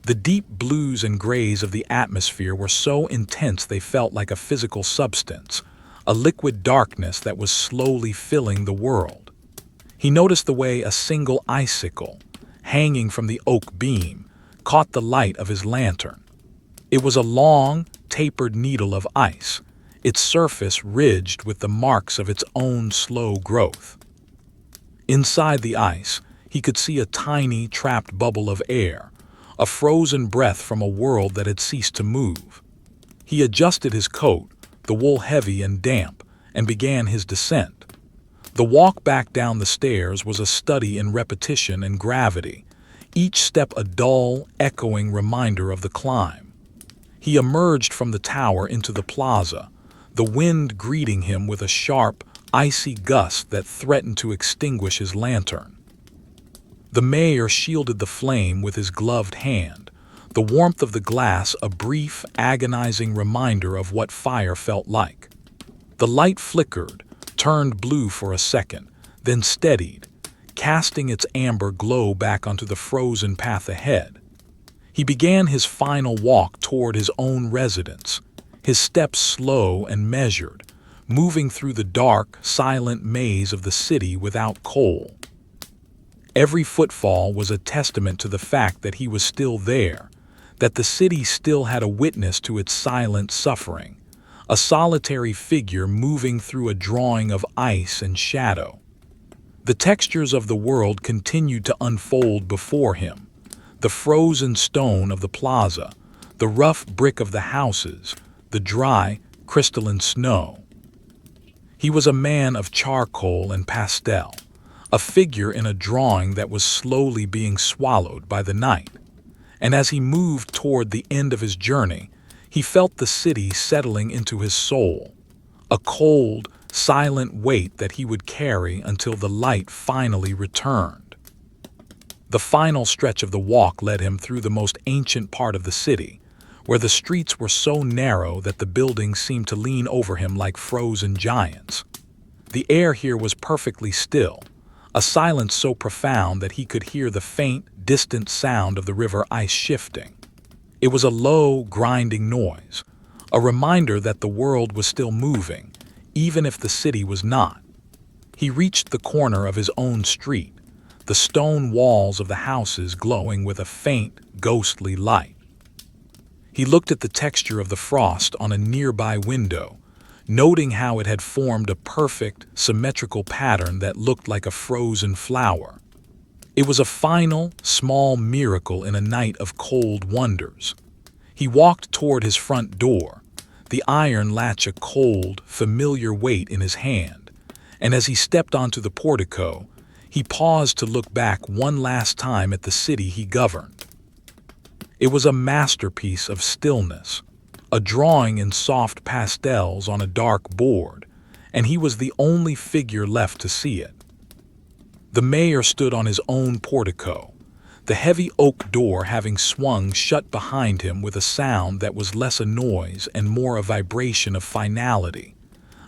The deep blues and grays of the atmosphere were so intense they felt like a physical substance, a liquid darkness that was slowly filling the world. He noticed the way a single icicle, hanging from the oak beam, caught the light of his lantern. It was a long, tapered needle of ice, its surface ridged with the marks of its own slow growth. Inside the ice, he could see a tiny, trapped bubble of air, a frozen breath from a world that had ceased to move. He adjusted his coat, the wool heavy and damp, and began his descent. The walk back down the stairs was a study in repetition and gravity, each step a dull, echoing reminder of the climb. He emerged from the tower into the plaza, the wind greeting him with a sharp, icy gust that threatened to extinguish his lantern. The mayor shielded the flame with his gloved hand, the warmth of the glass a brief, agonizing reminder of what fire felt like. The light flickered, turned blue for a second, then steadied, casting its amber glow back onto the frozen path ahead. He began his final walk toward his own residence, his steps slow and measured, moving through the dark, silent maze of the city without coal. Every footfall was a testament to the fact that he was still there, that the city still had a witness to its silent suffering, a solitary figure moving through a drawing of ice and shadow. The textures of the world continued to unfold before him, the frozen stone of the plaza, the rough brick of the houses, the dry, crystalline snow. He was a man of charcoal and pastel, a figure in a drawing that was slowly being swallowed by the night. And as he moved toward the end of his journey, he felt the city settling into his soul, a cold, silent weight that he would carry until the light finally returned. The final stretch of the walk led him through the most ancient part of the city, where the streets were so narrow that the buildings seemed to lean over him like frozen giants. The air here was perfectly still, a silence so profound that he could hear the faint, distant sound of the river ice shifting. It was a low, grinding noise, a reminder that the world was still moving, even if the city was not. He reached the corner of his own street, the stone walls of the houses glowing with a faint, ghostly light. He looked at the texture of the frost on a nearby window, noting how it had formed a perfect, symmetrical pattern that looked like a frozen flower. It was a final, small miracle in a night of cold wonders. He walked toward his front door, the iron latch a cold, familiar weight in his hand, and as he stepped onto the portico, he paused to look back one last time at the city he governed. It was a masterpiece of stillness, a drawing in soft pastels on a dark board, and he was the only figure left to see it. The mayor stood on his own portico, the heavy oak door having swung shut behind him with a sound that was less a noise and more a vibration of finality,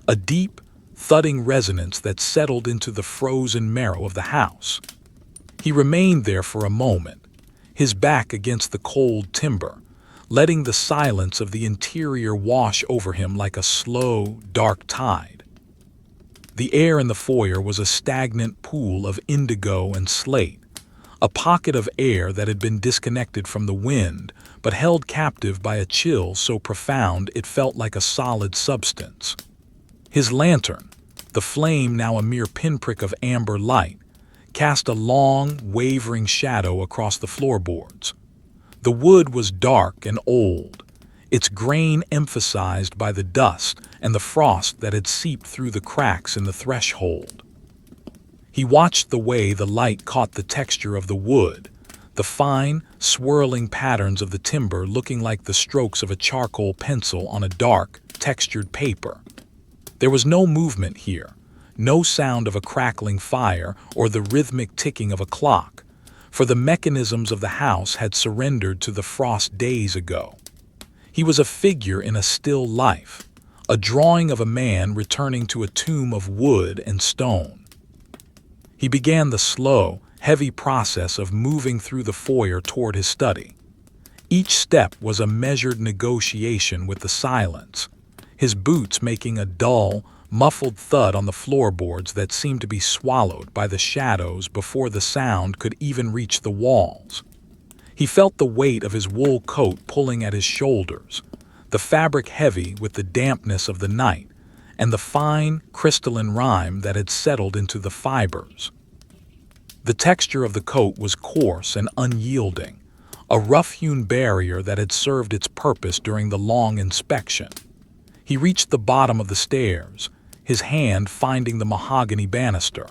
a deep, thudding resonance that settled into the frozen marrow of the house. He remained there for a moment, his back against the cold timber, letting the silence of the interior wash over him like a slow, dark tide. The air in the foyer was a stagnant pool of indigo and slate, a pocket of air that had been disconnected from the wind, but held captive by a chill so profound it felt like a solid substance. His lantern, the flame now a mere pinprick of amber light, cast a long, wavering shadow across the floorboards. The wood was dark and old, its grain emphasized by the dust and the frost that had seeped through the cracks in the threshold. He watched the way the light caught the texture of the wood, the fine, swirling patterns of the timber looking like the strokes of a charcoal pencil on a dark, textured paper. There was no movement here, no sound of a crackling fire or the rhythmic ticking of a clock, for the mechanisms of the house had surrendered to the frost days ago. He was a figure in a still life, a drawing of a man returning to a tomb of wood and stone. He began the slow, heavy process of moving through the foyer toward his study. Each step was a measured negotiation with the silence, his boots making a dull, muffled thud on the floorboards that seemed to be swallowed by the shadows before the sound could even reach the walls. He felt the weight of his wool coat pulling at his shoulders, the fabric heavy with the dampness of the night, and the fine, crystalline rime that had settled into the fibers. The texture of the coat was coarse and unyielding, a rough-hewn barrier that had served its purpose during the long inspection. He reached the bottom of the stairs, his hand finding the mahogany banister.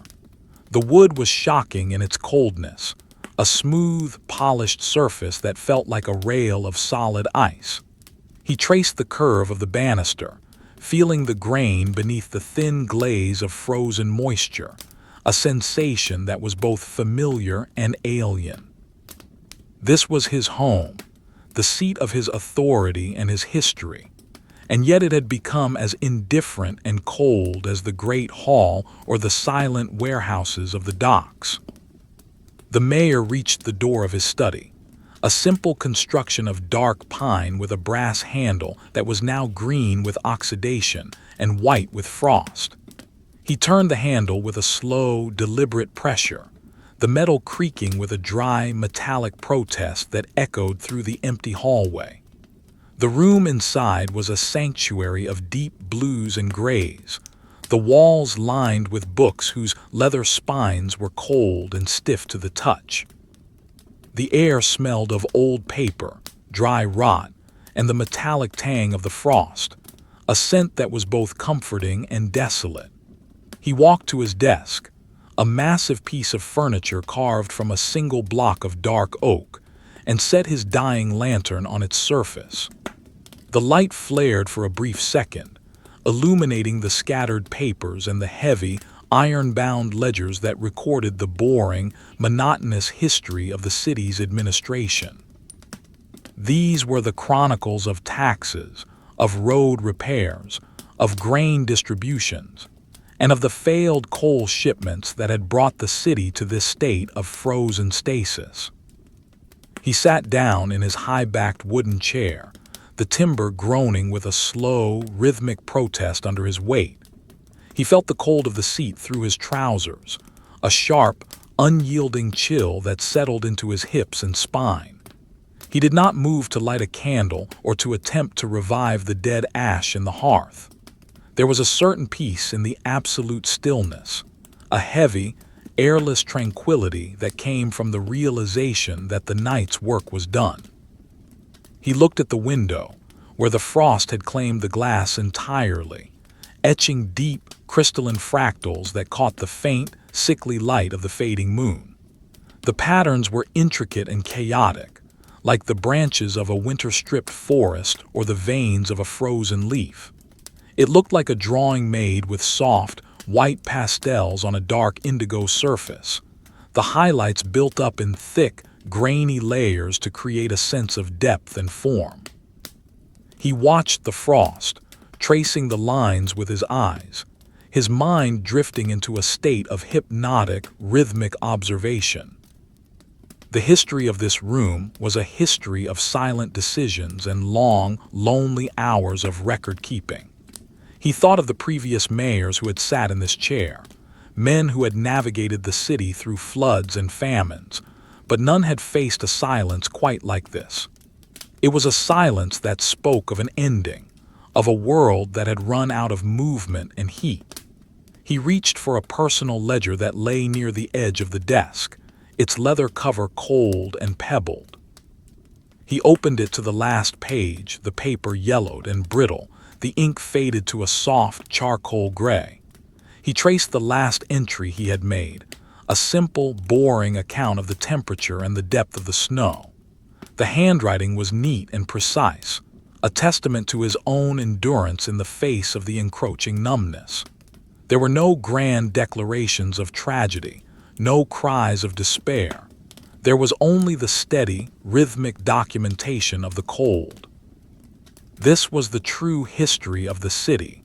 The wood was shocking in its coldness, a smooth, polished surface that felt like a rail of solid ice. He traced the curve of the banister, feeling the grain beneath the thin glaze of frozen moisture, a sensation that was both familiar and alien. This was his home, the seat of his authority and his history, and yet it had become as indifferent and cold as the great hall or the silent warehouses of the docks. The mayor reached the door of his study, a simple construction of dark pine with a brass handle that was now green with oxidation and white with frost. He turned the handle with a slow, deliberate pressure, the metal creaking with a dry, metallic protest that echoed through the empty hallway. The room inside was a sanctuary of deep blues and grays, the walls lined with books whose leather spines were cold and stiff to the touch. The air smelled of old paper, dry rot, and the metallic tang of the frost, a scent that was both comforting and desolate. He walked to his desk, a massive piece of furniture carved from a single block of dark oak, and set his dying lantern on its surface. The light flared for a brief second, illuminating the scattered papers and the heavy, iron-bound ledgers that recorded the boring, monotonous history of the city's administration. These were the chronicles of taxes, of road repairs, of grain distributions, and of the failed coal shipments that had brought the city to this state of frozen stasis. He sat down in his high-backed wooden chair, the timber groaning with a slow, rhythmic protest under his weight. He felt the cold of the seat through his trousers, a sharp, unyielding chill that settled into his hips and spine. He did not move to light a candle or to attempt to revive the dead ash in the hearth. There was a certain peace in the absolute stillness, a heavy, airless tranquility that came from the realization that the night's work was done. He looked at the window, where the frost had claimed the glass entirely, etching deep, crystalline fractals that caught the faint, sickly light of the fading moon. The patterns were intricate and chaotic, like the branches of a winter-stripped forest or the veins of a frozen leaf. It looked like a drawing made with soft, white pastels on a dark indigo surface, the highlights built up in thick, grainy layers to create a sense of depth and form. He watched the frost, tracing the lines with his eyes, his mind drifting into a state of hypnotic, rhythmic observation. The history of this room was a history of silent decisions and long, lonely hours of record-keeping. He thought of the previous mayors who had sat in this chair, men who had navigated the city through floods and famines, but none had faced a silence quite like this. It was a silence that spoke of an ending, of a world that had run out of movement and heat. He reached for a personal ledger that lay near the edge of the desk, its leather cover cold and pebbled. He opened it to the last page, the paper yellowed and brittle, the ink faded to a soft charcoal gray. He traced the last entry he had made, a simple, boring account of the temperature and the depth of the snow. The handwriting was neat and precise, a testament to his own endurance in the face of the encroaching numbness. There were no grand declarations of tragedy, no cries of despair. There was only the steady, rhythmic documentation of the cold. This was the true history of the city,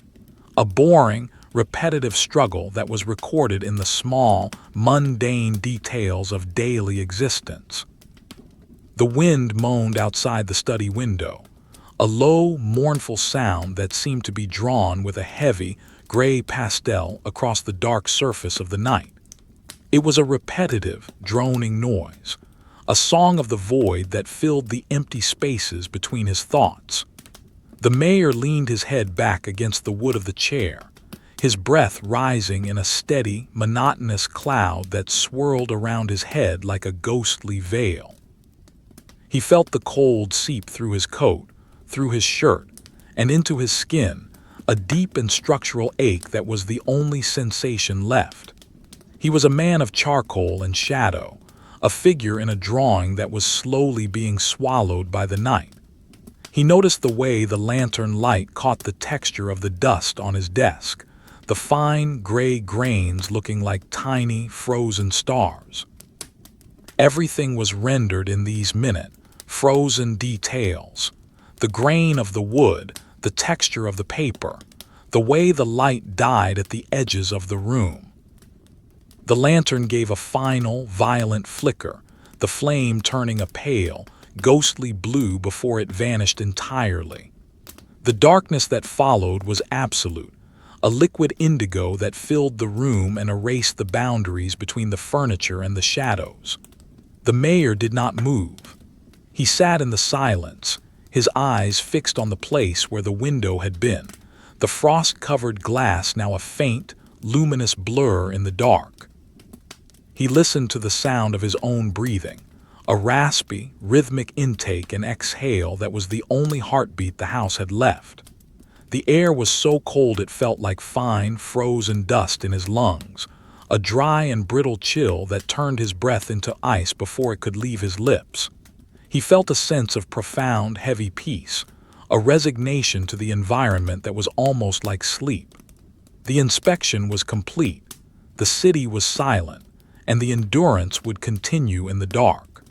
a boring, repetitive struggle that was recorded in the small, mundane details of daily existence. The wind moaned outside the study window, a low, mournful sound that seemed to be drawn with a heavy, gray pastel across the dark surface of the night. It was a repetitive, droning noise, a song of the void that filled the empty spaces between his thoughts. The mayor leaned his head back against the wood of the chair, his breath rising in a steady, monotonous cloud that swirled around his head like a ghostly veil. He felt the cold seep through his coat, through his shirt, and into his skin, a deep and structural ache that was the only sensation left. He was a man of charcoal and shadow, a figure in a drawing that was slowly being swallowed by the night. He noticed the way the lantern light caught the texture of the dust on his desk, the fine gray grains looking like tiny, frozen stars. Everything was rendered in these frozen details. The grain of the wood, the texture of the paper, the way the light died at the edges of the room. The lantern gave a final, violent flicker, the flame turning a pale, ghostly blue before it vanished entirely. The darkness that followed was absolute, a liquid indigo that filled the room and erased the boundaries between the furniture and the shadows. The mayor did not move. He sat in the silence, his eyes fixed on the place where the window had been, the frost-covered glass now a faint, luminous blur in the dark. He listened to the sound of his own breathing, a raspy, rhythmic intake and exhale that was the only heartbeat the house had left. The air was so cold it felt like fine, frozen dust in his lungs, a dry and brittle chill that turned his breath into ice before it could leave his lips. He felt a sense of profound, heavy peace, a resignation to the environment that was almost like sleep. The inspection was complete, the city was silent, and the endurance would continue in the dark.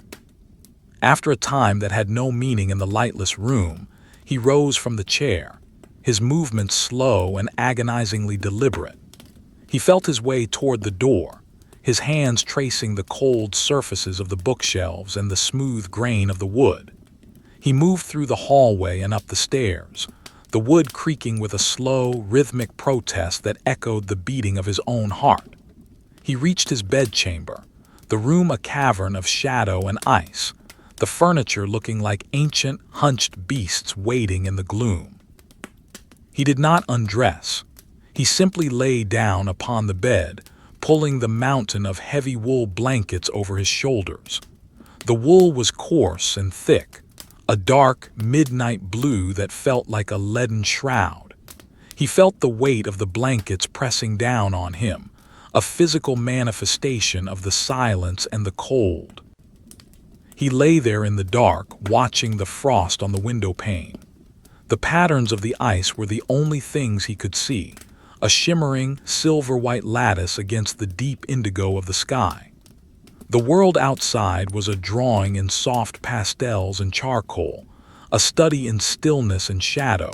After a time that had no meaning in the lightless room, he rose from the chair, his movements slow and agonizingly deliberate. He felt his way toward the door, his hands tracing the cold surfaces of the bookshelves and the smooth grain of the wood. He moved through the hallway and up the stairs, the wood creaking with a slow, rhythmic protest that echoed the beating of his own heart. He reached his bedchamber, the room a cavern of shadow and ice, the furniture looking like ancient, hunched beasts waiting in the gloom. He did not undress. He simply lay down upon the bed, pulling the mountain of heavy wool blankets over his shoulders. The wool was coarse and thick, a dark, midnight blue that felt like a leaden shroud. He felt the weight of the blankets pressing down on him, a physical manifestation of the silence and the cold. He lay there in the dark, watching the frost on the window pane. The patterns of the ice were the only things he could see, a shimmering, silver-white lattice against the deep indigo of the sky. The world outside was a drawing in soft pastels and charcoal, a study in stillness and shadow,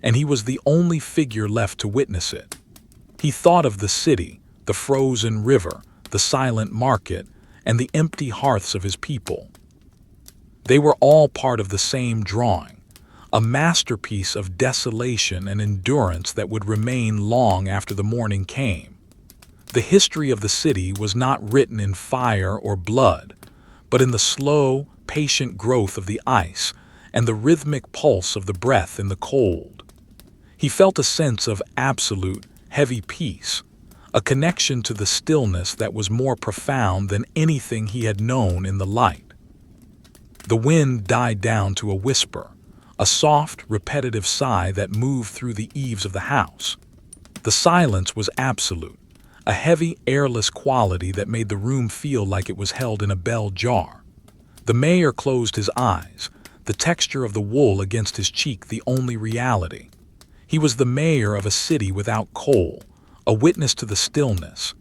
and he was the only figure left to witness it. He thought of the city, the frozen river, the silent market, and the empty hearths of his people. They were all part of the same drawing, a masterpiece of desolation and endurance that would remain long after the morning came. The history of the city was not written in fire or blood, but in the slow, patient growth of the ice and the rhythmic pulse of the breath in the cold. He felt a sense of absolute, heavy peace, a connection to the stillness that was more profound than anything he had known in the light. The wind died down to a whisper, a soft, repetitive sigh that moved through the eaves of the house. The silence was absolute, a heavy, airless quality that made the room feel like it was held in a bell jar. The mayor closed his eyes, the texture of the wool against his cheek the only reality. He was the mayor of a city without coal, a witness to the stillness.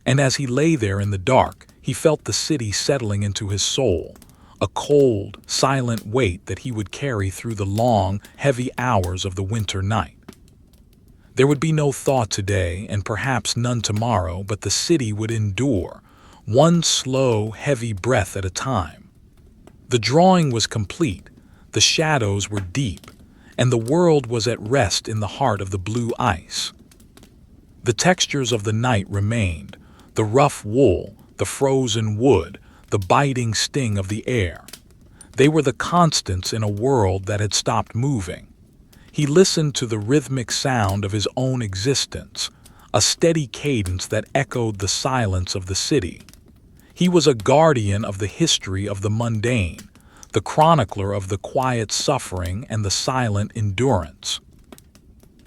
And as he lay there in the dark, he felt the city settling into his soul, a cold, silent weight that he would carry through the long, heavy hours of the winter night. There would be no thaw today, and perhaps none tomorrow, but the city would endure, one slow, heavy breath at a time. The drawing was complete, the shadows were deep, and the world was at rest in the heart of the blue ice. The textures of the night remained, the rough wool, the frozen wood, the biting sting of the air. They were the constants in a world that had stopped moving. He listened to the rhythmic sound of his own existence, a steady cadence that echoed the silence of the city. He was a guardian of the history of the mundane, the chronicler of the quiet suffering and the silent endurance.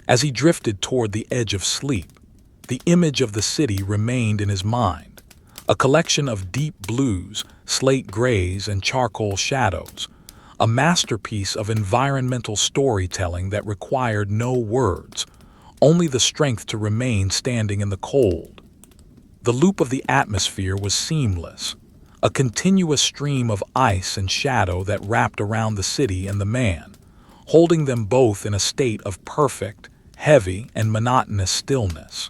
As he drifted toward the edge of sleep, the image of the city remained in his mind, a collection of deep blues, slate grays, and charcoal shadows, a masterpiece of environmental storytelling that required no words, only the strength to remain standing in the cold. The loop of the atmosphere was seamless, a continuous stream of ice and shadow that wrapped around the city and the man, holding them both in a state of perfect, heavy, and monotonous stillness.